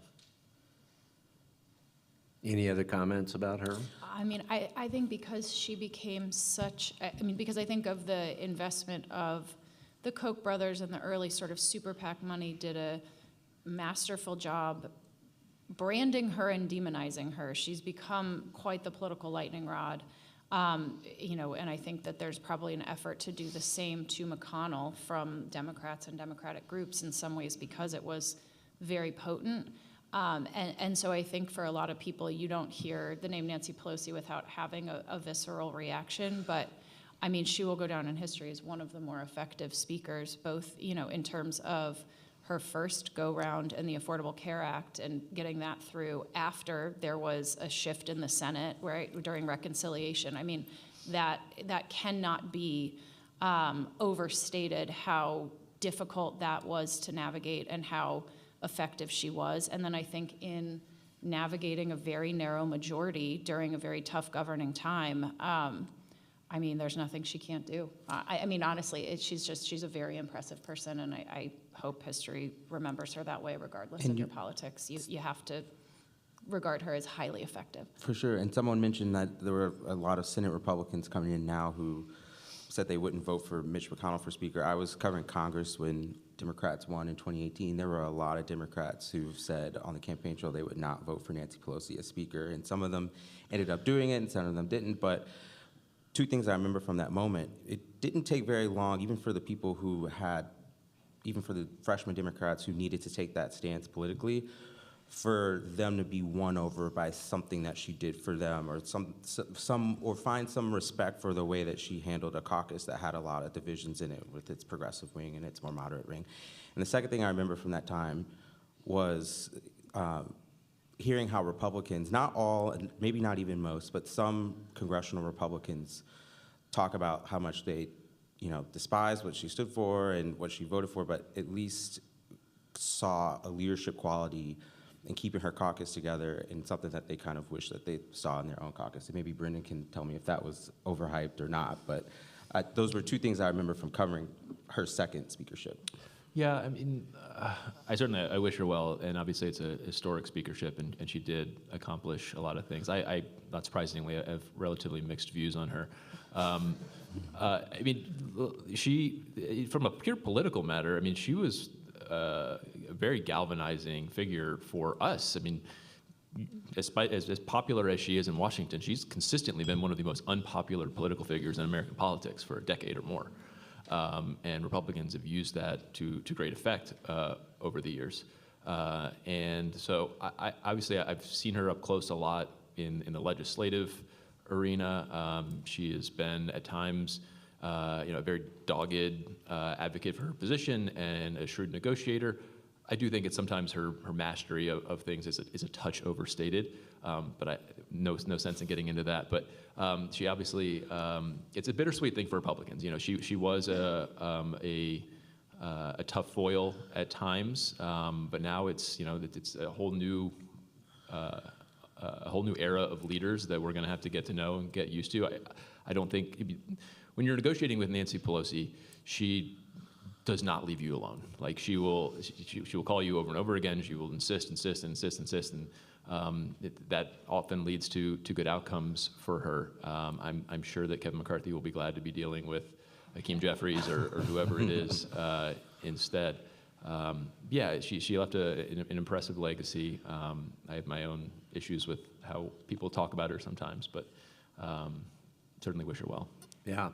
Any other comments about her? I mean, I think because she became because I think of the investment of the Koch brothers and the early sort of super PAC money did a masterful job branding her and demonizing her. She's become quite the political lightning rod. And I think that there's probably an effort to do the same to McConnell from Democrats and Democratic groups in some ways because it was very potent. And so I think for a lot of people, you don't hear the name Nancy Pelosi without having a visceral reaction. But I mean, she will go down in history as one of the more effective speakers, both, in terms of her first go-round in the Affordable Care Act and getting that through after there was a shift in the Senate, right, during reconciliation. I mean, that cannot be overstated how difficult that was to navigate and how effective she was. And then I think in navigating a very narrow majority during a very tough governing time, I mean, there's nothing she can't do. I mean, honestly, she's a very impressive person, and I hope history remembers her that way regardless of your politics. You have to regard her as highly effective. For sure, and someone mentioned that there were a lot of Senate Republicans coming in now who said they wouldn't vote for Mitch McConnell for Speaker. I was covering Congress when Democrats won in 2018. There were a lot of Democrats who said on the campaign trail they would not vote for Nancy Pelosi as Speaker, and some of them ended up doing it, and some of them didn't. But two things I remember from that moment: it didn't take very long, even for the people who had, even for the freshman Democrats who needed to take that stance politically, for them to be won over by something that she did for them, or or find some respect for the way that she handled a caucus that had a lot of divisions in it, with its progressive wing and its more moderate wing. And the second thing I remember from that time was hearing how Republicans, not all, and maybe not even most, but some congressional Republicans talk about how much they, despised what she stood for and what she voted for, but at least saw a leadership quality and keeping her caucus together, and something that they kind of wish that they saw in their own caucus. And maybe Brendan can tell me if that was overhyped or not, but those were two things I remember from covering her second speakership. Yeah, I mean, I wish her well, and obviously it's a historic speakership, and she did accomplish a lot of things. I not surprisingly, I have relatively mixed views on her. I mean, she, from a pure political matter, I mean, she was a very galvanizing figure for us. I mean, as popular as she is in Washington, she's consistently been one of the most unpopular political figures in American politics for a decade or more. And Republicans have used that to great effect over the years. And so obviously I've seen her up close a lot in the legislative arena. She has been at times a very dogged advocate for her position and a shrewd negotiator. I do think it's sometimes her mastery of things is a touch overstated, but no sense in getting into that. But she obviously, it's a bittersweet thing for Republicans. She was a tough foil at times, but now it's a whole new era of leaders that we're going to have to get to know and get used to. I don't think when you're negotiating with Nancy Pelosi, she does not leave you alone. Like she will call you over and over again. She will insist, and that often leads to good outcomes for her. I'm sure that Kevin McCarthy will be glad to be dealing with Hakeem Jeffries or whoever it is instead. She left an impressive legacy. I have my own issues with how people talk about her sometimes, but certainly wish her well. Yeah.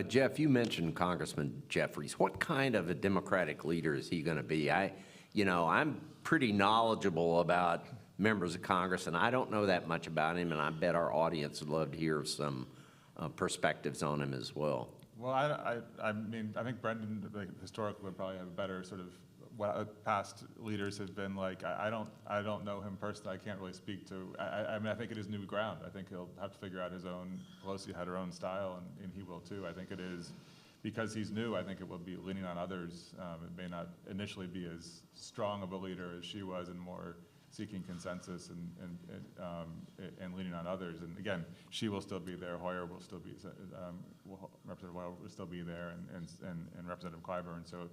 Jeff, you mentioned Congressman Jeffries. What kind of a Democratic leader is he going to be? I'm pretty knowledgeable about members of Congress, and I don't know that much about him, and I bet our audience would love to hear some perspectives on him as well. Well, I mean, I think Brendan, historically, would probably have a better sort of what past leaders have been like. I don't know him personally. I can't really speak to. I mean, I think it is new ground. I think he'll have to figure out his own. Pelosi had her own style, and he will too. I think it is because he's new. I think it will be leaning on others. It may not initially be as strong of a leader as she was, and more seeking consensus and leaning on others. And again, she will still be there. Hoyer will still be. Representative Hoyer will still be there, and Representative Clyburn. So.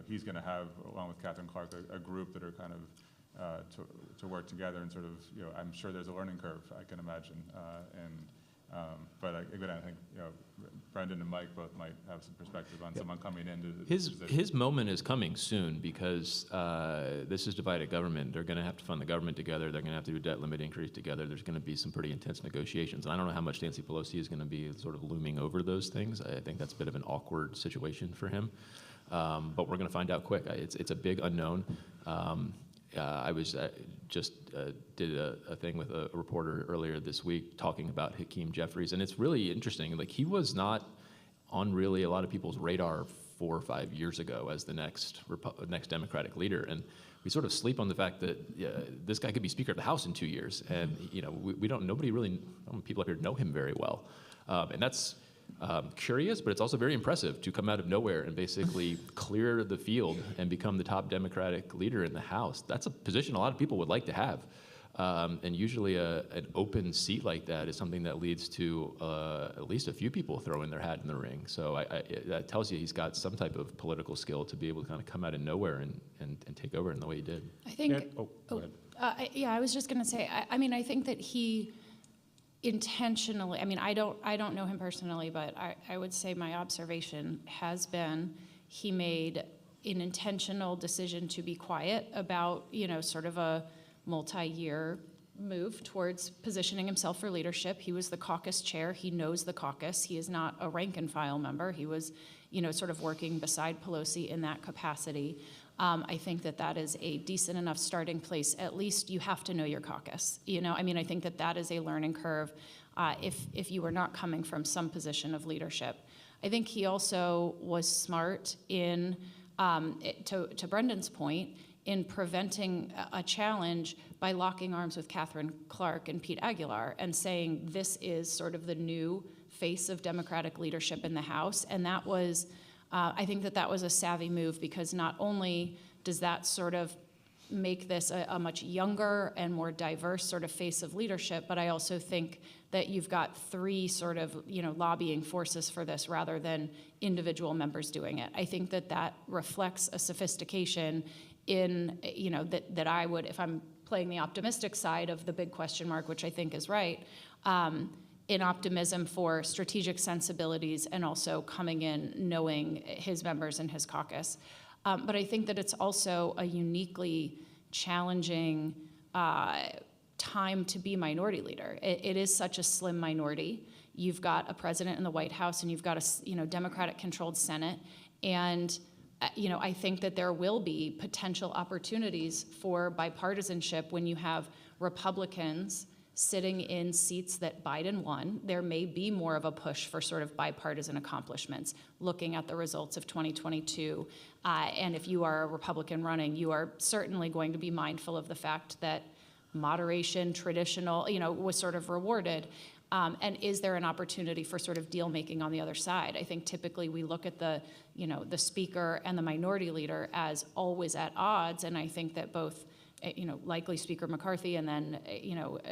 He's going to have, along with Catherine Clark, a group that are kind of to work together, and sort of, I'm sure there's a learning curve, I can imagine. But again, I think, Brendan and Mike both might have some perspective on someone coming into the position. His moment is coming soon, because this is divided government. They're going to have to fund the government together. They're going to have to do debt limit increase together. There's going to be some pretty intense negotiations. And I don't know how much Nancy Pelosi is going to be sort of looming over those things. I think that's a bit of an awkward situation for him. But we're going to find out quick. It's a big unknown. I was did a thing with a reporter earlier this week talking about Hakeem Jeffries, and it's really interesting. Like, he was not on really a lot of people's radar 4 or 5 years ago as the next Democratic leader, and we sort of sleep on the fact that this guy could be Speaker of the House in 2 years, and nobody really, people up here know him very well, and that's. Curious, but it's also very impressive to come out of nowhere and basically clear the field and become the top Democratic leader in the House. That's a position a lot of people would like to have. And usually an open seat like that is something that leads to at least a few people throwing their hat in the ring. So that tells you he's got some type of political skill to be able to kind of come out of nowhere and take over in the way he did. I think. Yeah, oh, go ahead. Yeah, I was just going to say. I mean, I think that he intentionally. I mean, I don't know him personally, but I would say my observation has been he made an intentional decision to be quiet about, sort of a multi-year move towards positioning himself for leadership. He was the caucus chair. He knows the caucus. He is not a rank and file member. He was, sort of working beside Pelosi in that capacity. I think that is a decent enough starting place. At least you have to know your caucus. I mean, I think that is a learning curve if you were not coming from some position of leadership. I think he also was smart in, to Brendan's point, in preventing a challenge by locking arms with Catherine Clark and Pete Aguilar and saying this is sort of the new face of Democratic leadership in the House. And that was, I think that was a savvy move, because not only does that sort of make this a much younger and more diverse sort of face of leadership, but I also think that you've got three sort of, lobbying forces for this rather than individual members doing it. I think that reflects a sophistication in, that I would, if I'm playing the optimistic side of the big question mark, which I think is right, in optimism for strategic sensibilities and also coming in knowing his members and his caucus. But I think that it's also a uniquely challenging time to be minority leader. It is such a slim minority. You've got a president in the White House, and you've got a Democratic-controlled Senate, and I think that there will be potential opportunities for bipartisanship when you have Republicans sitting in seats that Biden won. There may be more of a push for sort of bipartisan accomplishments, looking at the results of 2022. And if you are a Republican running, you are certainly going to be mindful of the fact that moderation, traditional, was sort of rewarded. And is there an opportunity for sort of deal making on the other side? I think typically we look at the speaker and the minority leader as always at odds, and I think that both, likely Speaker McCarthy and then,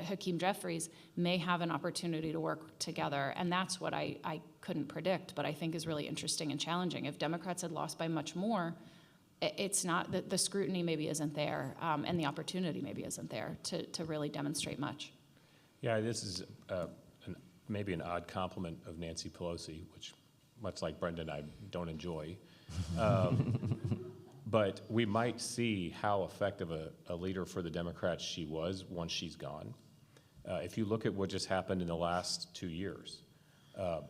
Hakeem Jeffries may have an opportunity to work together, and that's what I couldn't predict, but I think is really interesting and challenging. If Democrats had lost by much more, it's not that the scrutiny maybe isn't there, and the opportunity maybe isn't there to really demonstrate much. Yeah, this is maybe an odd compliment of Nancy Pelosi, which, much like Brendan, I don't enjoy. But we might see how effective a leader for the Democrats she was once she's gone. If you look at what just happened in the last 2 years,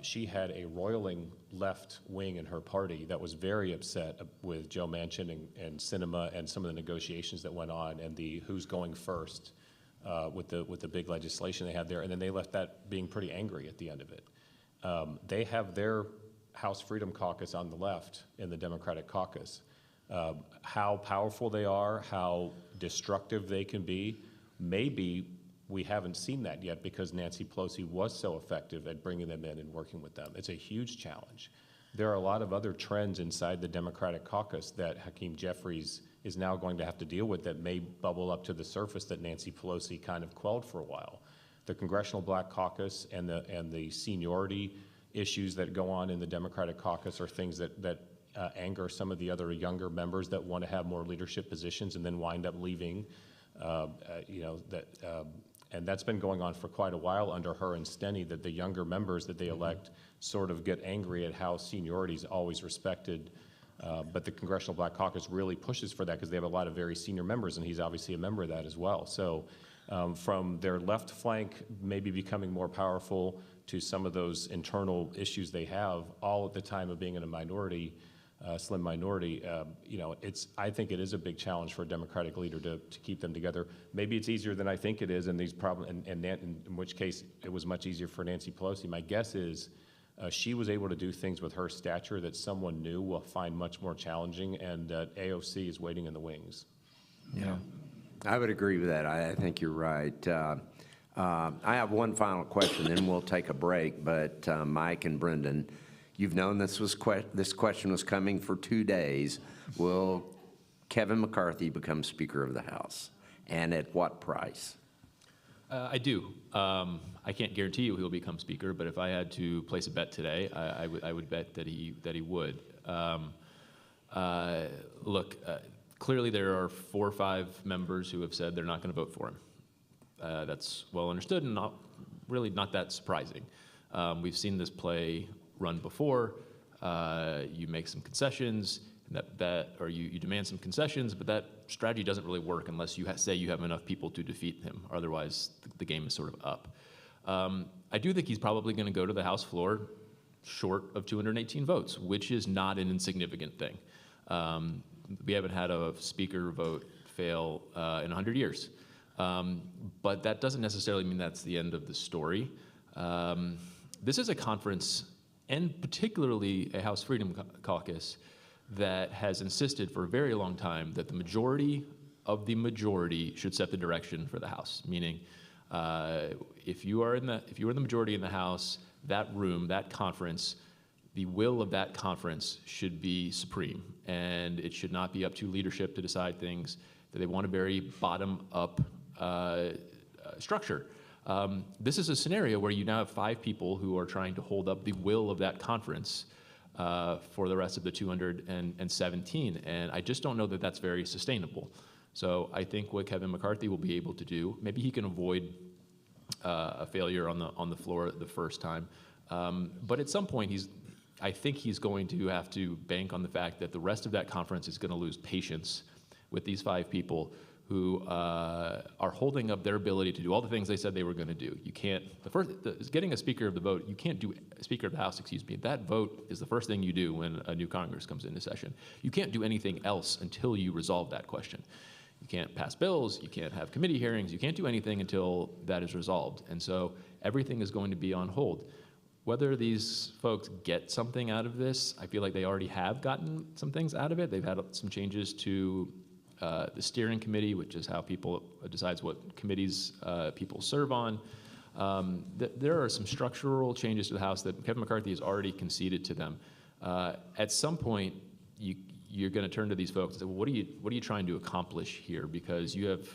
she had a roiling left wing in her party that was very upset with Joe Manchin and Sinema and some of the negotiations that went on and the who's going first with the big legislation they had there, and then they left that being pretty angry at the end of it. They have their House Freedom Caucus on the left in the Democratic caucus. How powerful they are, how destructive they can be, maybe we haven't seen that yet because Nancy Pelosi was so effective at bringing them in and working with them. It's a huge challenge. There are a lot of other trends inside the Democratic caucus that Hakeem Jeffries is now going to have to deal with that may bubble up to the surface that Nancy Pelosi kind of quelled for a while. The Congressional Black Caucus and the seniority issues that go on in the Democratic caucus are things that anger some of the other younger members that want to have more leadership positions and then wind up leaving. And that's been going on for quite a while under her and Steny, that the younger members that they elect sort of get angry at how seniority is always respected. But the Congressional Black Caucus really pushes for that because they have a lot of very senior members, and he's obviously a member of that as well. So from their left flank maybe becoming more powerful to some of those internal issues they have, all at the time of being in a minority, slim minority, I think it is a big challenge for a Democratic leader to keep them together. Maybe it's easier than I think it is, and these problems, in which case it was much easier for Nancy Pelosi. My guess is she was able to do things with her stature that someone new will find much more challenging, and AOC is waiting in the wings. Yeah, I would agree with that. I think you're right. I have one final question, then we'll take a break. But Mike and Brendan, you've known this question was coming for 2 days. Will Kevin McCarthy become Speaker of the House, and at what price? I do. I can't guarantee you he'll become speaker, but if I had to place a bet today, I would bet that he would. Look, clearly there are 4 or 5 members who have said they're not going to vote for him. That's well understood and really not that surprising. We've seen this play run before. You make some concessions, or you demand some concessions, but that strategy doesn't really work unless you say you have enough people to defeat him. Otherwise, the game is sort of up. I do think he's probably going to go to the House floor short of 218 votes, which is not an insignificant thing. We haven't had a speaker vote fail in 100 years. But that doesn't necessarily mean that's the end of the story. This is a conference, and particularly a House Freedom Caucus, that has insisted for a very long time that the majority of the majority should set the direction for the House. Meaning, if you are in the majority in the House, that room, that conference, the will of that conference should be supreme, and it should not be up to leadership to decide things. That they want a very bottom-up structure. This is a scenario where you now have 5 people who are trying to hold up the will of that conference for the rest of the 217, and I just don't know that that's very sustainable. So I think what Kevin McCarthy will be able to do, maybe he can avoid a failure on the floor the first time, but at some point I think he's going to have to bank on the fact that the rest of that conference is going to lose patience with these 5 people who are holding up their ability to do all the things they said they were going to do. You can't, getting a Speaker of the vote, you can't do, Speaker of the House, excuse me, that vote is the first thing you do when a new Congress comes into session. You can't do anything else until you resolve that question. You can't pass bills, you can't have committee hearings, you can't do anything until that is resolved. And so everything is going to be on hold. Whether these folks get something out of this, I feel like they already have gotten some things out of it. They've had some changes to the steering committee, which is how people decides what committees people serve on. There are some structural changes to the House that Kevin McCarthy has already conceded to them. At some point, you're going to turn to these folks and say, well, what are you trying to accomplish here? Because you have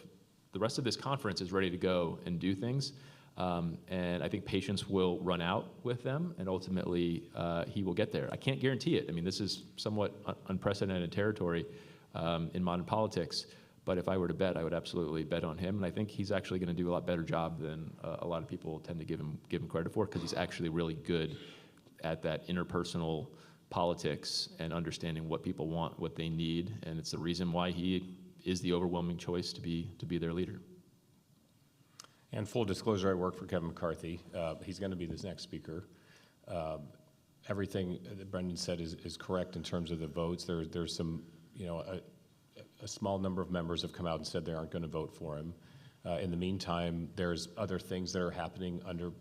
the rest of this conference is ready to go and do things. And I think patience will run out with them, and ultimately he will get there. I can't guarantee it. I mean, this is somewhat unprecedented territory in modern politics, but if I were to bet, I would absolutely bet on him, and I think he's actually going to do a lot better job than a lot of people tend to give him credit for, because he's actually really good at that interpersonal politics and understanding what people want, what they need, and it's the reason why he is the overwhelming choice to be their leader. And full disclosure, I work for Kevin McCarthy. He's going to be the next speaker. Everything that Brendan said is correct in terms of the votes. There's some, a small number of members have come out and said they aren't going to vote for him. In the meantime, there's other things that are happening under,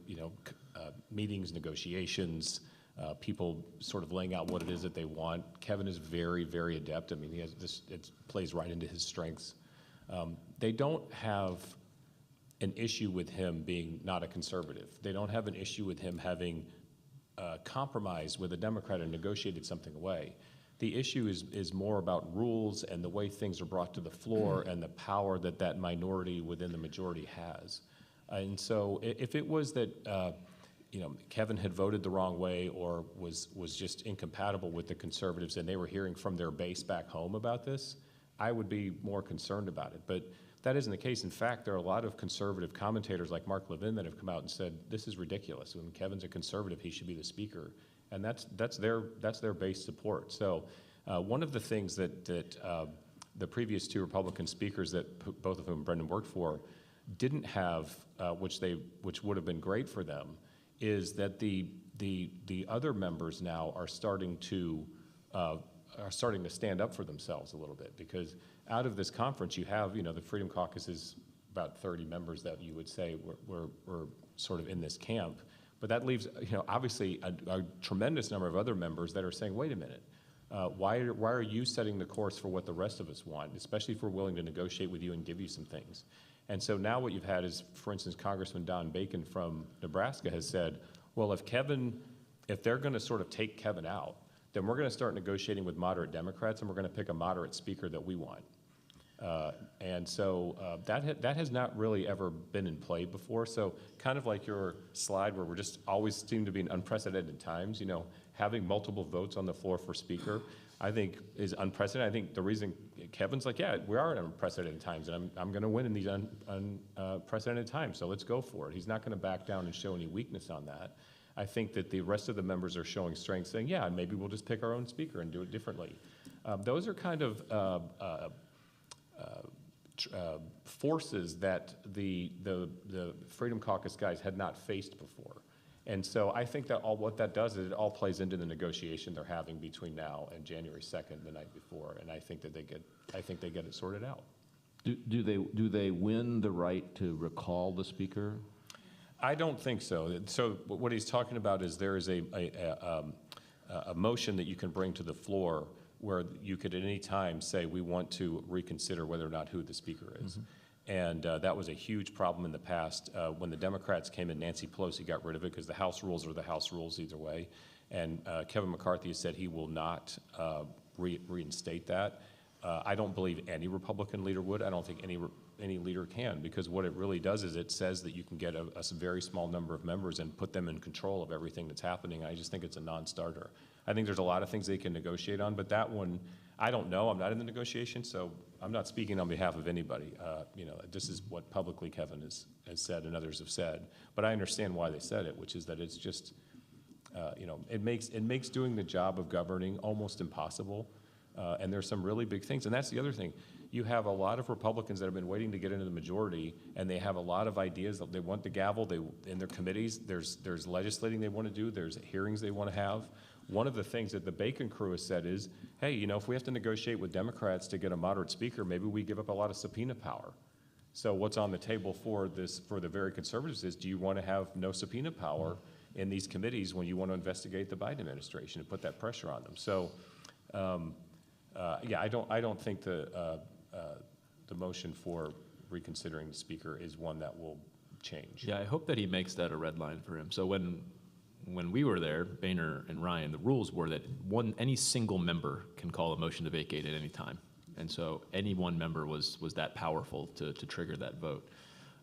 meetings, negotiations, people sort of laying out what it is that they want. Kevin is very, very adept. I mean, he has this, it plays right into his strengths. They don't have an issue with him being not a conservative. They don't have an issue with him having compromised with a Democrat and negotiated something away. The issue is more about rules and the way things are brought to the floor and the power that minority within the majority has. And so if it was that Kevin had voted the wrong way or was just incompatible with the conservatives and they were hearing from their base back home about this, I would be more concerned about it. But that isn't the case. In fact, there are a lot of conservative commentators like Mark Levin that have come out and said, this is ridiculous. When Kevin's a conservative, he should be the speaker. And that's their base support. So one of the things that the previous 2 Republican speakers that both of whom Brendan worked for didn't have, which would have been great for them, is that the other members now are starting to stand up for themselves a little bit, because out of this conference you have, the Freedom Caucus is about 30 members that you would say were sort of in this camp. But that leaves, obviously a tremendous number of other members that are saying, wait a minute, why are you setting the course for what the rest of us want, especially if we're willing to negotiate with you and give you some things? And so now what you've had is, for instance, Congressman Don Bacon from Nebraska has said, well, if they're going to sort of take Kevin out, then we're going to start negotiating with moderate Democrats and we're going to pick a moderate speaker that we want. And so that has not really ever been in play before. So kind of like your slide where we're just always seem to be in unprecedented times, having multiple votes on the floor for speaker, I think is unprecedented. I think the reason Kevin's like, yeah, we are in unprecedented times, and I'm going to win in these unprecedented times, so let's go for it. He's not going to back down and show any weakness on that. I think that the rest of the members are showing strength, saying, yeah, maybe we'll just pick our own speaker and do it differently. Those are kind of forces that the Freedom Caucus guys had not faced before. And so I think that what that does is it all plays into the negotiation they're having between now and January 2nd, the night before. And I think that they get it sorted out. Do they win the right to recall the speaker? I don't think so. So what he's talking about is there is a motion that you can bring to the floor where you could at any time say, we want to reconsider whether or not who the speaker is. Mm-hmm. And that was a huge problem in the past. When the Democrats came in, Nancy Pelosi got rid of it because the House rules are the House rules either way. And Kevin McCarthy has said he will not reinstate that. I don't believe any Republican leader would. I don't think any leader can, because what it really does is it says that you can get a very small number of members and put them in control of everything that's happening. I just think it's a non-starter. I think there's a lot of things they can negotiate on, but that one, I don't know. I'm not in the negotiation, so I'm not speaking on behalf of anybody. This is what publicly Kevin has said and others have said. But I understand why they said it, which is that it's just, it makes doing the job of governing almost impossible. And there's some really big things. And that's the other thing. You have a lot of Republicans that have been waiting to get into the majority, and they have a lot of ideas. They want the gavel. In their committees, there's legislating they want to do. There's hearings they want to have. One of the things that the Bacon crew has said is, hey, if we have to negotiate with Democrats to get a moderate speaker, maybe we give up a lot of subpoena power. So what's on the table for the very conservatives is, do you want to have no subpoena power in these committees when you want to investigate the Biden administration and put that pressure on them? So, I don't think the motion for reconsidering the speaker is one that will change. Yeah, I hope that he makes that a red line for him. So when we were there, Boehner and Ryan, the rules were that any single member can call a motion to vacate at any time. And so any one member was that powerful to trigger that vote.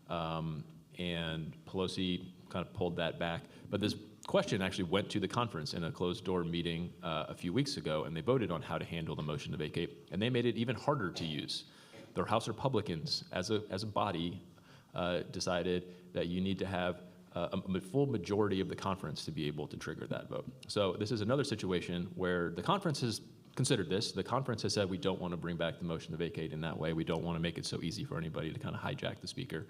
And Pelosi kind of pulled that back. But this question actually went to the conference in a closed-door meeting a few weeks ago, and they voted on how to handle the motion to vacate. And they made it even harder to use. The House Republicans, as a body, decided that you need to have a full majority of the conference to be able to trigger that vote. So this is another situation where the conference has considered this. The conference has said we don't want to bring back the motion to vacate in that way. We don't want to make it so easy for anybody to kind of hijack the speaker.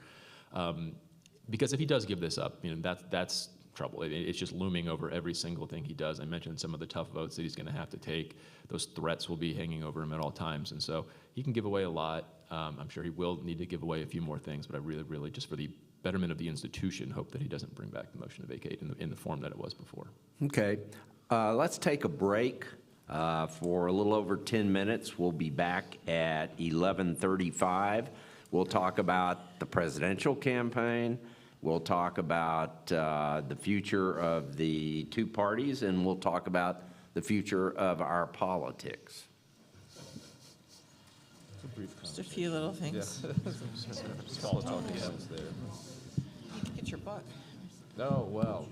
Because if he does give this up, that's trouble. It's just looming over every single thing he does. I mentioned some of the tough votes that he's going to have to take. Those threats will be hanging over him at all times. And so he can give away a lot. I'm sure he will need to give away a few more things, but I really, just for the betterment of the institution, hope that he doesn't bring back the motion to vacate in the form that it was before. Okay. Let's take a break for a little over 10 minutes. We'll be back at 11:35. We'll talk about the presidential campaign. We'll talk about the future of the two parties, and we'll talk about the future of our politics. Just a few little things. Small talk there. Get your book. Oh, well,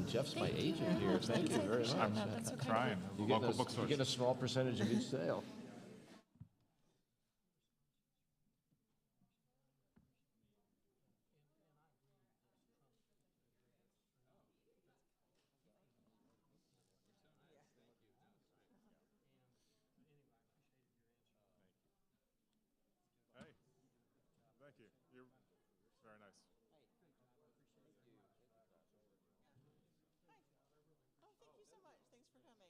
Jeff's my agent here. Thank you very much. That's okay. Trying. Local bookstores. You get a small percentage of each sale. Hey, thank you. You're very nice. Oh, thank you so much. Thanks for coming.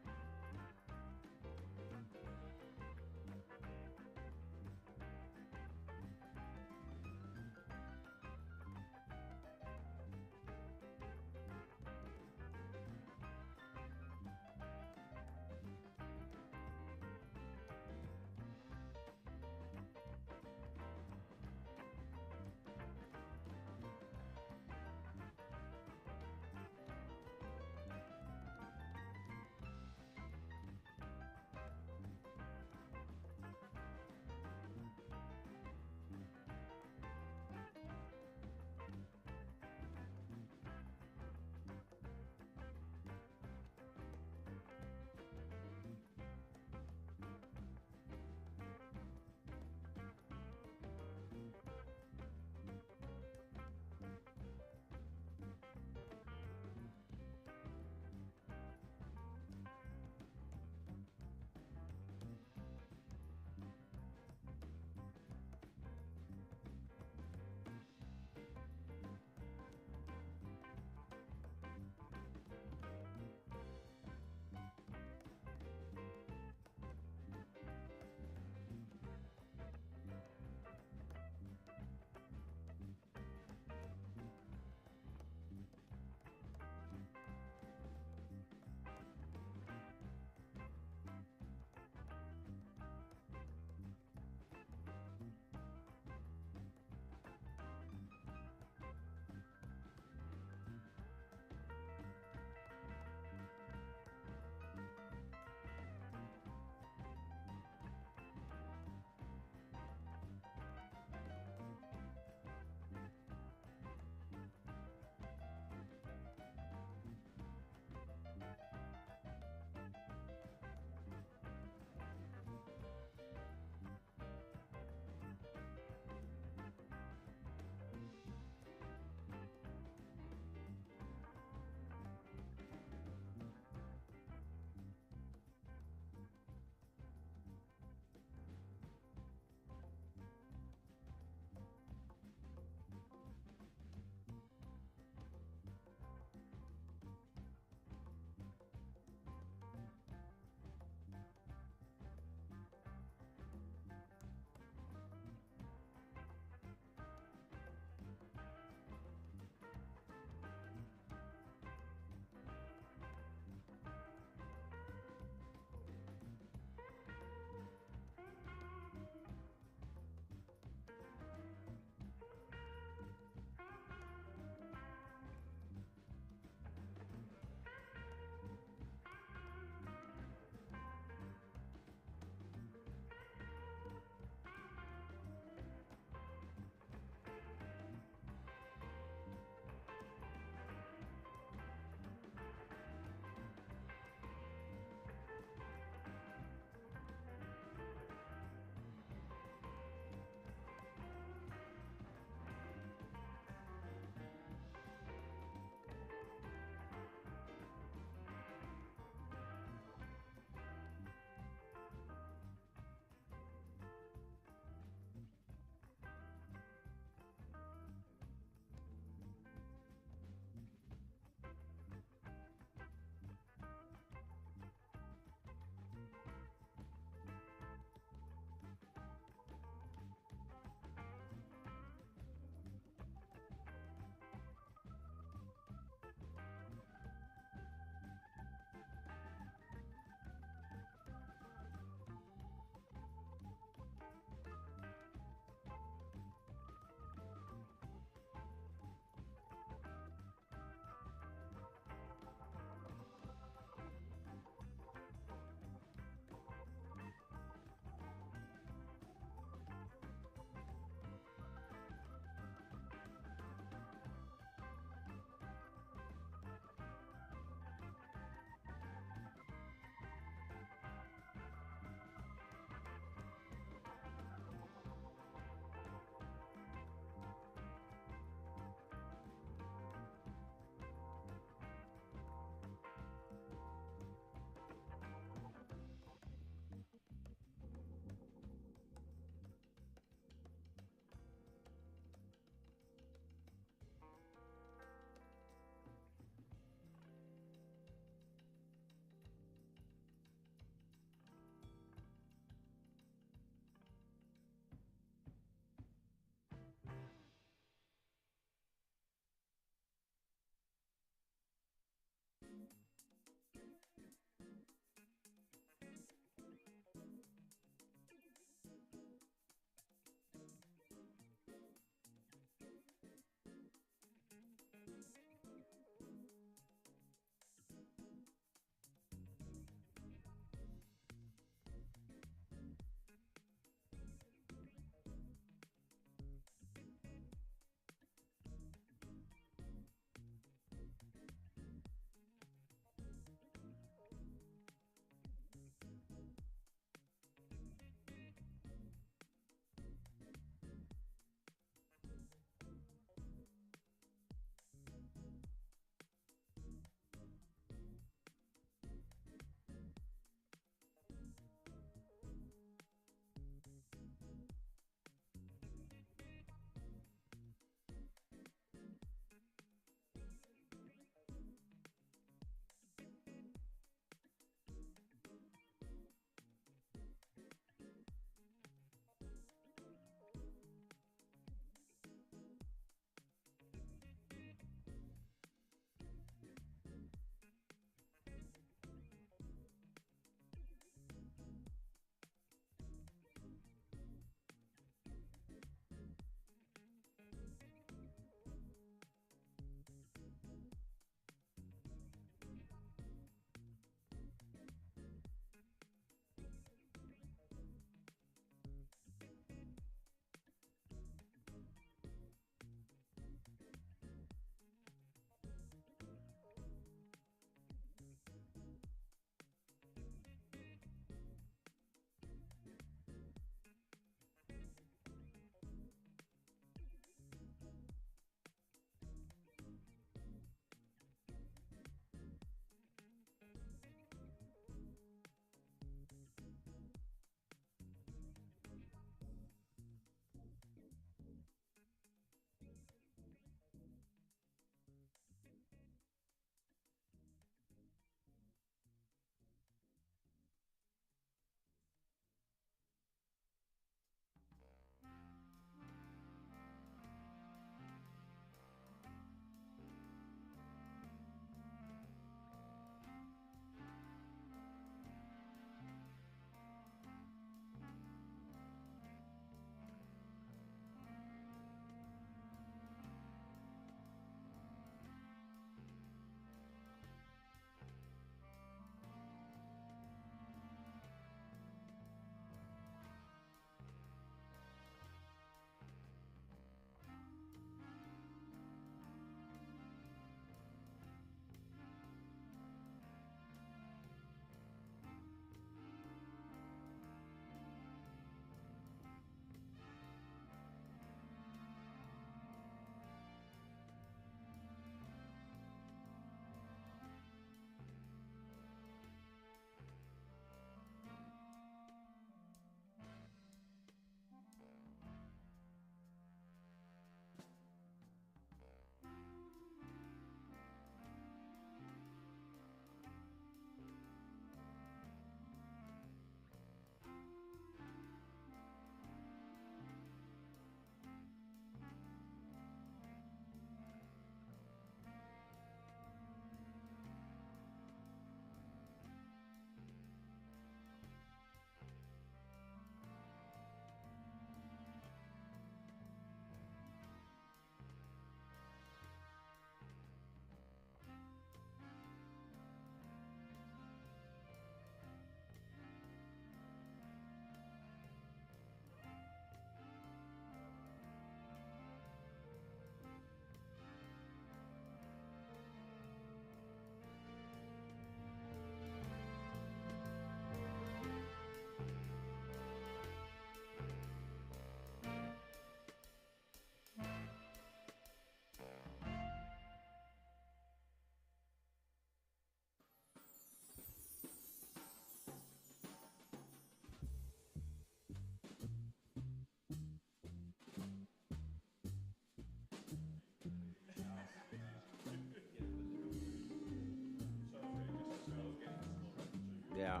Yeah.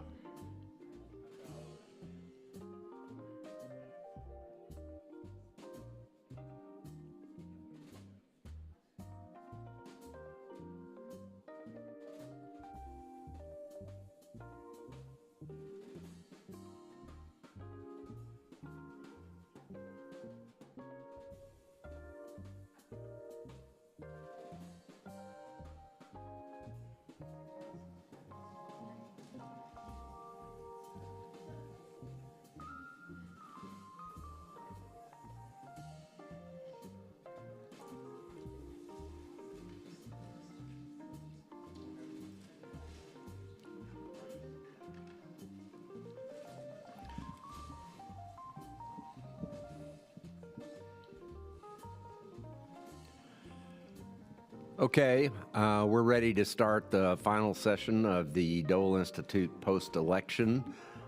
Okay, we're ready to start the final session of the Dole Institute post-election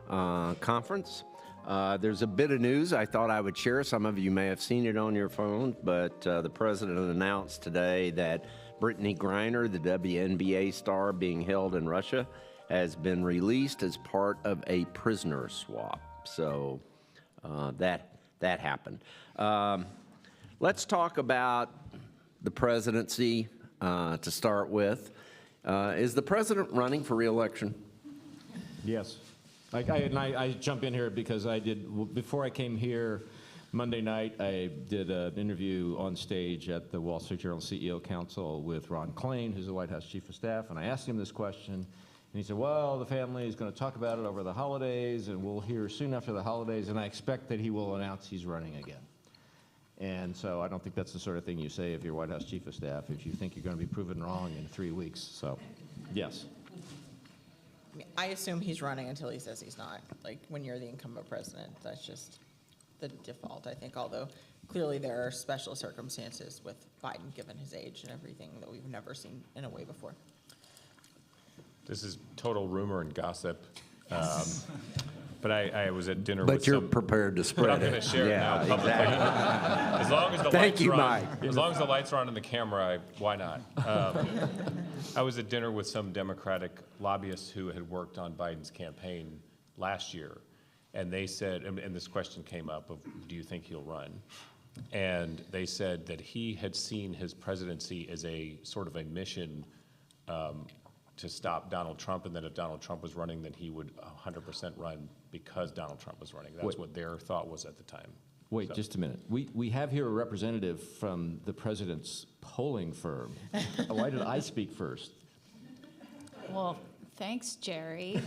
conference. There's a bit of news I thought I would share. Some of you may have seen it on your phone, but the president announced today that Brittany Griner, the WNBA star being held in Russia, has been released as part of a prisoner swap. So that happened. Let's talk about the presidency to start with. Is the president running for re-election? Yes. I jump in here because before I came here Monday night, I did an interview on stage at the Wall Street Journal CEO Council with Ron Klain, who's the White House Chief of Staff, and I asked him this question, and he said, well, the family is going to talk about it over the holidays, and we'll hear soon after the holidays, and I expect that he will announce he's running again. And so I don't think that's the sort of thing you say if you're White House Chief of Staff, if you think you're going to be proven wrong in 3 weeks. So, yes. I assume he's running until he says he's not. Like, when you're the incumbent president, that's just the default, I think, although clearly there are special circumstances with Biden, given his age and everything, that we've never seen in a way before. This is total rumor and gossip. But I was at dinner with But you're some, prepared to spread but I'm it. going to share it now publicly. Exactly. As long as the Thank lights you, are on, Mike. as long as the lights are on in the camera, why not? I was at dinner with some Democratic lobbyists who had worked on Biden's campaign last year, and they said, and this question came up of, do you think he'll run? And they said that he had seen his presidency as a sort of a mission to stop Donald Trump, and that if Donald Trump was running, then he would 100% run because Donald Trump was running. That's what their thought was at the time. Wait So- just a minute. We have here a representative from the president's polling firm. Why did I speak first? Well, thanks, Jerry.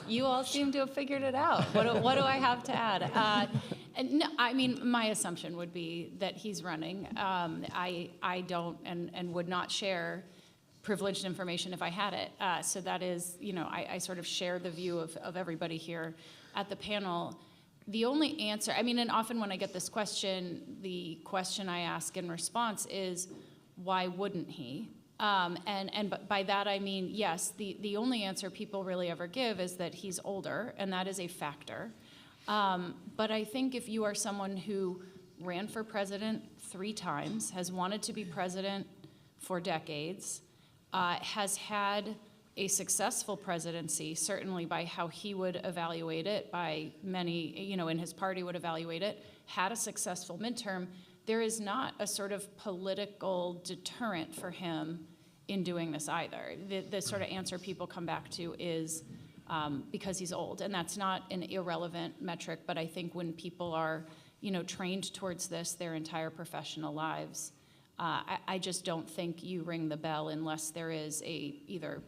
You all seem to have figured it out. What do I have to add? And no, I mean, my assumption would be that he's running. I don't and would not share privileged information if I had it. So that is, I sort of share the view of everybody here at the panel. The only answer, I mean, and often when I get this question, the question I ask in response is, why wouldn't he? And by that I mean, yes, the only answer people really ever give is that he's older, and that is a factor. But I think if you are someone who ran for president 3 times, has wanted to be president for decades, has had a successful presidency, certainly by how he would evaluate it, by many, in his party would evaluate it, had a successful midterm, there is not a sort of political deterrent for him in doing this either. The sort of answer people come back to is because he's old, and that's not an irrelevant metric, but I think when people are, trained towards this their entire professional lives, I just don't think you ring the bell unless there is a either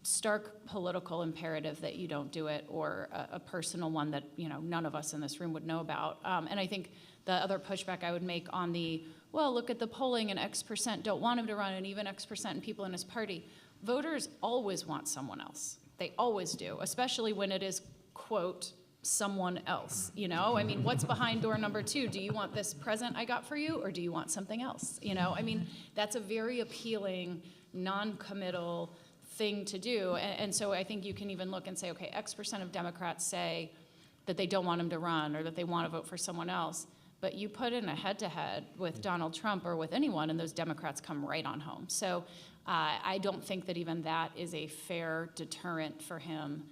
stark political imperative that you don't do it, or a personal one that none of us in this room would know about. And I think the other pushback I would make on well, look at the polling and X% don't want him to run, and even X% and people in his party. Voters always want someone else. They always do, especially when it is, quote, someone else, I mean, what's behind door number 2? Do you want this present I got for you, or do you want something else? I mean, that's a very appealing, non-committal thing to do. And so I think you can even look and say, okay, X% of Democrats say that they don't want him to run, or that they want to vote for someone else. But you put in a head-to-head with Donald Trump or with anyone, and those Democrats come right on home. So I don't think that even that is a fair deterrent for him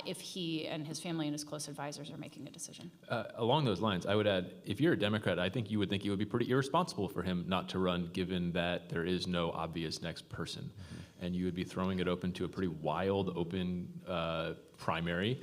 if he and his family and his close advisors are making a decision. Along those lines, I would add, if you're a Democrat, I think you would think it would be pretty irresponsible for him not to run, given that there is no obvious next person. And you would be throwing it open to a pretty wild, open primary.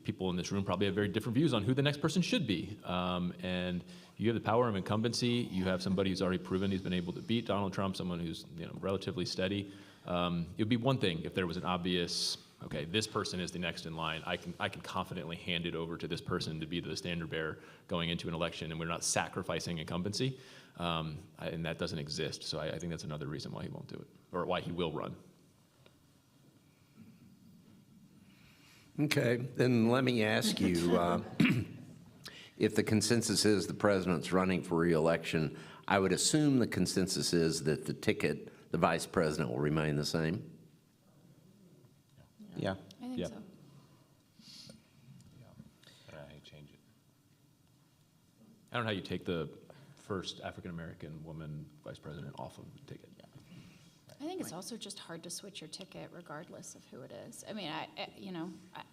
People in this room probably have very different views on who the next person should be. And you have the power of incumbency. You have somebody who's already proven he's been able to beat Donald Trump, someone who's relatively steady. It would be one thing if there was an obvious, okay, this person is the next in line. I can confidently hand it over to this person to be the standard bearer going into an election, and we're not sacrificing incumbency. And that doesn't exist. So I think that's another reason why he won't do it, or why he will run. Okay, then let me ask you, if the consensus is the president's running for re-election, I would assume the consensus is that the ticket, the vice president, will remain the same? Yeah. I think Yeah. so. I don't know how you change it. I don't know how you take the first African-American woman vice president off of the ticket. I think it's also just hard to switch your ticket regardless of who it is. I mean,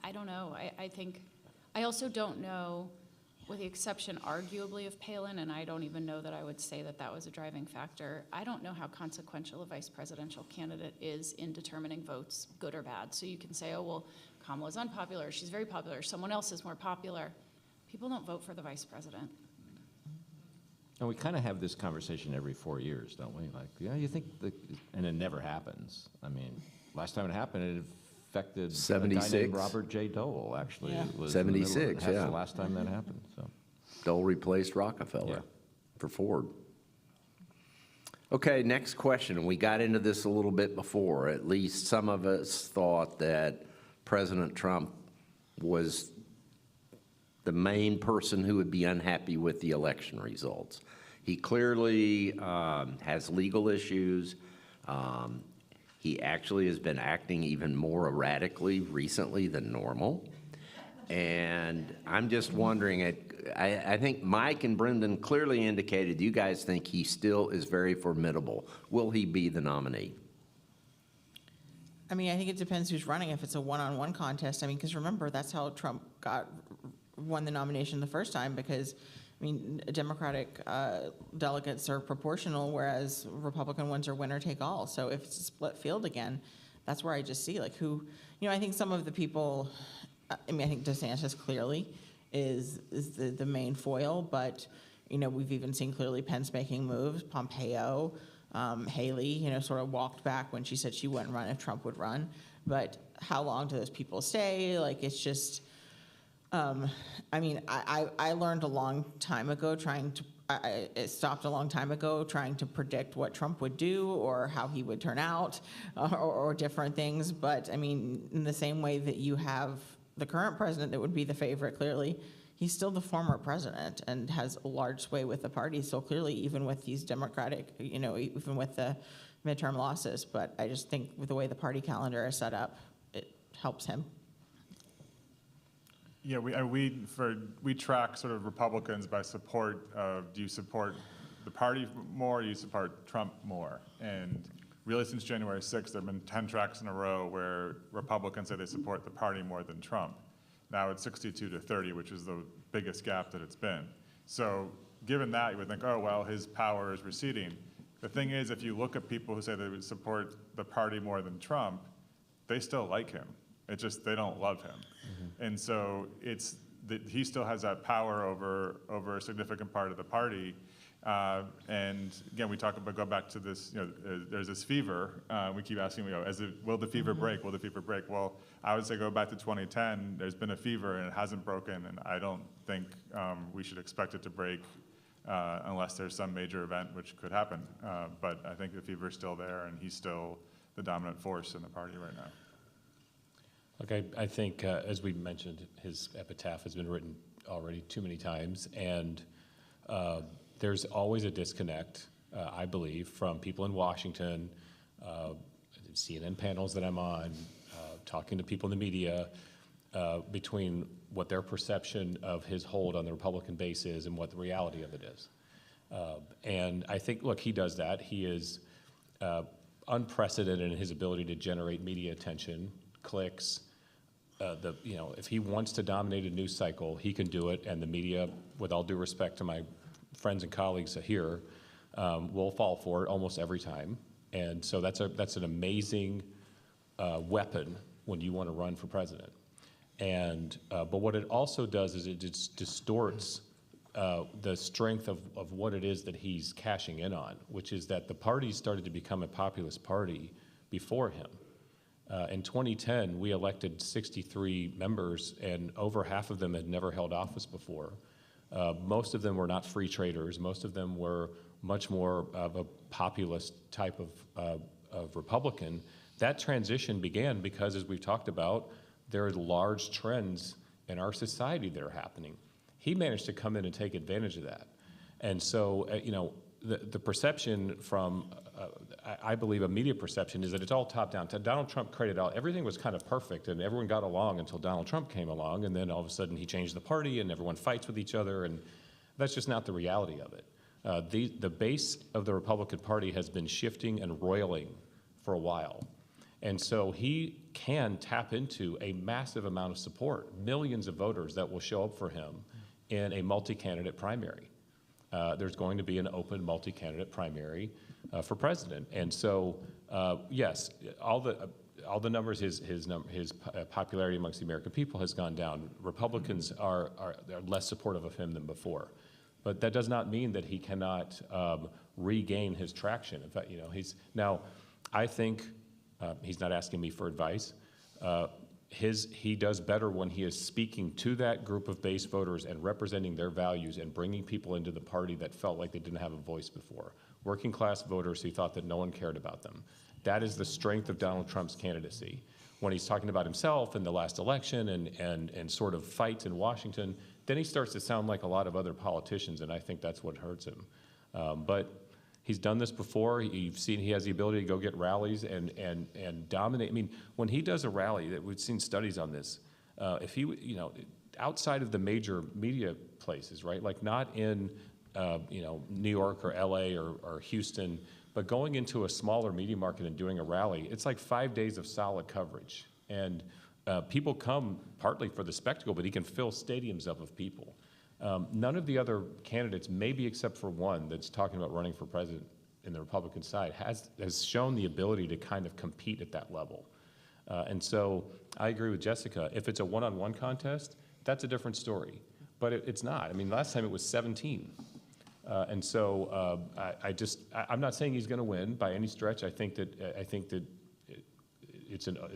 I don't know. I think, I also don't know, with the exception arguably of Palin, and I don't even know that I would say that that was a driving factor, I don't know how consequential a vice presidential candidate is in determining votes, good or bad. So you can say, oh, well, Kamala's unpopular, she's very popular, someone else is more popular. People don't vote for the vice president. And we kind of have this conversation every 4 years, don't we? Like, yeah, you think, and it never happens. I mean, last time it happened, it affected a guy 76. named Robert J. Dole, actually. Yeah. It was in the middle of it. 76, That's yeah. the last time that happened, so. Dole replaced Rockefeller Yeah. for Ford. Okay, next question. We got into this a little bit before. At least some of us thought that President Trump was the main person who would be unhappy with the election results. He clearly has legal issues. He actually has been acting even more erratically recently than normal. And I'm just wondering, I think Mike and Brendan clearly indicated you guys think he still is very formidable. Will he be the nominee? I mean, I think it depends who's running. If it's a one-on-one contest, I mean, because remember, that's how Trump won the nomination the first time, because, I mean, Democratic delegates are proportional, whereas Republican ones are winner take all. So if it's a split field again, that's where I just see, like, who, I think some of the people, I mean, I think DeSantis clearly is the main foil, but, we've even seen clearly Pence making moves, Pompeo, Haley, sort of walked back when she said she wouldn't run if Trump would run. But how long do those people stay? Like, it's just, I mean, I learned a long time ago it stopped a long time ago trying to predict what Trump would do or how he would turn out or different things. But I mean, in the same way that you have the current president that would be the favorite, clearly, he's still the former president and has a large sway with the party. So clearly, even with these Democratic, even with the midterm losses, but I just think with the way the party calendar is set up, it helps him. Yeah, we track sort of Republicans by support of, do you support the party more, or do you support Trump more? And really since January 6th, there have been 10 tracks in a row where Republicans say they support the party more than Trump. Now it's 62-30, which is the biggest gap that it's been. So given that, you would think, oh, well, his power is receding. The thing is, if you look at people who say they would support the party more than Trump, they still like him. It's just they don't love him. And so it's that he still has that power over a significant part of the party. And again, we talk about, go back to this, there's this fever. We keep asking, will the fever break? Will the fever break? Well, I would say go back to 2010. There's been a fever and it hasn't broken. And I don't think we should expect it to break unless there's some major event which could happen. But I think the fever's still there and he's still the dominant force in the party right now. Okay, I think, as we mentioned, his epitaph has been written already too many times, and there's always a disconnect, I believe, from people in Washington, CNN panels that I'm on, talking to people in the media, between what their perception of his hold on the Republican base is and what the reality of it is. And I think, look, he does that. He is unprecedented in his ability to generate media attention, clicks. If he wants to dominate a news cycle, he can do it, and the media, with all due respect to my friends and colleagues here, will fall for it almost every time. And so that's an amazing weapon when you want to run for president. And but what it also does is it just distorts the strength of what it is that he's cashing in on, which is that the party started to become a populist party before him. In 2010, we elected 63 members, and over half of them had never held office before. Most of them were not free traders. Most of them were much more of a populist type of Republican. That transition began because, as we've talked about, there are large trends in our society that are happening. He managed to come in and take advantage of that. And so, the perception from, I believe, a media perception is that it's all top-down. Donald Trump created everything was kind of perfect, and everyone got along until Donald Trump came along, and then all of a sudden he changed the party, and everyone fights with each other, and that's just not the reality of it. The base of the Republican Party has been shifting and roiling for a while. And so he can tap into a massive amount of support, millions of voters that will show up for him in a multi-candidate primary. There's going to be an open multi-candidate primary for president. And so, yes, all the numbers, his popularity amongst the American people has gone down. Republicans are less supportive of him than before. But that does not mean that he cannot regain his traction. In fact, I think he's not asking me for advice. He does better when he is speaking to that group of base voters and representing their values and bringing people into the party that felt like they didn't have a voice before. Working class voters who thought that no one cared about them. That is the strength of Donald Trump's candidacy. When he's talking about himself in the last election and sort of fights in Washington, then he starts to sound like a lot of other politicians, and I think that's what hurts him. But he's done this before. You've seen he has the ability to go get rallies and dominate. I mean, when he does a rally, we've seen studies on this. If he, outside of the major media places, right? Like not in, New York or LA or Houston, but going into a smaller media market and doing a rally, it's like 5 days of solid coverage. And people come partly for the spectacle, but he can fill stadiums up of people. None of the other candidates, maybe except for one that's talking about running for president in the Republican side, has shown the ability to kind of compete at that level. And so I agree with Jessica. If it's a one-on-one contest, that's a different story. But it's not. I mean, last time it was 17. And so I'm not saying he's going to win by any stretch. I think that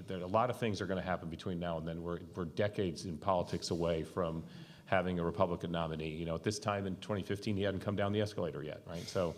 there are a lot of things are going to happen between now and then. We're decades in politics away from having a Republican nominee. At this time in 2015, he hadn't come down the escalator yet, right? So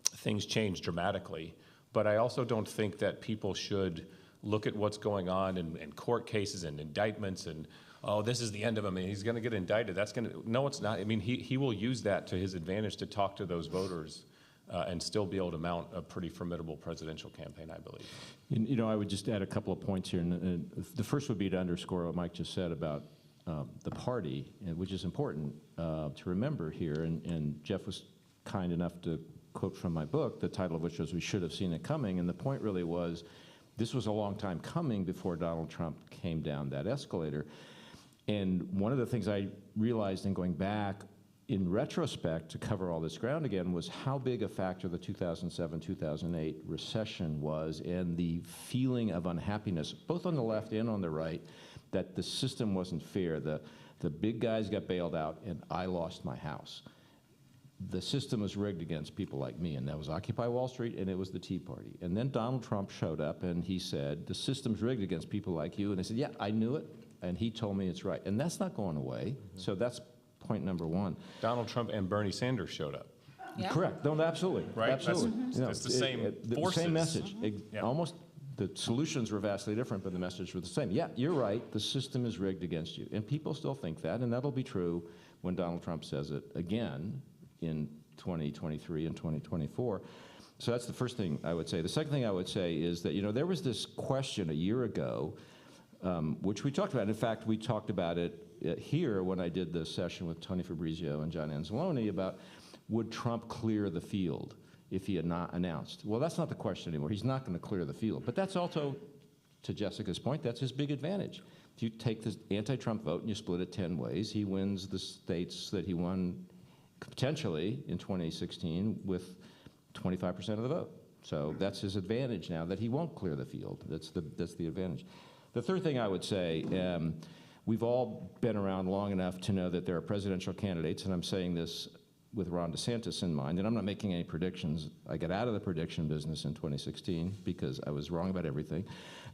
things change dramatically. But I also don't think that people should look at what's going on in court cases and indictments and, oh, this is the end of him, and he's going to get indicted. No, it's not. I mean, he will use that to his advantage to talk to those voters and still be able to mount a pretty formidable presidential campaign, I believe. I would just add a couple of points here. And the first would be to underscore what Mike just said about the party, which is important to remember here. And Jeff was kind enough to quote from my book, the title of which was "We Should Have Seen It Coming." And the point really was, this was a long time coming before Donald Trump came down that escalator. And one of the things I realized in going back in retrospect to cover all this ground again was how big a factor the 2007-2008 recession was, and the feeling of unhappiness, both on the left and on the right, that the system wasn't fair. The big guys got bailed out, and I lost my house. The system was rigged against people like me, and that was Occupy Wall Street, and it was the Tea Party. And then Donald Trump showed up, and he said, the system's rigged against people like you. And I said, yeah, I knew it, and he told me it's right. And that's not going away. So that's point number one. Donald Trump and Bernie Sanders showed up. Yeah. Correct. No, absolutely. Right? Absolutely. It's the same forces. Same message. Yeah. Almost, the solutions were vastly different, but the message was the same. Yeah, you're right. The system is rigged against you. And people still think that, and that'll be true when Donald Trump says it again in 2023 and 2024. So that's the first thing I would say. The second thing I would say is that, there was this question a year ago, which we talked about. In fact, we talked about it here when I did the session with Tony Fabrizio and John Anzalone about would Trump clear the field if he had not announced. Well, that's not the question anymore. He's not going to clear the field. But that's also, to Jessica's point, that's his big advantage. If you take the anti-Trump vote and you split it 10 ways, he wins the states that he won potentially in 2016 with 25% of the vote. So that's his advantage now, that he won't clear the field. That's the advantage. The third thing I would say, we've all been around long enough to know that there are presidential candidates, and I'm saying this with Ron DeSantis in mind, and I'm not making any predictions. I got out of the prediction business in 2016 because I was wrong about everything.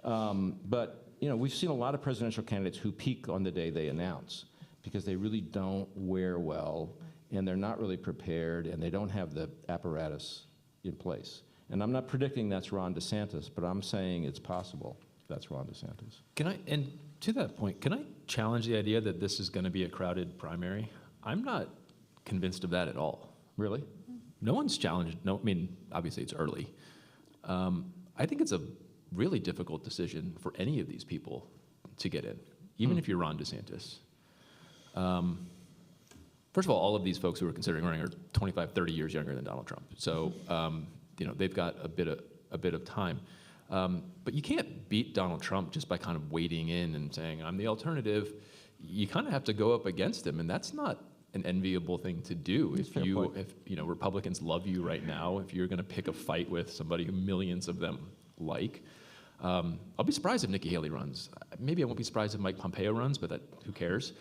But you know, we've seen a lot of presidential candidates who peak on the day they announce because they really don't wear well, and they're not really prepared, and they don't have the apparatus in place. And I'm not predicting that's Ron DeSantis, but I'm saying it's possible that's Ron DeSantis. Can I, and to that point, can I challenge the idea that this is going to be a crowded primary? I'm not convinced of that at all. Really? No one's challenged. No, I mean, obviously it's early. I think it's a really difficult decision for any of these people to get in, even if you're Ron DeSantis. First of all of these folks who are considering running are 25, 30 years younger than Donald Trump. So, you know, they've got a bit of time. But you can't beat Donald Trump just by kind of wading in and saying, I'm the alternative. You kind of have to go up against him, and that's not an enviable thing to do. If you know, Republicans love you right now, if you're going to pick a fight with somebody who millions of them like, I'll be surprised if Nikki Haley runs. Maybe I won't be surprised if Mike Pompeo runs, but who cares?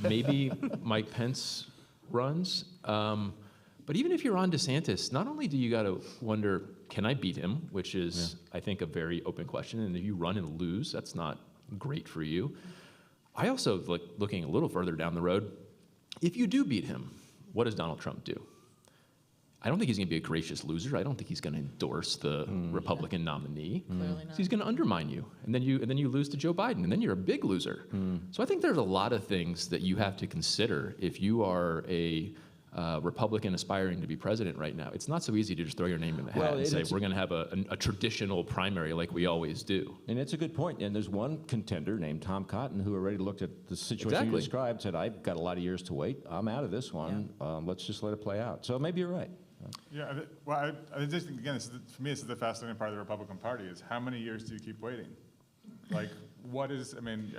Maybe Mike Pence runs. But even if you're on DeSantis, not only do you got to wonder, can I beat him, which is, I think, a very open question. And if you run and lose, that's not great for you. I also, looking a little further down the road, if you do beat him, what does Donald Trump do? I don't think he's going to be a gracious loser. I don't think he's going to endorse the Republican nominee. Clearly not. So he's going to undermine you, and then you lose to Joe Biden, and then you're a big loser. So I think there's a lot of things that you have to consider if you are a Republican aspiring to be president right now. It's not so easy to just throw your name in the hat and say we're going to have a traditional primary like we always do. And it's a good point. And there's one contender named Tom Cotton who already looked at the situation you described, said, I've got a lot of years to wait. I'm out of this one. Let's just let it play out. So maybe you're right. Yeah, well, I just think, again, for me, this is the fascinating part of the Republican Party is how many years do you keep waiting? Like, what is, I mean...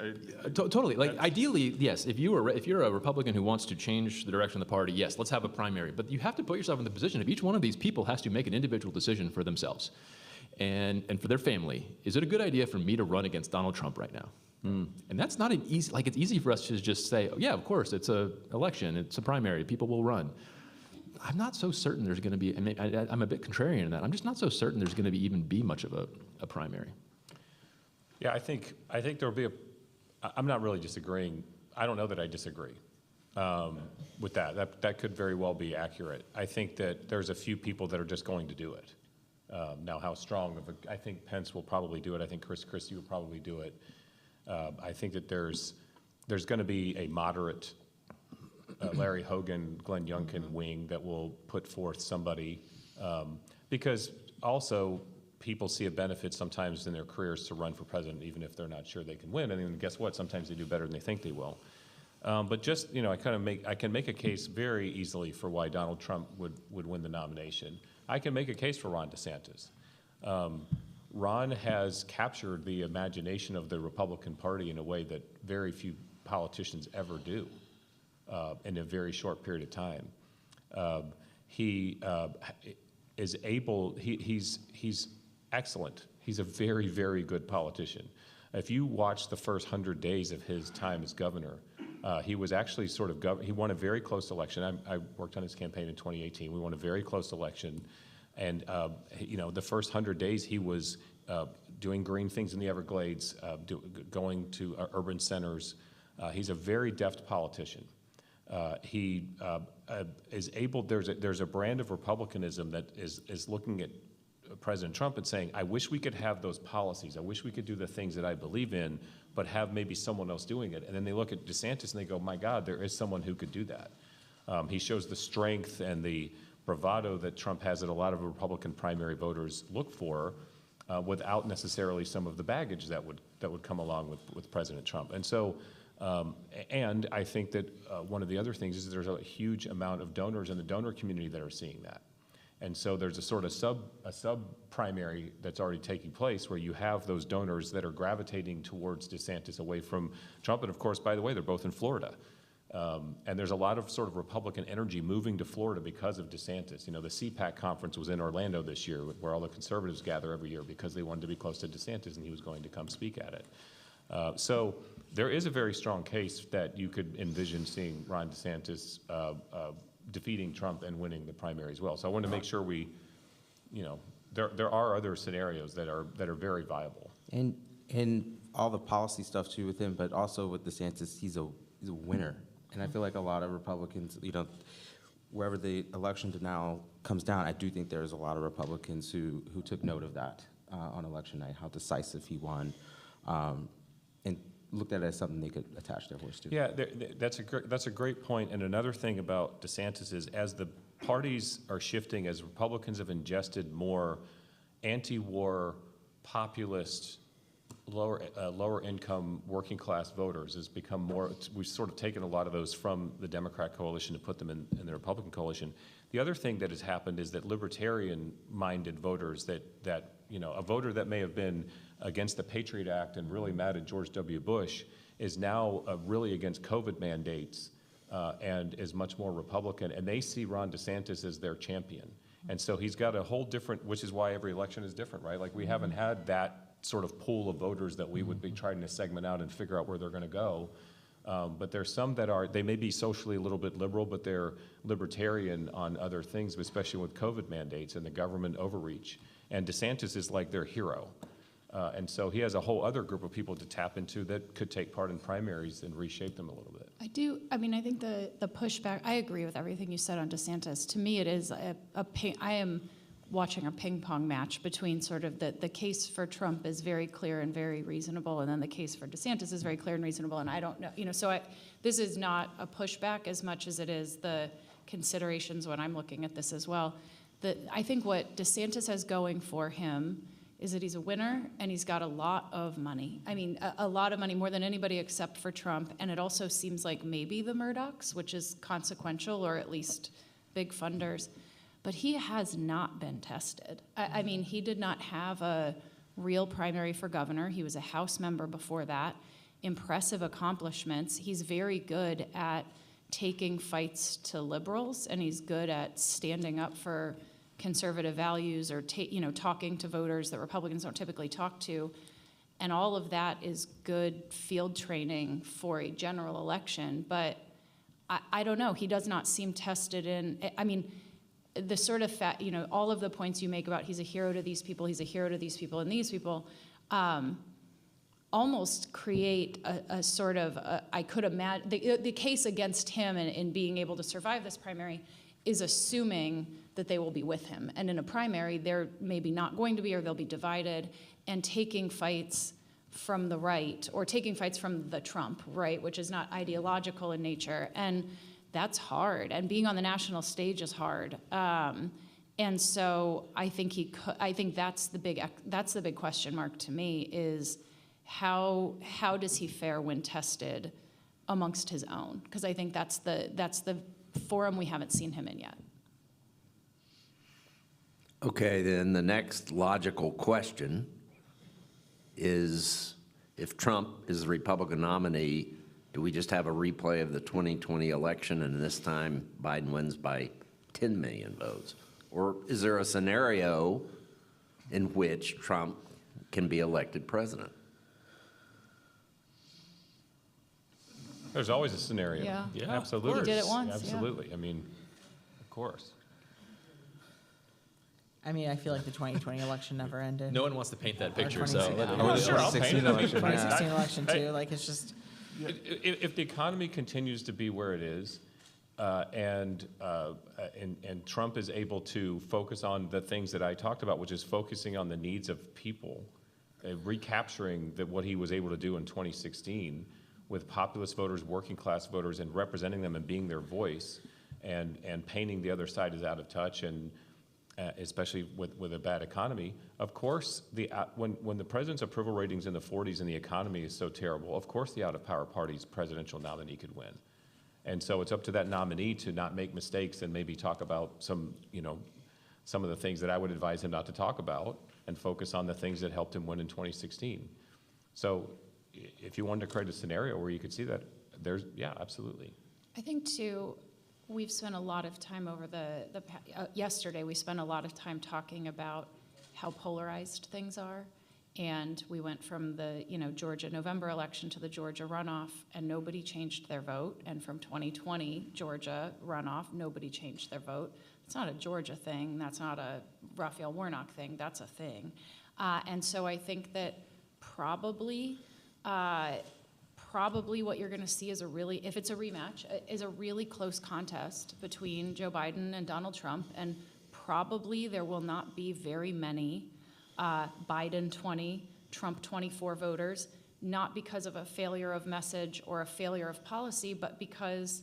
Totally. Like, ideally, yes, if you're a Republican who wants to change the direction of the party, yes, let's have a primary. But you have to put yourself in the position of each one of these people has to make an individual decision for themselves and for their family. Is it a good idea for me to run against Donald Trump right now? And that's not an easy, like, it's easy for us to just say, oh, yeah, of course, it's an election, it's a primary, people will run. I'm not so certain there's going to be, I mean, I'm a bit contrarian in that. I'm just not so certain there's going to even be much of a primary. Yeah, I think there'll be I'm not really disagreeing. I don't know that I disagree with that. That could very well be accurate. I think that there's a few people that are just going to do it. Now, how strong I think Pence will probably do it. I think Chris Christie will probably do it. I think that there's going to be a moderate Larry Hogan, Glenn Youngkin wing that will put forth somebody, because also people see a benefit sometimes in their careers to run for president, even if they're not sure they can win. And then guess what? Sometimes they do better than they think they will. But just, you know, I can make a case very easily for why Donald Trump would win the nomination. I can make a case for Ron DeSantis. Ron has captured the imagination of the Republican Party in a way that very few politicians ever do. In a very short period of time. He is able, he's excellent. He's a very, very good politician. If you watch the first 100 days of his time as governor, he was actually sort of, he won a very close election. I worked on his campaign in 2018. We won a very close election. And, you know, the first 100 days he was doing green things in the Everglades, going to urban centers. He's a very deft politician. He is able, there's a brand of republicanism that is looking at President Trump and saying, I wish we could have those policies. I wish we could do the things that I believe in, but have maybe someone else doing it. And then they look at DeSantis and they go, my God, there is someone who could do that. He shows the strength and the bravado that Trump has that a lot of Republican primary voters look for without necessarily some of the baggage that would come along with President Trump. And so, and I think that one of the other things is there's a huge amount of donors in the donor community that are seeing that. And so there's a sort of sub primary that's already taking place where you have those donors that are gravitating towards DeSantis away from Trump. And of course, by the way, they're both in Florida. And there's a lot of sort of Republican energy moving to Florida because of DeSantis. You know, the CPAC conference was in Orlando this year where all the conservatives gather every year because they wanted to be close to DeSantis and he was going to come speak at it. So there is a very strong case that you could envision seeing Ron DeSantis defeating Trump and winning the primary as well. So I want to make sure we, you know, there are other scenarios that are very viable. And all the policy stuff too with him, but also with DeSantis, he's a winner. And I feel like a lot of Republicans, you know, wherever the election now comes down, I do think there's a lot of Republicans who took note of that on election night, how decisive he won, and looked at it as something they could attach their horse to. Yeah, that's a great point. And another thing about DeSantis is as the parties are shifting, as Republicans have ingested more anti-war, populist, lower income working class voters, has become more, we've sort of taken a lot of those from the Democrat coalition to put them in the Republican coalition. The other thing that has happened is that libertarian minded voters that, you know, a voter that may have been against the Patriot Act and really mad at George W. Bush is now really against COVID mandates and is much more Republican. And they see Ron DeSantis as their champion. And so he's got a whole different, which is why every election is different, right? Like we haven't had that sort of pool of voters that we would be trying to segment out and figure out where they're going to go. But there's some that are, they may be socially a little bit liberal, but they're libertarian on other things, especially with COVID mandates and the government overreach. And DeSantis is like their hero. And so he has a whole other group of people to tap into that could take part in primaries and reshape them a little bit. I mean, I think the pushback, I agree with everything you said on DeSantis. To me, it is I am watching a ping pong match between sort of the case for Trump is very clear and very reasonable, and then the case for DeSantis is very clear and reasonable, and I don't know, you know, so this is not a pushback as much as it is the considerations when I'm looking at this as well. I think what DeSantis has going for him is that he's a winner and he's got a lot of money. I mean, a lot of money, more than anybody except for Trump, and it also seems like maybe the Murdochs, which is consequential, or at least big funders. But he has not been tested. I mean, he did not have a real primary for governor. He was a House member before that. Impressive accomplishments. He's very good at taking fights to liberals, and he's good at standing up for conservative values or talking to voters that Republicans don't typically talk to. And all of that is good field training for a general election. But I don't know. He does not seem tested in, I mean, the sort of fact, you know, all of the points you make about he's a hero to these people, he's a hero to these people and these people, almost create a sort of, I could imagine, the case against him in being able to survive this primary is assuming that they will be with him. And in a primary, they're maybe not going to be, or they'll be divided, and taking fights from the right, or taking fights from the Trump right, which is not ideological in nature. And that's hard, and being on the national stage is hard. And so I think I think that's the big question mark to me is how does he fare when tested amongst his own? Because I think that's the forum we haven't seen him in yet. Okay, then the next logical question is, if Trump is the Republican nominee, do we just have a replay of the 2020 election and this time Biden wins by 10 million votes? Or is there a scenario in which Trump can be elected president? There's always a scenario. Yeah. Absolutely. He did it once, yeah. Absolutely. I mean, of course. I mean, I feel like the 2020 election never ended. No one wants to paint that picture, Or so 26. Or the Sure, I'll 2016 paint it. election, yeah. 2016 election too, like it's just, If the economy continues to be where it is, and Trump is able to focus on the things that I talked about, which is focusing on the needs of people, recapturing what he was able to do in 2016 with populist voters, working class voters, and representing them and being their voice, and painting the other side as out of touch, and especially with a bad economy. Of course, when the president's approval rating's in the 40s and the economy is so terrible, of course the out-of-power party's presidential nominee could win. And so it's up to that nominee to not make mistakes and maybe talk about some, some of the things that I would advise him not to talk about and focus on the things that helped him win in 2016. So if you wanted to create a scenario where you could see that, yeah, absolutely. I think too, we've spent a lot of time over yesterday, we spent a lot of time talking about how polarized things are. And we went from the, Georgia November election to the Georgia runoff, and nobody changed their vote. And from 2020 Georgia runoff, nobody changed their vote. It's not a Georgia thing. That's not a Raphael Warnock thing. That's a thing. And so I think that probably what you're going to see is if it's a rematch, is a really close contest between Joe Biden and Donald Trump. And probably there will not be very many Biden 20, Trump 24 voters, not because of a failure of message or a failure of policy, but because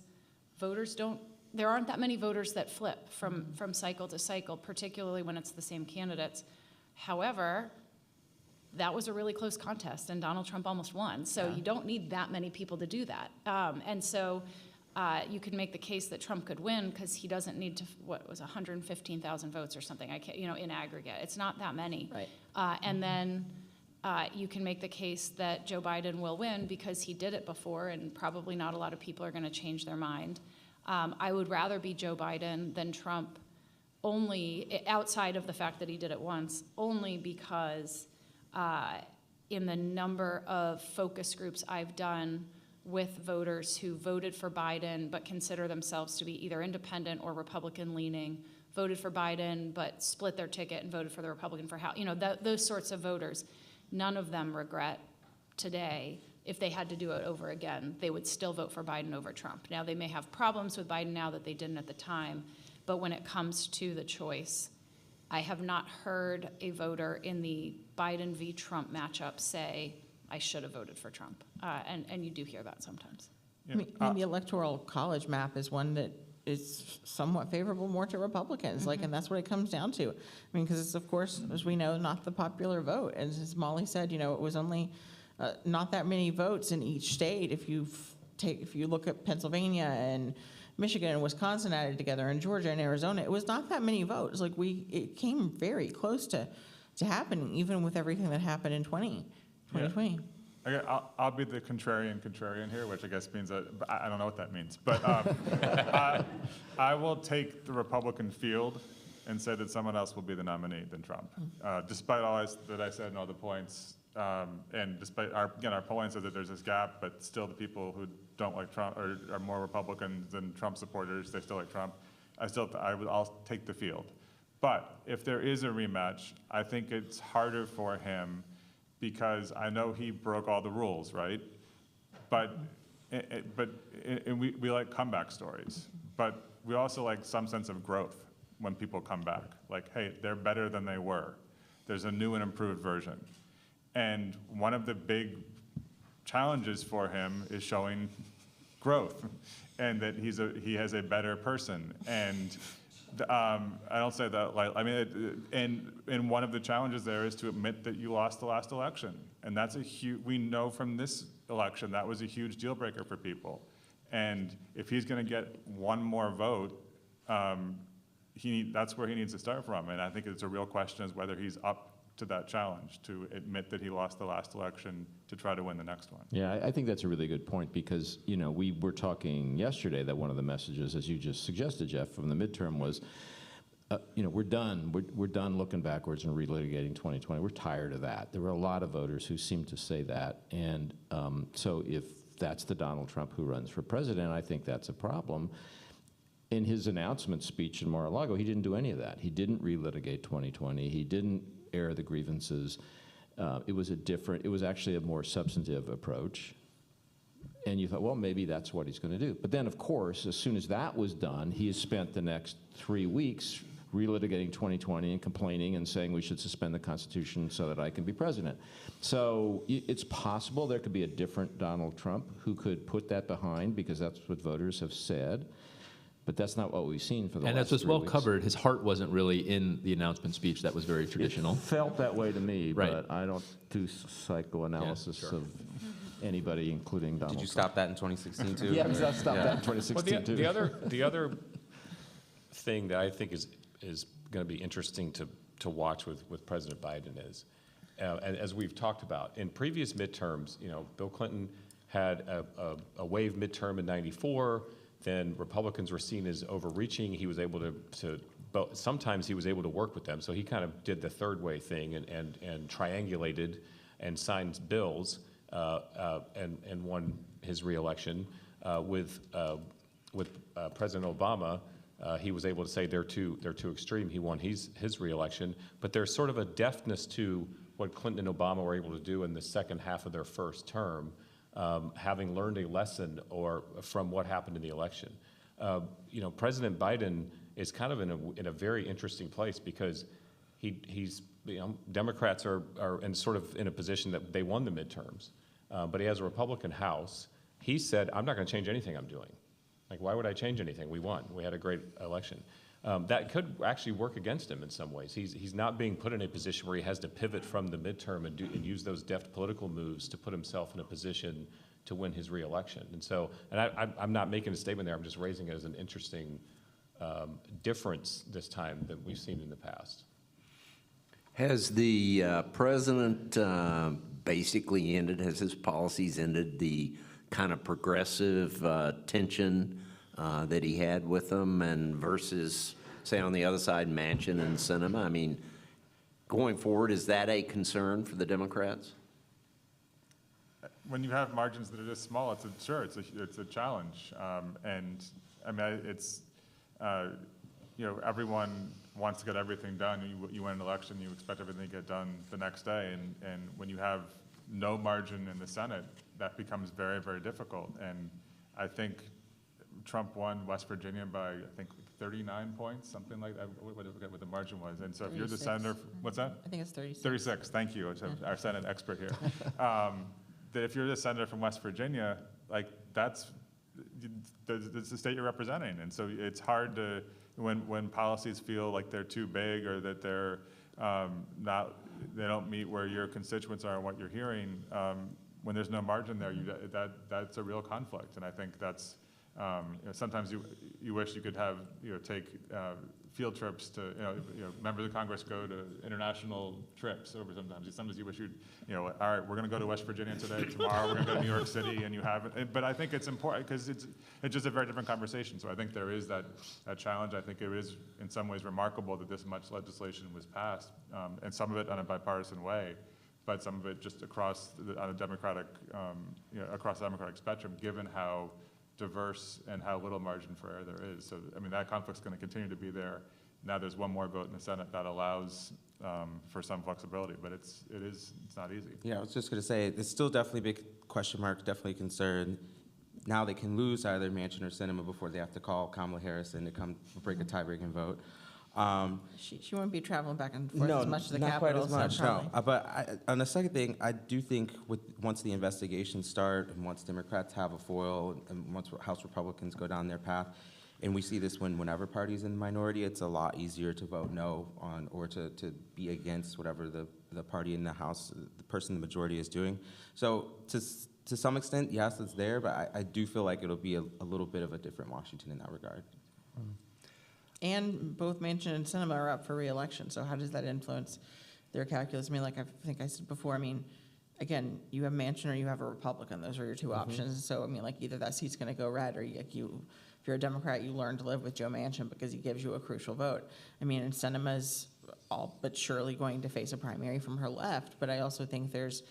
there aren't that many voters that flip from cycle to cycle, particularly when it's the same candidates. However, that was a really close contest, and Donald Trump almost won. So you don't need that many people to do that. And so you could make the case that Trump could win because he doesn't need to, 115,000 votes or something, in aggregate. It's not that many. Right. And then you can make the case that Joe Biden will win because he did it before, and probably not a lot of people are going to change their mind. I would rather be Joe Biden than Trump, only outside of the fact that he did it once, only because in the number of focus groups I've done with voters who voted for Biden but consider themselves to be either independent or Republican leaning, voted for Biden but split their ticket and voted for the Republican for House, those sorts of voters, none of them regret today. If they had to do it over again, they would still vote for Biden over Trump. Now, they may have problems with Biden now that they didn't at the time, but when it comes to the choice, I have not heard a voter in the Biden v. Trump matchup say, I should have voted for Trump. And you do hear that sometimes. Yeah. I mean, the Electoral College map is one that is somewhat favorable more to Republicans, and that's what it comes down to. I mean, because it's, of course, as we know, not the popular vote. And as Molly said, it was only not that many votes in each state. If you look at Pennsylvania and Michigan and Wisconsin added together, and Georgia and Arizona, it was not that many votes. It came very close to happening, even with everything that happened in 2020. Okay, I'll be the contrarian here, which I guess means I don't know what that means. But I will take the Republican field and say that someone else will be the nominee than Trump. Despite all that I said and all the points, and despite our polling says that there's this gap, but still the people who don't like Trump or are more Republican than Trump supporters, they still like Trump. I'll take the field. But if there is a rematch, I think it's harder for him because I know he broke all the rules, right? But we like comeback stories, but we also like some sense of growth when people come back. Like, hey, they're better than they were. There's a new and improved version. And one of the big challenges for him is showing growth and that he has a better person. And I don't say that like, I mean, and one of the challenges there is to admit that you lost the last election. And that's we know from this election, that was a huge deal breaker for people. And if he's gonna get one more vote, that's where he needs to start from. And I think it's a real question is whether he's up to that challenge to admit that he lost the last election to try to win the next one. Yeah, I think that's a really good point because, we were talking yesterday that one of the messages, as you just suggested, Jeff, from the midterm was, we're done. We're done looking backwards and relitigating 2020. We're tired of that. There were a lot of voters who seemed to say that. And so if that's the Donald Trump who runs for president, I think that's a problem. In his announcement speech in Mar-a-Lago, he didn't do any of that. He didn't relitigate 2020. He didn't air the grievances. It was actually a more substantive approach. And you thought, well, maybe that's what he's going to do. But then, of course, as soon as that was done, he has spent the next 3 weeks relitigating 2020 and complaining and saying we should suspend the Constitution so that I can be president. So it's possible there could be a different Donald Trump who could put that behind because that's what voters have said. But that's not what we've seen for the last 3 weeks. And as was well covered, his heart wasn't really in the announcement speech. That was very traditional. It felt that way to me, Right. but I don't do psychoanalysis Yeah, sure. of anybody, including Donald Did you Trump. stop that in 2016 too? Yeah, I stopped that in 2016 Well, too. the other thing that I think is going to be interesting to watch with President Biden is, as we've talked about, in previous midterms, Bill Clinton had a wave midterm in '94, then Republicans were seen as overreaching. He was able but sometimes he was able to work with them. So he kind of did the third way thing and triangulated and signed bills and won his reelection. With President Obama, he was able to say they're too extreme. He won his reelection. But there's sort of a deftness to what Clinton and Obama were able to do in the second half of their first term, having learned a lesson from what happened in the election. President Biden is kind of in a very interesting place because he's Democrats are sort of in a position that they won the midterms, but he has a Republican House. He said, I'm not going to change anything I'm doing. Like, why would I change anything? We won. We had a great election. That could actually work against him in some ways. He's not being put in a position where he has to pivot from the midterm and use those deft political moves to put himself in a position to win his reelection. And I'm not making a statement there. I'm just raising it as an interesting difference this time than we've seen in the past. Has the president basically ended, has his policies ended the kind of progressive tension that he had with them and versus, say, on the other side, Manchin and Sinema? I mean, going forward, is that a concern for the Democrats? When you have margins that are this small, it's a challenge. And I mean, everyone wants to get everything done. You win an election, you expect everything to get done the next day. And when you have no margin in the Senate, that becomes very, very difficult. And I think Trump won West Virginia by, I think, 39 points, something like that. I forget what the margin was. And so if you're the senator, what's that? I think it's 36. 36, thank you. It's our Senate expert here. That if you're the senator from West Virginia, like that's the state you're representing. And so it's hard to, when policies feel like they're too big or that they're they don't meet where your constituents are and what you're hearing, when there's no margin there, that's a real conflict. And I think that's, sometimes you wish you could have, take field trips to, members of Congress go to international trips over sometimes. Sometimes you wish you'd, all right, we're going to go to West Virginia today, tomorrow we're going to go to New York City, and you haven't. But I think it's important because it's just a very different conversation. So I think there is that challenge. I think it is in some ways remarkable that this much legislation was passed, and some of it on a bipartisan way, but some of it just across on a democratic, across the democratic spectrum, given how diverse and how little margin for error there is. So, I mean, that conflict's going to continue to be there. Now there's one more vote in the Senate that allows for some flexibility, but it's not easy. Yeah, I was just going to say, it's still definitely a big question mark, definitely a concern. Now they can lose either Manchin or Sinema before they have to call Kamala Harris in to come break a tie-breaking vote. She won't be traveling back and forth as much to the Capitol. Not quite as much, no. But on the second thing, I do think once the investigations start and once Democrats have a foil and once House Republicans go down their path, and we see this whenever parties in the minority, it's a lot easier to vote no on or to be against whatever the party in the House, the person in the majority is doing. So to some extent, yes, it's there, but I do feel like it'll be a little bit of a different Washington in that regard. And both Manchin and Sinema are up for re-election, so how does that influence their calculus? I mean, like I think I said before, I mean, again, you have Manchin or you have a Republican. Those are your two options. So, I mean, like either that seat's going to go red or if you're a Democrat, you learn to live with Joe Manchin because he gives you a crucial vote. I mean, and Sinema's all but surely going to face a primary from her left, but I also think there's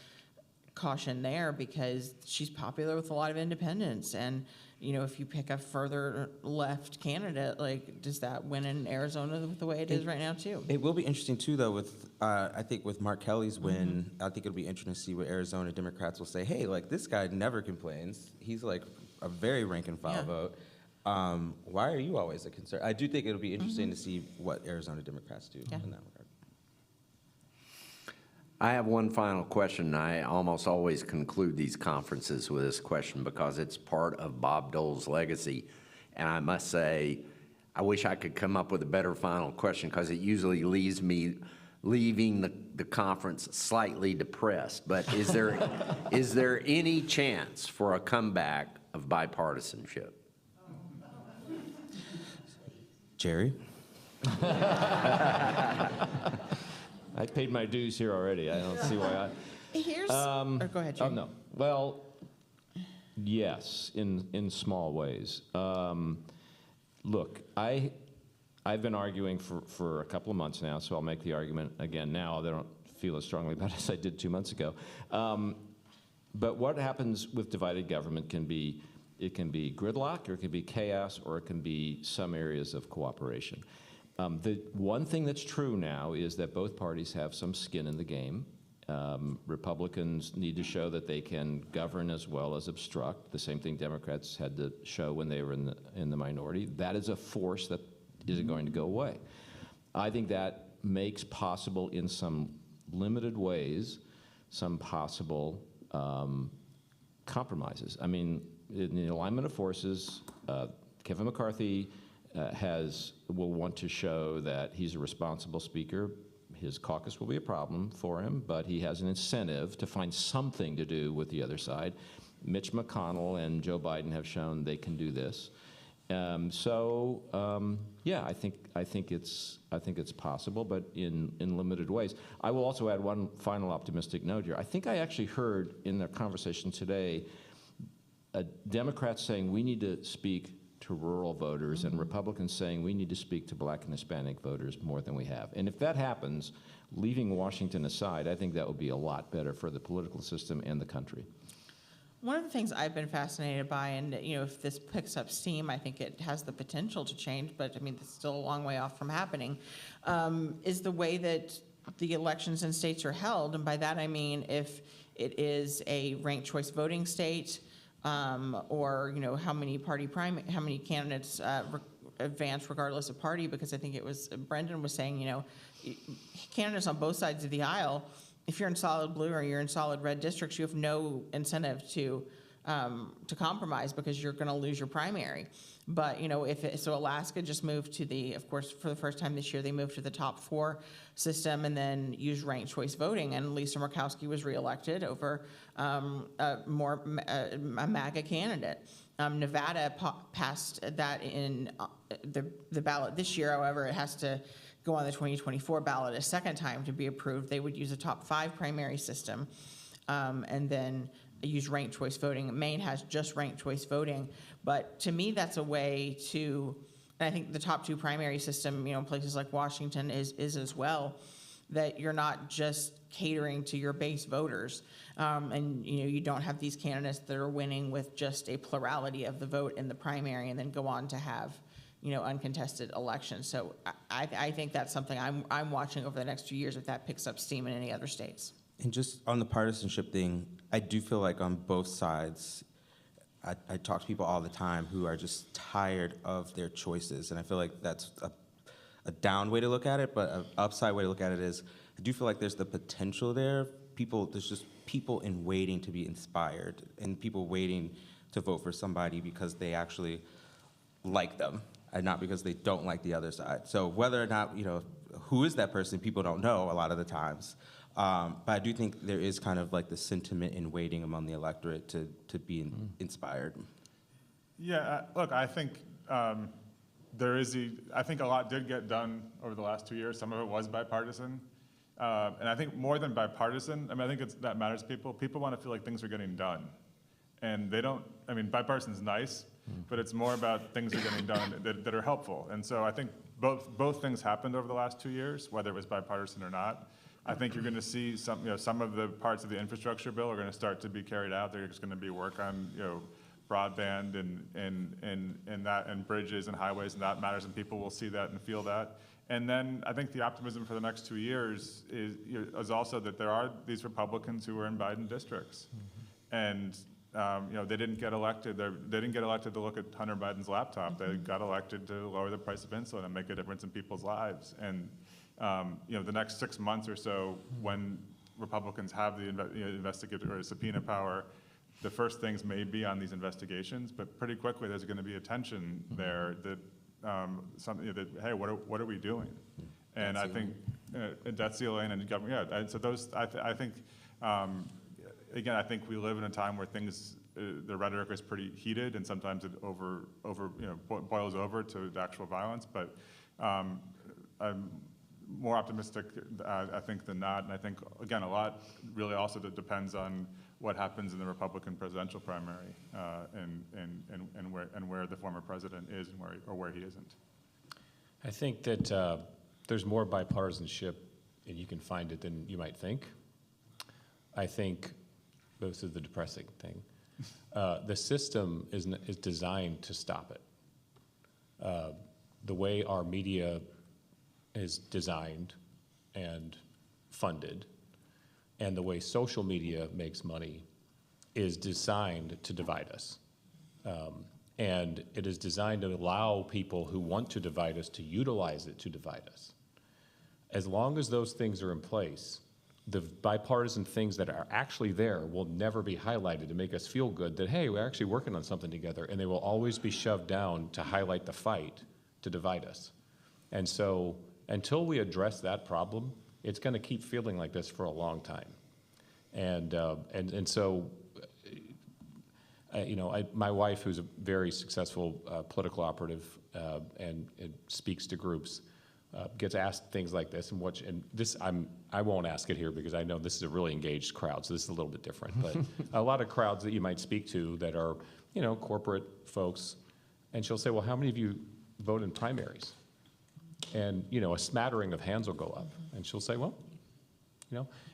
caution there because she's popular with a lot of independents. And, if you pick a further left candidate, like, does that win in Arizona the way it is right now, too? It will be interesting, too, though, with, I think with Mark Kelly's win, I think it'll be interesting to see what Arizona Democrats will say, hey, like, this guy never complains. He's, like, a very rank-and-file vote. Why are you always a concern? I do think it'll be interesting to see what Arizona Democrats do in that regard. I have one final question. I almost always conclude these conferences with this question because it's part of Bob Dole's legacy. And I must say, I wish I could come up with a better final question because it usually leaves me leaving the conference slightly depressed. But is there any chance for a comeback of bipartisanship? Jerry? I paid my dues here already. I don't see why Here's, I. or go ahead, Oh, Jim. no. Well, yes, in small ways. Look, I've been arguing for a couple of months now, so I'll make the argument again now. I don't feel as strongly about it as I did 2 months ago. But what happens with divided government can be, it can be gridlock, or it can be chaos, or it can be some areas of cooperation. The one thing that's true now is that both parties have some skin in the game. Republicans need to show that they can govern as well as obstruct. The same thing Democrats had to show when they were in the minority. That is a force that isn't going to go away. I think that makes possible in some limited ways some possible compromises. I mean, in the alignment of forces, Kevin McCarthy will want to show that he's a responsible speaker. His caucus will be a problem for him, but he has an incentive to find something to do with the other side. Mitch McConnell and Joe Biden have shown they can do this. Yeah, I think it's possible, but in limited ways. I will also add one final optimistic note here. I think I actually heard in the conversation today, Democrats saying we need to speak to rural voters, and Republicans saying we need to speak to Black and Hispanic voters more than we have. And if that happens, leaving Washington aside, I think that would be a lot better for the political system and the country. One of the things I've been fascinated by, and if this picks up steam, I think it has the potential to change, but I mean, it's still a long way off from happening, is the way that the elections in states are held. And by that I mean if it is a ranked choice voting state, or how many candidates advance regardless of party, because I think it was Brendan was saying, candidates on both sides of the aisle, if you're in solid blue or you're in solid red districts, you have no incentive to compromise because you're going to lose your primary. But so Alaska just moved to of course, for the first time this year, they moved to the top 4 system and then used ranked choice voting. And Lisa Murkowski was reelected over a MAGA candidate. Nevada passed that in the ballot this year. However, it has to go on the 2024 ballot a second time to be approved. They would use a top 5 primary system, and then use ranked choice voting. Maine has just ranked choice voting, but to me that's a way to, and I think the top 2 primary system, places like Washington is as well, that you're not just catering to your base voters, and you don't have these candidates that are winning with just a plurality of the vote in the primary and then go on to have uncontested elections. So I think that's something I'm watching over the next few years if that picks up steam in any other states. And just on the partisanship thing, I do feel like on both sides, I talk to people all the time who are just tired of their choices. And I feel like that's a down way to look at it, but an upside way to look at it is, I do feel like there's the potential there. There's just people in waiting to be inspired, and people waiting to vote for somebody because they actually like them, and not because they don't like the other side. So whether or not, who is that person, people don't know a lot of the times. But I do think there is kind of like the sentiment in waiting among the electorate to be inspired. Yeah, look, I think I think a lot did get done over the last 2 years. Some of it was bipartisan. And I think more than bipartisan, I think that matters to people. People want to feel like things are getting done. And they don't, bipartisan's nice, but it's more about things are getting done that are helpful. And so I think both things happened over the last 2 years, whether it was bipartisan or not. I think you're going to see some of the parts of the infrastructure bill are going to start to be carried out. There's going to be work on broadband and bridges and highways, and that matters, and people will see that and feel that. And then I think the optimism for the next 2 years is also that there are these Republicans who are in Biden districts, and they didn't get elected. They didn't get elected to look at Hunter Biden's laptop. They got elected to lower the price of insulin and make a difference in people's lives. And the next 6 months or so, when Republicans have the investigative or subpoena power, the first things may be on these investigations, but pretty quickly there's going to be a tension there that hey, what are we doing? And I think debt ceiling and government, yeah. And so those, I think, again, I think we live in a time where the rhetoric is pretty heated, and sometimes it boils over to actual violence. But I'm more optimistic, I think, than not. And I think, again, a lot really also depends on what happens in the Republican presidential primary, and where the former president is and where he isn't. I think that there's more bipartisanship, and you can find it than you might think. I think this is the depressing thing. The system is designed to stop it. The way our media is designed and funded, and the way social media makes money is designed to divide us. And it is designed to allow people who want to divide us to utilize it to divide us. As long as those things are in place, the bipartisan things that are actually there will never be highlighted to make us feel good that, hey, we're actually working on something together, and they will always be shoved down to highlight the fight to divide us. And so until we address that problem, it's going to keep feeling like this for a long time. And so, my wife, who's a very successful political operative and speaks to groups, gets asked things like this, and this I won't ask it here because I know this is a really engaged crowd, so this is a little bit different. But a lot of crowds that you might speak to that are, corporate folks, and she'll say, well, how many of you vote in primaries? And, a smattering of hands will go up, and she'll say, well,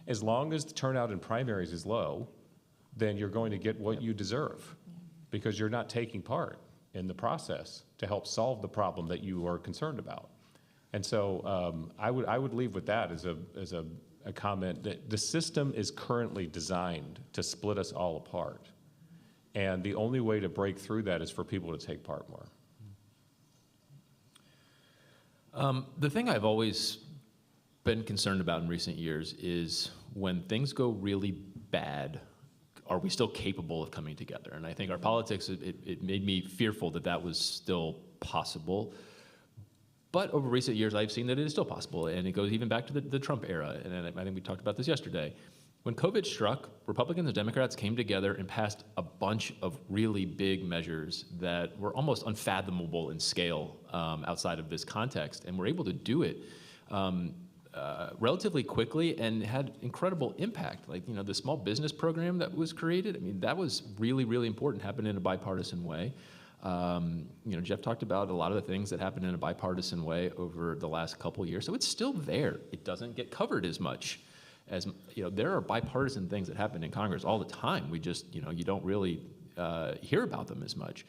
as long as the turnout in primaries is low, then you're going to get what you deserve because you're not taking part in the process to help solve the problem that you are concerned about. And so I would leave with that as a comment that the system is currently designed to split us all apart. And the only way to break through that is for people to take part more. The thing I've always been concerned about in recent years is when things go really bad, are we still capable of coming together? And I think our politics, it made me fearful that that was still possible. But over recent years, I've seen that it is still possible, and it goes even back to the Trump era, and I think we talked about this yesterday. When COVID struck, Republicans and Democrats came together and passed a bunch of really big measures that were almost unfathomable in scale outside of this context, and were able to do it relatively quickly and had incredible impact. Like, the small business program that was created, that was really, really important, happened in a bipartisan way. Jeff talked about a lot of the things that happened in a bipartisan way over the last couple of years. So it's still there. It doesn't get covered as much as, there are bipartisan things that happen in Congress all the time. We just, you don't really hear about them as much.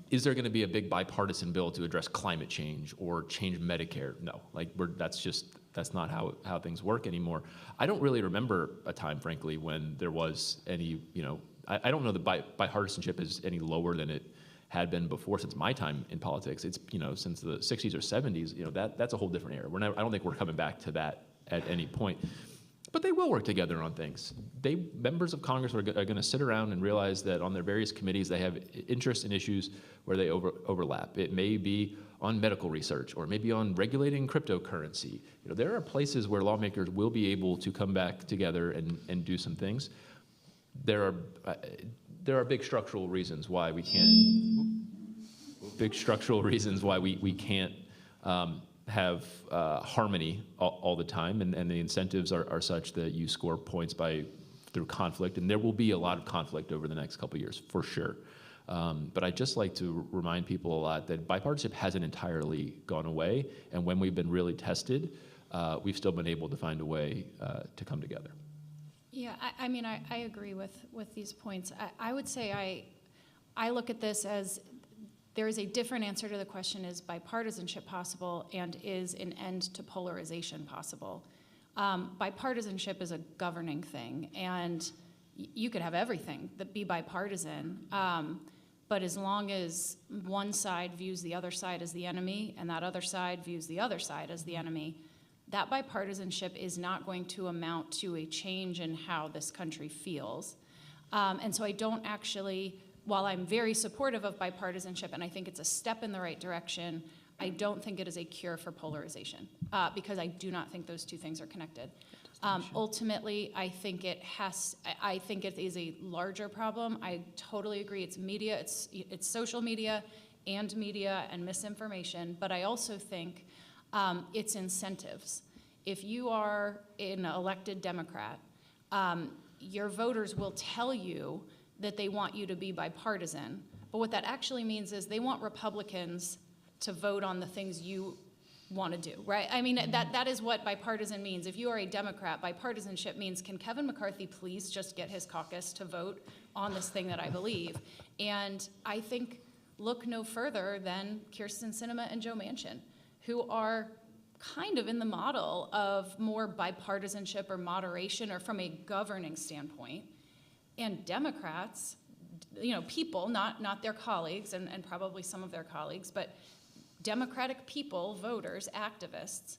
Is there going to be a big bipartisan bill to address climate change or change Medicare? No, that's not how things work anymore. I don't really remember a time, frankly, when there was any, I don't know that bipartisanship is any lower than it had been before since my time in politics. It's, since the 60s or 70s, that's a whole different era. I don't think we're coming back to that at any point. But they will work together on things. Members of Congress are going to sit around and realize that on their various committees they have interests in issues where they overlap. It may be on medical research, or maybe on regulating cryptocurrency. There are places where lawmakers will be able to come back together and do some things. There are big structural reasons why we can't. Big structural reasons why we can't have harmony all the time, and the incentives are such that you score points through conflict, and there will be a lot of conflict over the next couple of years for sure. But I'd just like to remind people a lot that bipartisanship hasn't entirely gone away, and when we've been really tested, we've still been able to find a way to come together. Yeah, I agree with these points. I would say I look at this as there is a different answer to the question, is bipartisanship possible, and is an end to polarization possible? Bipartisanship is a governing thing, and you could have everything that be bipartisan, but as long as one side views the other side as the enemy, and that other side views the other side as the enemy, that bipartisanship is not going to amount to a change in how this country feels. And so I don't actually, while I'm very supportive of bipartisanship and I think it's a step in the right direction, I don't think it is a cure for polarization, because I do not think those two things are connected. Ultimately, I think it is a larger problem. I totally agree. It's media, it's social media and misinformation. But I also think It's incentives. If you are an elected Democrat, your voters will tell you that they want you to be bipartisan. But what that actually means is they want Republicans to vote on the things you want to do, right? I mean, that is what bipartisan means. If you are a Democrat, bipartisanship means, can Kevin McCarthy please just get his caucus to vote on this thing that I believe? And I think look no further than Kyrsten Sinema and Joe Manchin, who are kind of in the model of more bipartisanship or moderation or from a governing standpoint. And Democrats, people, not their colleagues and probably some of their colleagues, but Democratic people, voters, activists,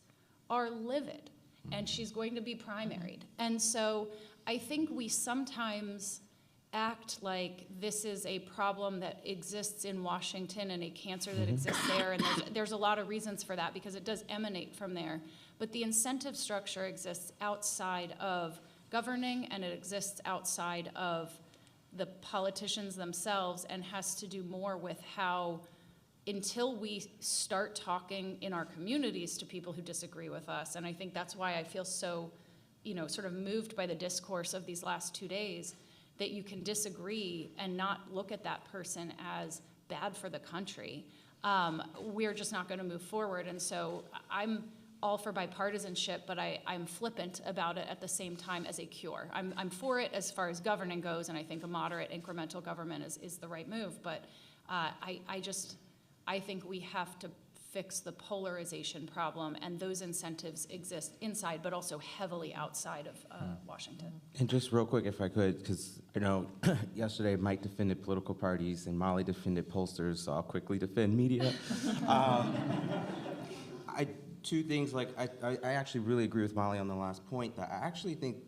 are livid. And she's going to be primaried. And so I think we sometimes act like this is a problem that exists in Washington and a cancer that exists there, and there's a lot of reasons for that because it does emanate from there. But the incentive structure exists outside of governing, and it exists outside of the politicians themselves, and has to do more with how, until we start talking in our communities to people who disagree with us, and I think that's why I feel so, sort of moved by the discourse of these last 2 days, that you can disagree and not look at that person as bad for the country. We're just not going to move forward. And so I'm all for bipartisanship, but I'm flippant about it at the same time as a cure. I'm for it as far as governing goes, and I think a moderate incremental government is the right move. But I think we have to fix the polarization problem, and those incentives exist inside, but also heavily outside of Washington. And just real quick, if I could, because yesterday Mike defended political parties and Molly defended pollsters, so I'll quickly defend media. Two things, I actually really agree with Molly on the last point, that I actually think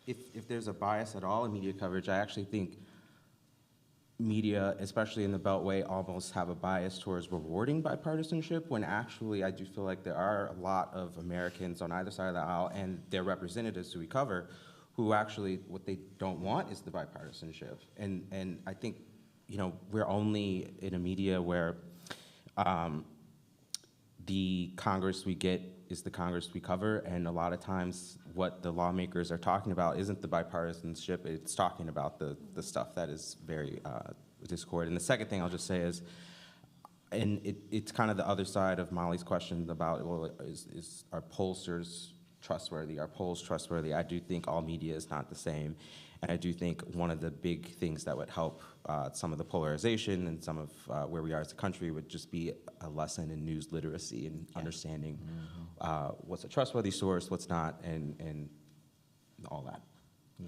if there's a bias at all in media coverage, I actually think media, especially in the Beltway, almost have a bias towards rewarding bipartisanship, when actually I do feel like there are a lot of Americans on either side of the aisle and their representatives who we cover who actually, what they don't want is the bipartisanship. And I think, we're only in a media where the Congress we get is the Congress we cover, and a lot of times what the lawmakers are talking about isn't the bipartisanship, it's talking about the stuff that is very discord. And the second thing I'll just say is, and it's kind of the other side of Molly's question about, well, are pollsters trustworthy? Are polls trustworthy? I do think all media is not the same. And I do think one of the big things that would help some of the polarization and some of where we are as a country would just be a lesson in news literacy and understanding what's a trustworthy source, what's not, and all that. Yeah.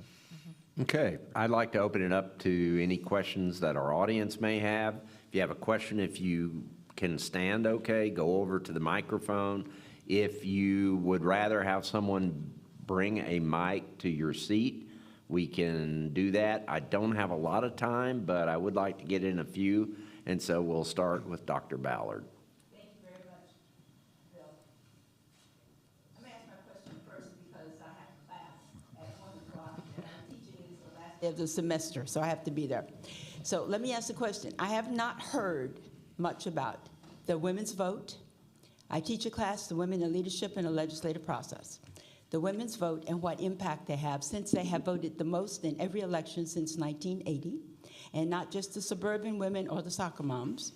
Okay, I'd like to open it up to any questions that our audience may have. If you have a question, if you can stand okay, go over to the microphone. If you would rather have someone bring a mic to your seat, we can do that. I don't have a lot of time, but I would like to get in a few, and so we'll start with Dr. Ballard. Thank you very much, Bill. I'm going to ask my question first because I have class at 1 o'clock, and I'm teaching this the last day of the semester, so I have to be there. So let me ask the question. I have not heard much about the women's vote. I teach a class, the Women in Leadership in the Legislative Process. The women's vote and what impact they have, since they have voted the most in every election since 1980, and not just the suburban women or the soccer moms,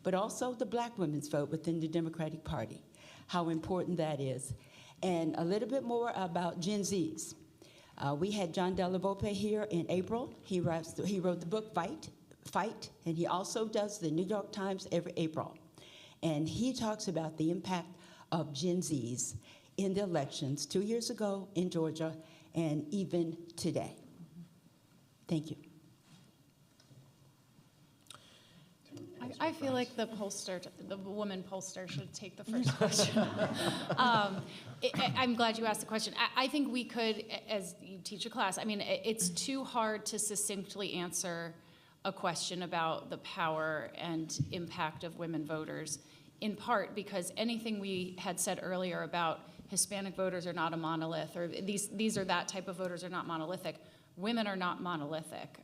but also the black women's vote within the Democratic Party, how important that is. And a little bit more about Gen Zs. We had John Della Volpe here in April. He wrote the book Fight, and he also does the New York Times every April. And he talks about the impact of Gen Zs in the elections 2 years ago in Georgia and even today. Thank you. I feel like the woman pollster should take the first question. I'm glad you asked the question. I think we could, as you teach a class, it's too hard to succinctly answer a question about the power and impact of women voters, in part because anything we had said earlier about Hispanic voters are not a monolith, or these are that type of voters are not monolithic. Women are not monolithic.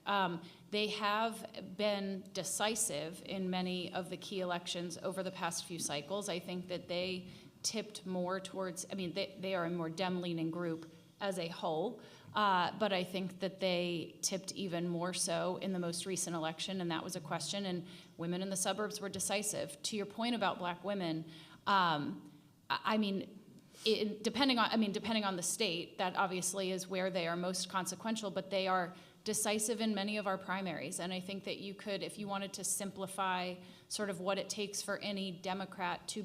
They have been decisive in many of the key elections over the past few cycles. I think that they tipped more towards, I mean, they are a more Dem-leaning group as a whole, but I think that they tipped even more so in the most recent election, and that was a question, and women in the suburbs were decisive. To your point about Black women, I mean, depending on the state, that obviously is where they are most consequential, but they are decisive in many of our primaries. And I think that you could, if you wanted to simplify sort of what it takes for any Democrat to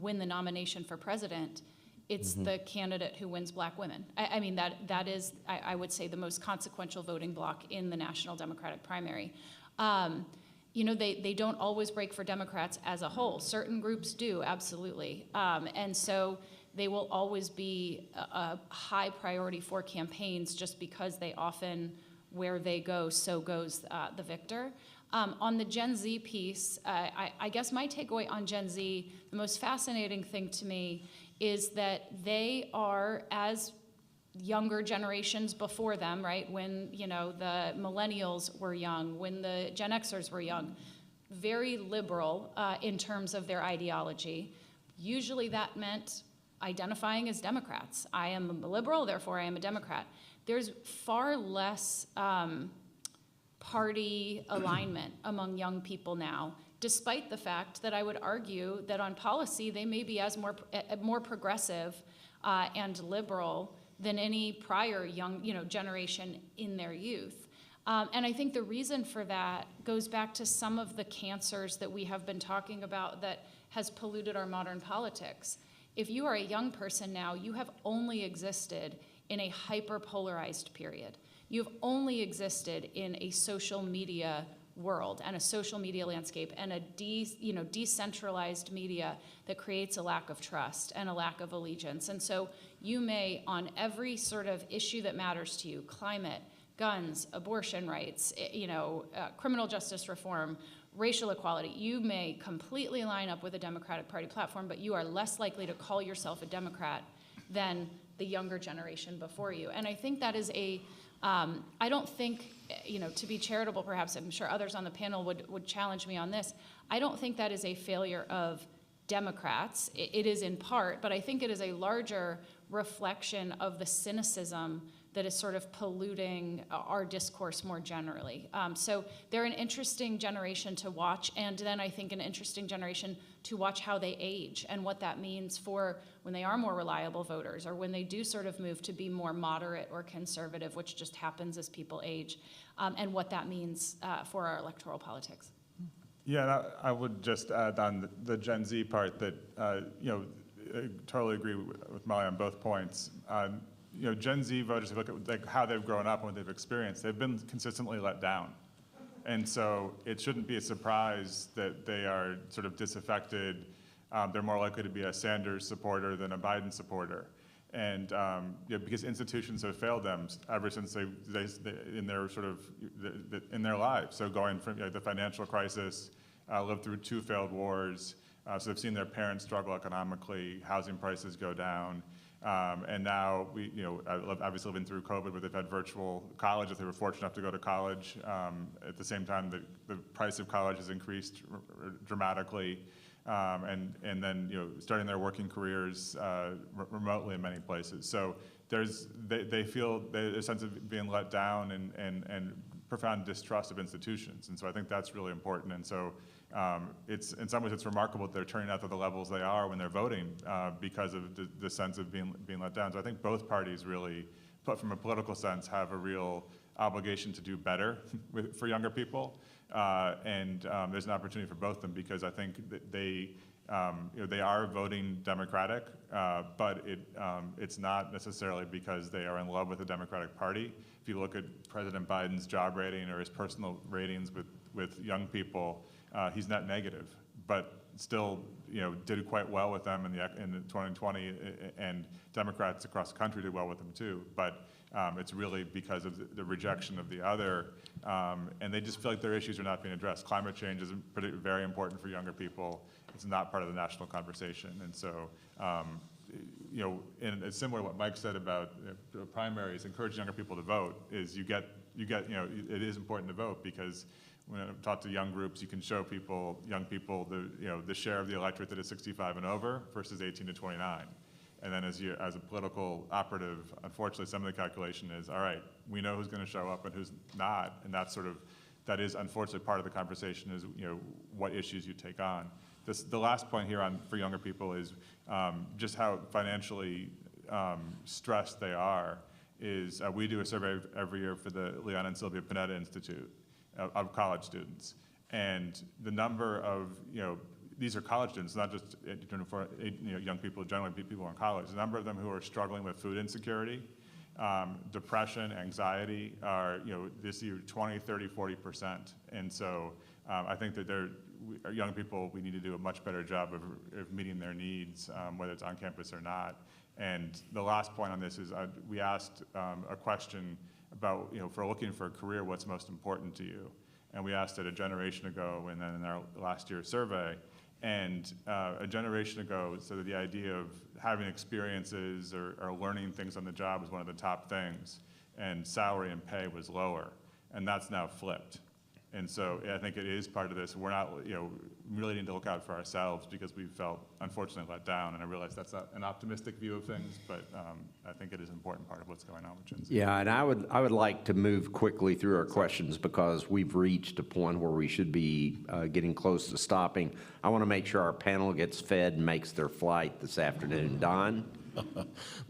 win the nomination for president, it's the candidate who wins Black women. I mean, that is, I would say, the most consequential voting bloc in the national Democratic primary. You know, they don't always break for Democrats as a whole. Certain groups do, absolutely. And so they will always be a high priority for campaigns just because they often, where they go, so goes the victor. On the Gen Z piece, I guess my takeaway on Gen Z, the most fascinating thing to me is that they are, as younger generations before them, right, when, you know, the millennials were young, when the Gen Xers were young, very liberal in terms of their ideology. Usually that meant identifying as Democrats. I am a liberal, therefore I am a Democrat. There's far less party alignment among young people now, despite the fact that I would argue that on policy they may be as more progressive and liberal than any prior young, you know, generation in their youth. And I think the reason for that goes back to some of the cancers that we have been talking about that has polluted our modern politics. If you are a young person now, you have only existed in a hyper-polarized period. You've only existed in a social media world and a social media landscape and a decentralized media that creates a lack of trust and a lack of allegiance. And so you may, on every sort of issue that matters to you, climate, guns, abortion rights, criminal justice reform, racial equality, you may completely line up with a Democratic Party platform, but you are less likely to call yourself a Democrat than the younger generation before you. And I think that is I don't think, to be charitable perhaps, I'm sure others on the panel would challenge me on this, I don't think that is a failure of Democrats. It is in part, but I think it is a larger reflection of the cynicism that is sort of polluting our discourse more generally. So they're an interesting generation to watch, and then I think an interesting generation to watch how they age and what that means for when they are more reliable voters or when they do sort of move to be more moderate or conservative, which just happens as people age, and what that means for our electoral politics. Yeah, and I would just add on the Gen Z part that, I totally agree with Molly on both points. Gen Z voters, if you look at like how they've grown up and what they've experienced, they've been consistently let down. And so it shouldn't be a surprise that they are sort of disaffected. They're more likely to be a Sanders supporter than a Biden supporter. And because institutions have failed them ever since they in their sort of in their lives. So going from the financial crisis, lived through 2 failed wars, so they've seen their parents struggle economically, housing prices go down, and now we, obviously living through COVID, where they've had virtual college if they were fortunate enough to go to college. At the same time, the price of college has increased dramatically. And then starting their working careers remotely in many places. So they feel a sense of being let down and profound distrust of institutions. And so I think that's really important. And so it's in some ways it's remarkable that they're turning out to the levels they are when they're voting because of the sense of being let down. So I think both parties really, from a political sense, have a real obligation to do better for younger people. And there's an opportunity for both of them because I think that they are voting Democratic, but it's not necessarily because they are in love with the Democratic Party. If you look at President Biden's job rating or his personal ratings with young people, he's net negative, but still did quite well with them in 2020, and Democrats across the country did well with them too. But it's really because of the rejection of the other, and they just feel like their issues are not being addressed. Climate change is very important for younger people. It's not part of the national conversation, and so and it's similar to what Mike said about primaries, encourage younger people to vote, is you get, it is important to vote because when I talk to young groups, you can show young people, the share of the electorate that is 65 and over versus 18 to 29. And then as a political operative, unfortunately, some of the calculation is, all right, we know who's going to show up and who's not, and that is unfortunately part of the conversation is, what issues you take on. The last point here for younger people is just how financially stressed they are. We do a survey every year for the Leon and Sylvia Panetta Institute of college students, and the number of these are college students, not just young people, generally people in college. The number of them who are struggling with food insecurity, depression, anxiety are, this year 20, 30, 40%. And so I think that young people, we need to do a much better job of meeting their needs, whether it's on campus or not. And the last point on this is we asked a question about, for looking for a career, what's most important to you? And we asked it a generation ago and then in our last year's survey. And a generation ago, so the idea of having experiences or learning things on the job was one of the top things, and salary and pay was lower, and that's now flipped. And so I think it is part of this. We're not, really need to look out for ourselves because we felt unfortunately let down, and I realize that's not an optimistic view of things, but I think it is an important part of what's going on with Gen Z. Yeah, and I would like to move quickly through our questions because we've reached a point where we should be getting close to stopping. I want to make sure our panel gets fed and makes their flight this afternoon. Don?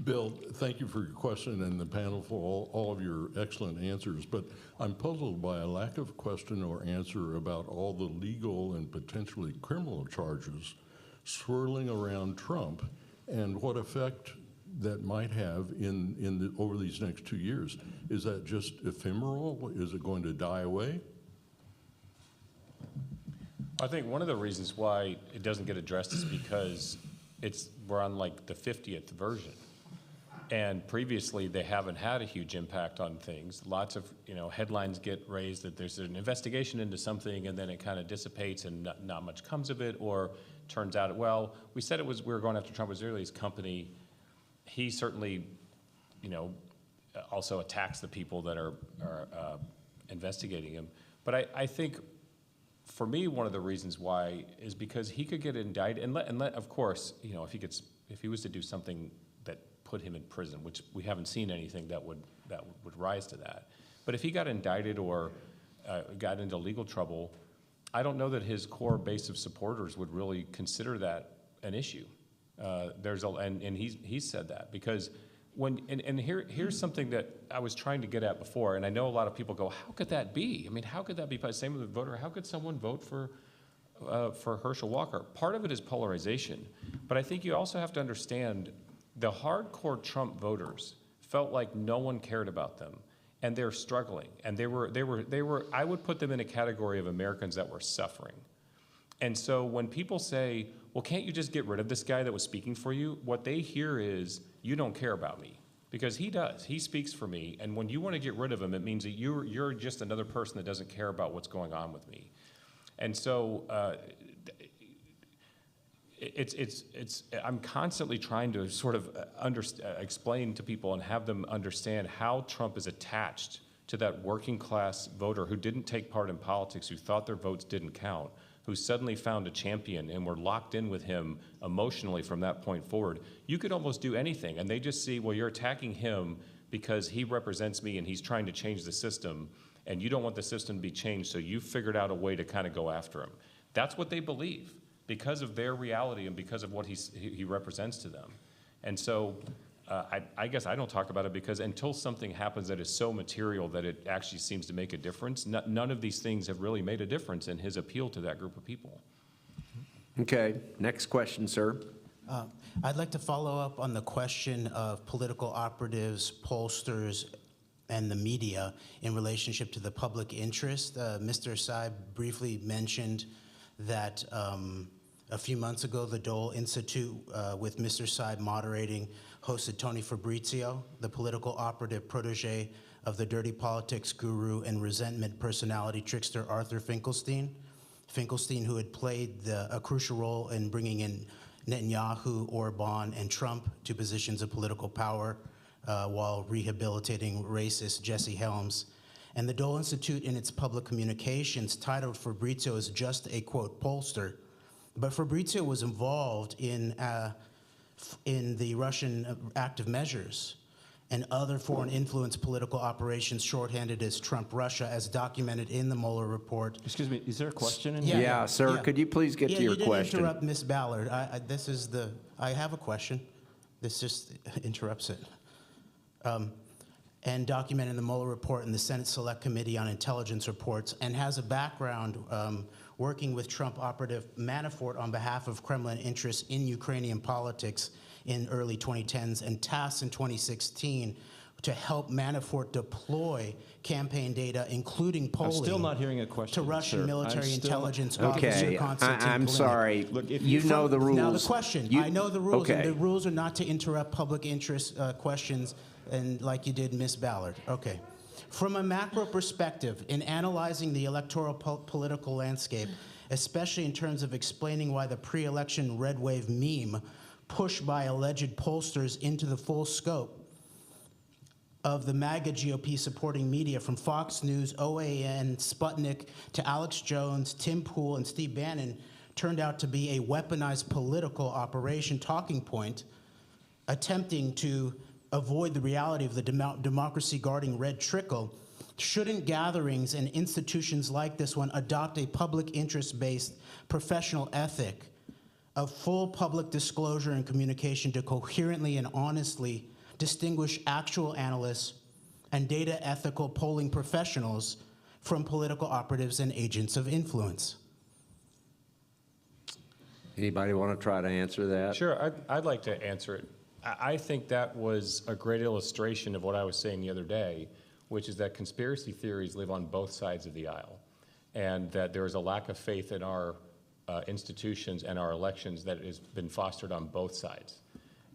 Bill, thank you for your question and the panel for all of your excellent answers, but I'm puzzled by a lack of question or answer about all the legal and potentially criminal charges swirling around Trump and what effect that might have over these next 2 years. Is that just ephemeral? Is it going to die away? I think one of the reasons why it doesn't get addressed is because we're on like the 50th version. And previously, they haven't had a huge impact on things. Lots of headlines get raised that there's an investigation into something, and then it kind of dissipates, and not much comes of it. Or turns out, well, we said we were going after Trump was Israeli's company. He certainly, also attacks the people that are investigating him. But I think, for me, one of the reasons why is because he could get indicted, and of course, if he was to do something that put him in prison, which we haven't seen anything that would rise to that. But if he got indicted or got into legal trouble, I don't know that his core base of supporters would really consider that an issue. And he's said that because here's something that I was trying to get at before, and I know a lot of people go, how could that be? I mean, how could that be? Same with the voter. How could someone vote for Herschel Walker? Part of it is polarization, but I think you also have to understand the hardcore Trump voters felt like no one cared about them, and they're struggling, and they were. I would put them in a category of Americans that were suffering. And so when people say, well, can't you just get rid of this guy that was speaking for you? What they hear is, you don't care about me. Because he does. He speaks for me. And when you want to get rid of him, it means that you're just another person that doesn't care about what's going on with me. And so I'm constantly trying to sort of explain to people and have them understand how Trump is attached to that working class voter who didn't take part in politics, who thought their votes didn't count, who suddenly found a champion and were locked in with him emotionally from that point forward. You could almost do anything, and they just see, well, you're attacking him because he represents me and he's trying to change the system, and you don't want the system to be changed, so you figured out a way to kind of go after him. That's what they believe because of their reality and because of what he represents to them. And so I guess I don't talk about it because until something happens that is so material that it actually seems to make a difference, none of these things have really made a difference in his appeal to that group of people. Okay, next question, sir. I'd like to follow up on the question of political operatives, pollsters, and the media in relationship to the public interest. Mr. Seib briefly mentioned that a few months ago, the Dole Institute, with Mr. Seib moderating, hosted Tony Fabrizio, the political operative protege of the dirty politics guru and resentment personality trickster Arthur Finkelstein. Finkelstein, who had played a crucial role in bringing in Netanyahu, Orban, and Trump to positions of political power while rehabilitating racist Jesse Helms. And the Dole Institute, in its public communications, titled Fabrizio as just a, quote, pollster. But Fabrizio was involved in the Russian active measures and other foreign influence political operations shorthanded as Trump Russia, as documented in the Mueller report. Excuse me, is there a question in Yeah, here? Yeah, sir, could you please get to your you didn't question? interrupt Ms. Ballard. I have a question. This just interrupts it. And documented in the Mueller report and the Senate Select Committee on Intelligence Reports, and has a background working with Trump operative Manafort on behalf of Kremlin interests in Ukrainian politics in early 2010s, and tasked in 2016 to help Manafort deploy campaign data, including polling. I'm still not hearing a question, to Russian sir. military I'm still- intelligence officer Okay, Konstantin I'm Kilimnik. sorry. Look, if You know the rules. Now the question, You- I know the rules, Okay. and the rules are not to interrupt public interest questions, and like you did, Ms. Ballard. Okay. From a macro perspective, in analyzing the electoral political landscape, especially in terms of explaining why the pre-election red wave meme pushed by alleged pollsters into the full scope of the MAGA GOP supporting media, from Fox News, OAN, Sputnik, to Alex Jones, Tim Pool, and Steve Bannon, turned out to be a weaponized political operation talking point, attempting to avoid the reality of the democracy guarding red trickle. Shouldn't gatherings and institutions like this one adopt a public interest-based professional ethic of full public disclosure and communication to coherently and honestly distinguish actual analysts and data ethical polling professionals from political operatives and agents of influence? Anybody want to try to answer that? Sure, I'd like to answer it. I think that was a great illustration of what I was saying the other day, which is that conspiracy theories live on both sides of the aisle, and that there is a lack of faith in our institutions and our elections that has been fostered on both sides.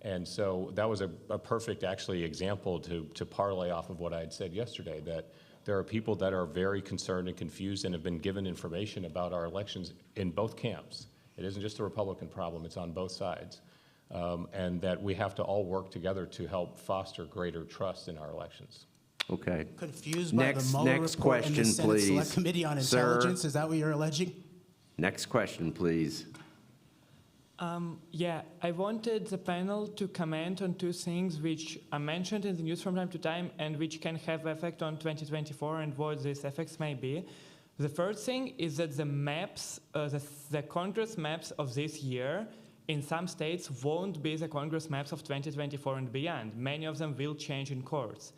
And so that was a perfect, actually, example to parlay off of what I had said yesterday, that there are people that are very concerned and confused and have been given information about our elections in both camps. It isn't just a Republican problem, it's on both sides. And that we have to all work together to help foster greater trust in our elections. Okay. Confused by the Mueller Next report and the question, Senate Select please. Committee on Sir. Intelligence? Is that what you're alleging? Next question, please. Yeah, I wanted the panel to comment on two things which are mentioned in the news from time to time and which can have effect on 2024 and what these effects may be. The first thing is that the maps, the Congress maps of this year in some states won't be the Congress maps of 2024 and beyond. Many of them will change in course.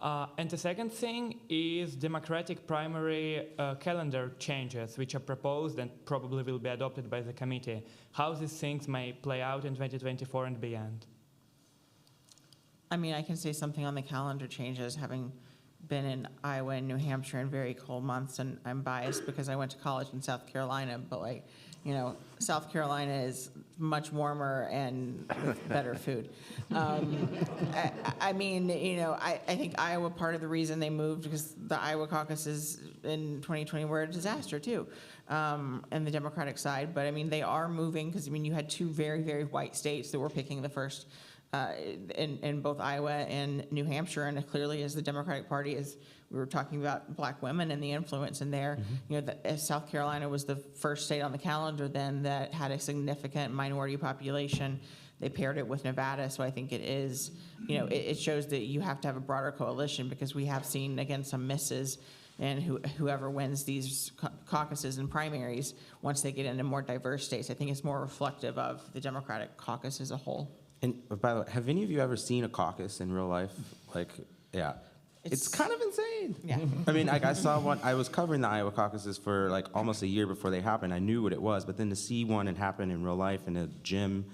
And the second thing is Democratic primary calendar changes, which are proposed and probably will be adopted by the committee. How these things may play out in 2024 and beyond. I mean, I can say something on the calendar changes, having been in Iowa and New Hampshire in very cold months, and I'm biased because I went to college in South Carolina, but like, you know, South Carolina is much warmer and with better food. I mean, you know, I think Iowa, part of the reason they moved, because the Iowa caucuses in 2020 were a disaster too, and the Democratic side. But I mean, they are moving because, I mean, you had two very, very white states that were picking the first in both Iowa and New Hampshire, and clearly as the Democratic Party, as we were talking about black women and the influence in there, you know, South Carolina was the first state on the calendar then that had a significant minority population. They paired it with Nevada, so I think it is, you know, it shows that you have to have a broader coalition, because we have seen, again, some misses, and whoever wins these caucuses and primaries, once they get into more diverse states, I think it's more reflective of the Democratic caucus as a whole. And by the way, have any of you ever seen a caucus in real life? Like, yeah. It's kind of insane. Yeah. I mean, like, I saw one, I was covering the Iowa caucuses for like almost a year before they happened. I knew what it was, but then to see one and happen in real life in a gym,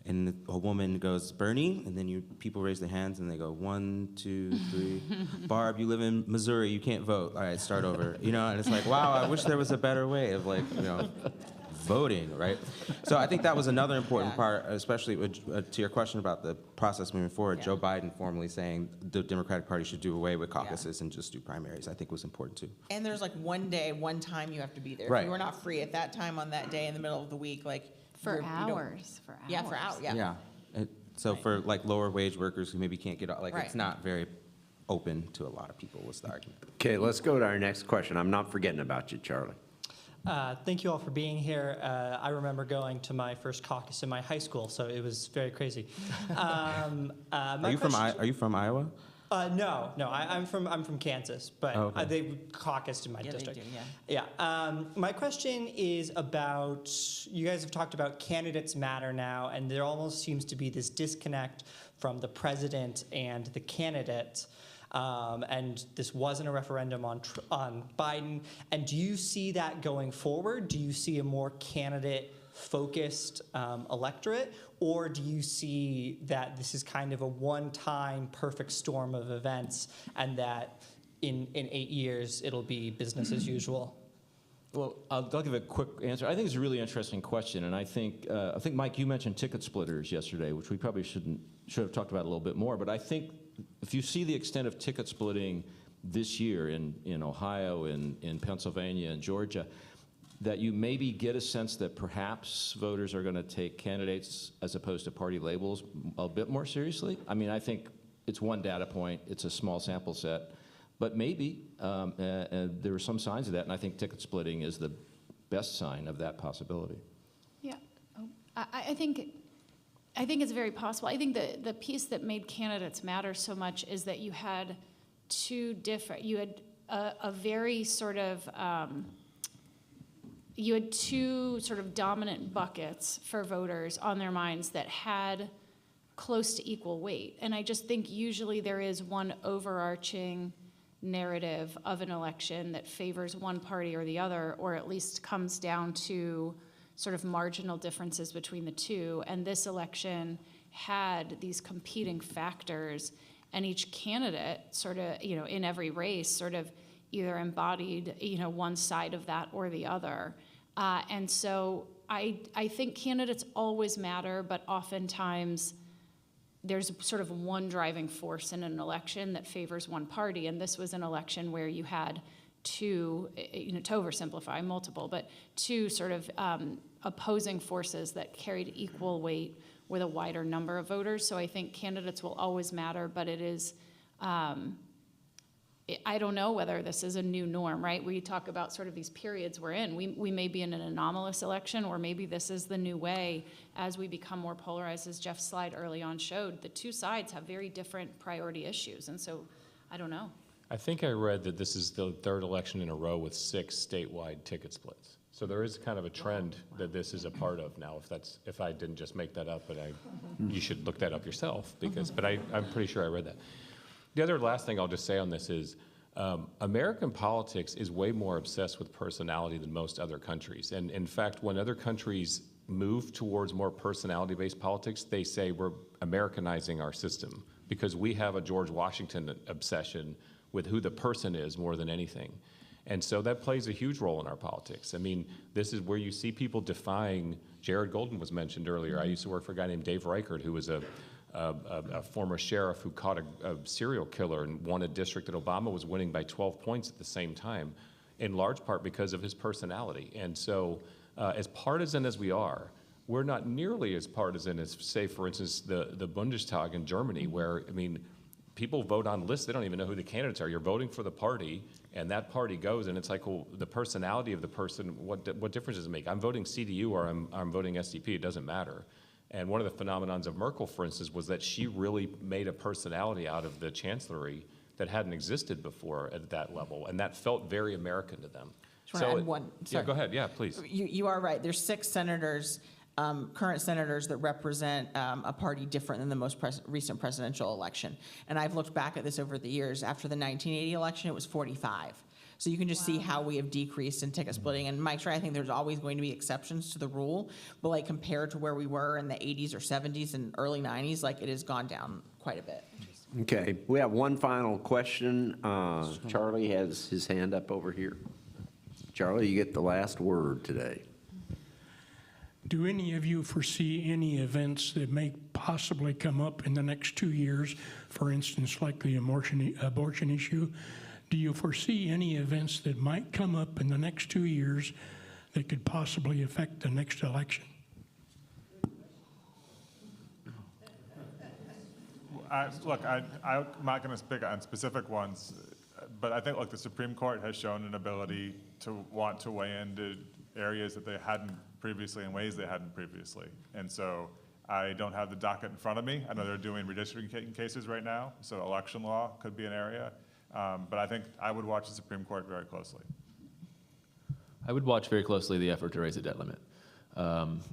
and a woman goes, Bernie, and then people raise their hands and they go, 1, 2, 3. Barb, you live in Missouri, you can't vote. All right, start over. You know, and it's like, wow, I wish there was a better way of, like, you know, voting, right? So I think that was another important part, especially to your question about the process moving forward. Joe Biden formally saying the Democratic Party should do away with caucuses and just do primaries, I think was important too. And there's like one day, one time you have to be there. Right. If you were not free at that time on that day in the middle of the week, like, For you don't- hours, for hours. Yeah, for hours, yeah. Yeah. So for like lower wage workers who maybe can't get out, like Right. it's not very open to a lot of people was the argument. Okay, let's go to our next question. I'm not forgetting about you, Charlie. Thank you all for being here. I remember going to my first caucus in my high school, so it was very crazy. Are you from Iowa? No, I'm from Kansas, but Oh, okay. they caucused in my Yeah, they district. do, yeah. Yeah. My question is about, you guys have talked about candidates matter now, and there almost seems to be this disconnect from the president and the candidate. And this wasn't a referendum on Biden. And do you see that going forward? Do you see a more candidate-focused electorate? Or do you see that this is kind of a one-time perfect storm of events and that in 8 years it'll be business as usual? Well, I'll give a quick answer. I think it's a really interesting question, and I think Mike, you mentioned ticket splitters yesterday, which we probably should have talked about a little bit more. But I think if you see the extent of ticket splitting this year in Ohio, in Pennsylvania, and Georgia, that you maybe get a sense that perhaps voters are going to take candidates as opposed to party labels a bit more seriously. I mean, I think it's one data point. It's a small sample set. But maybe there are some signs of that, and I think ticket splitting is the best sign of that possibility. Yeah, I think it's very possible. I think the piece that made candidates matter so much is that you had you had a very sort of, you had two sort of dominant buckets for voters on their minds that had close to equal weight. And I just think usually there is one overarching narrative of an election that favors one party or the other, or at least comes down to sort of marginal differences between the two. And this election had these competing factors, and each candidate sort of, in every race sort of either embodied, one side of that or the other. And so I think candidates always matter, but oftentimes there's sort of one driving force in an election that favors one party, and this was an election where you had two, to oversimplify, multiple, but two sort of opposing forces that carried equal weight with a wider number of voters. So I think candidates will always matter, but it is, I don't know whether this is a new norm, right? We talk about sort of these periods we're in. We may be in an anomalous election, or maybe this is the new way as we become more polarized, as Jeff's slide early on showed. The two sides have very different priority issues, and so I don't know. I think I read that this is the third election in a row with 6 statewide ticket splits. So there is kind of a trend that this is a part of now. If I didn't just make that up, but you should look that up yourself, but I'm pretty sure I read that. The other last thing I'll just say on this is American politics is way more obsessed with personality than most other countries. And in fact, when other countries move towards more personality-based politics, they say we're Americanizing our system because we have a George Washington obsession with who the person is more than anything. And so that plays a huge role in our politics. I mean, this is where you see people defying, Jared Golden was mentioned earlier. I used to work for a guy named Dave Reichert, who was a former sheriff who caught a serial killer and won a district that Obama was winning by 12 points at the same time, in large part because of his personality. And so as partisan as we are, we're not nearly as partisan as, say, for instance, the Bundestag in Germany, where, I mean, people vote on lists. They don't even know who the candidates are. You're voting for the party, and that party goes, and it's like, well, the personality of the person, what difference does it make? I'm voting CDU or I'm voting SDP. It doesn't matter. And one of the phenomenons of Merkel, for instance, was that she really made a personality out of the chancellery that hadn't existed before at that level, and that felt very American to them. Just want to add one. Yeah, Sorry. go ahead. Yeah, please. You are right. There's 6 senators, current senators that represent a party different than the most recent presidential election. And I've looked back at this over the years. After the 1980 election, it was 45. So you can just see how we have decreased in ticket splitting. And Mike's right, I think there's always going to be exceptions to the rule. But like compared to where we were in the 80s or 70s and early 90s, like it has gone down quite a bit. Okay, we have one final question. Charlie has his hand up over here. Charlie, you get the last word today. Do any of you foresee any events that may possibly come up in the next 2 years, for instance, like the abortion issue? Do you foresee any events that might come up in the next 2 years that could possibly affect the next election? Look, I'm not going to speak on specific ones, but I think, look, the Supreme Court has shown an ability to want to weigh into areas that they hadn't previously in ways they hadn't previously. And so I don't have the docket in front of me. I know they're doing redistricting cases right now, so election law could be an area. But I think I would watch the Supreme Court very closely. I would watch very closely the effort to raise the debt limit,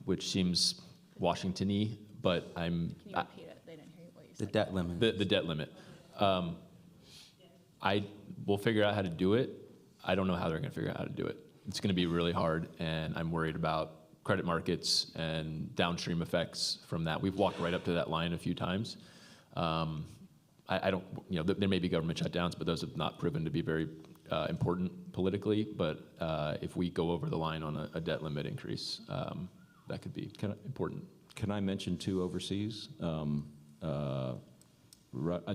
which seems Washington-y, but I'm... Can you repeat it? They didn't hear what you The said. debt limit. The debt limit. We'll figure out how to do it. I don't know how they're going to figure out how to do it. It's going to be really hard, and I'm worried about credit markets and downstream effects from that. We've walked right up to that line a few times. I don't, there may be government shutdowns, but those have not proven to be very important politically. But if we go over the line on a debt limit increase, that could be important. Can I mention two overseas? A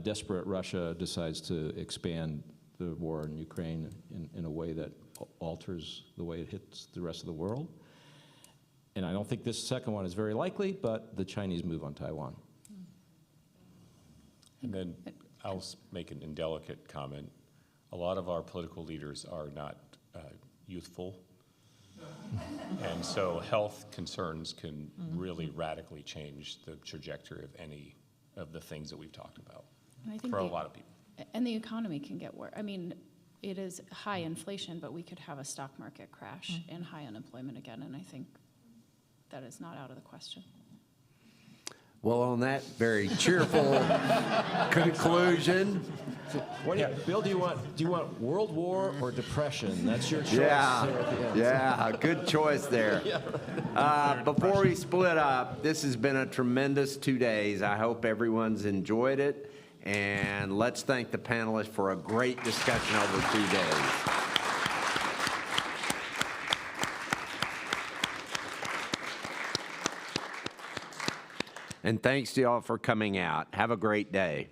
desperate Russia decides to expand the war in Ukraine in a way that alters the way it hits the rest of the world. And I don't think this second one is very likely, but the Chinese move on Taiwan. And then I'll make an indelicate comment. A lot of our political leaders are not youthful. And so health concerns can really radically change the trajectory of any of the things that we've talked about And I think for a lot of people. And the economy can get worse. I mean, it is high inflation, but we could have a stock market crash and high unemployment again, and I think that is not out of the question. Well, on that very cheerful conclusion. Bill, do you want World War or Depression? That's your choice. Yeah, there at the end. yeah, good choice there. Before we split up, this has been a tremendous 2 days. I hope everyone's enjoyed it. And let's thank the panelists for a great discussion over 2 days. And thanks to y'all for coming out. Have a great day.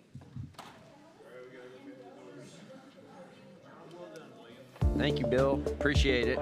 Thank you, Bill. Appreciate it.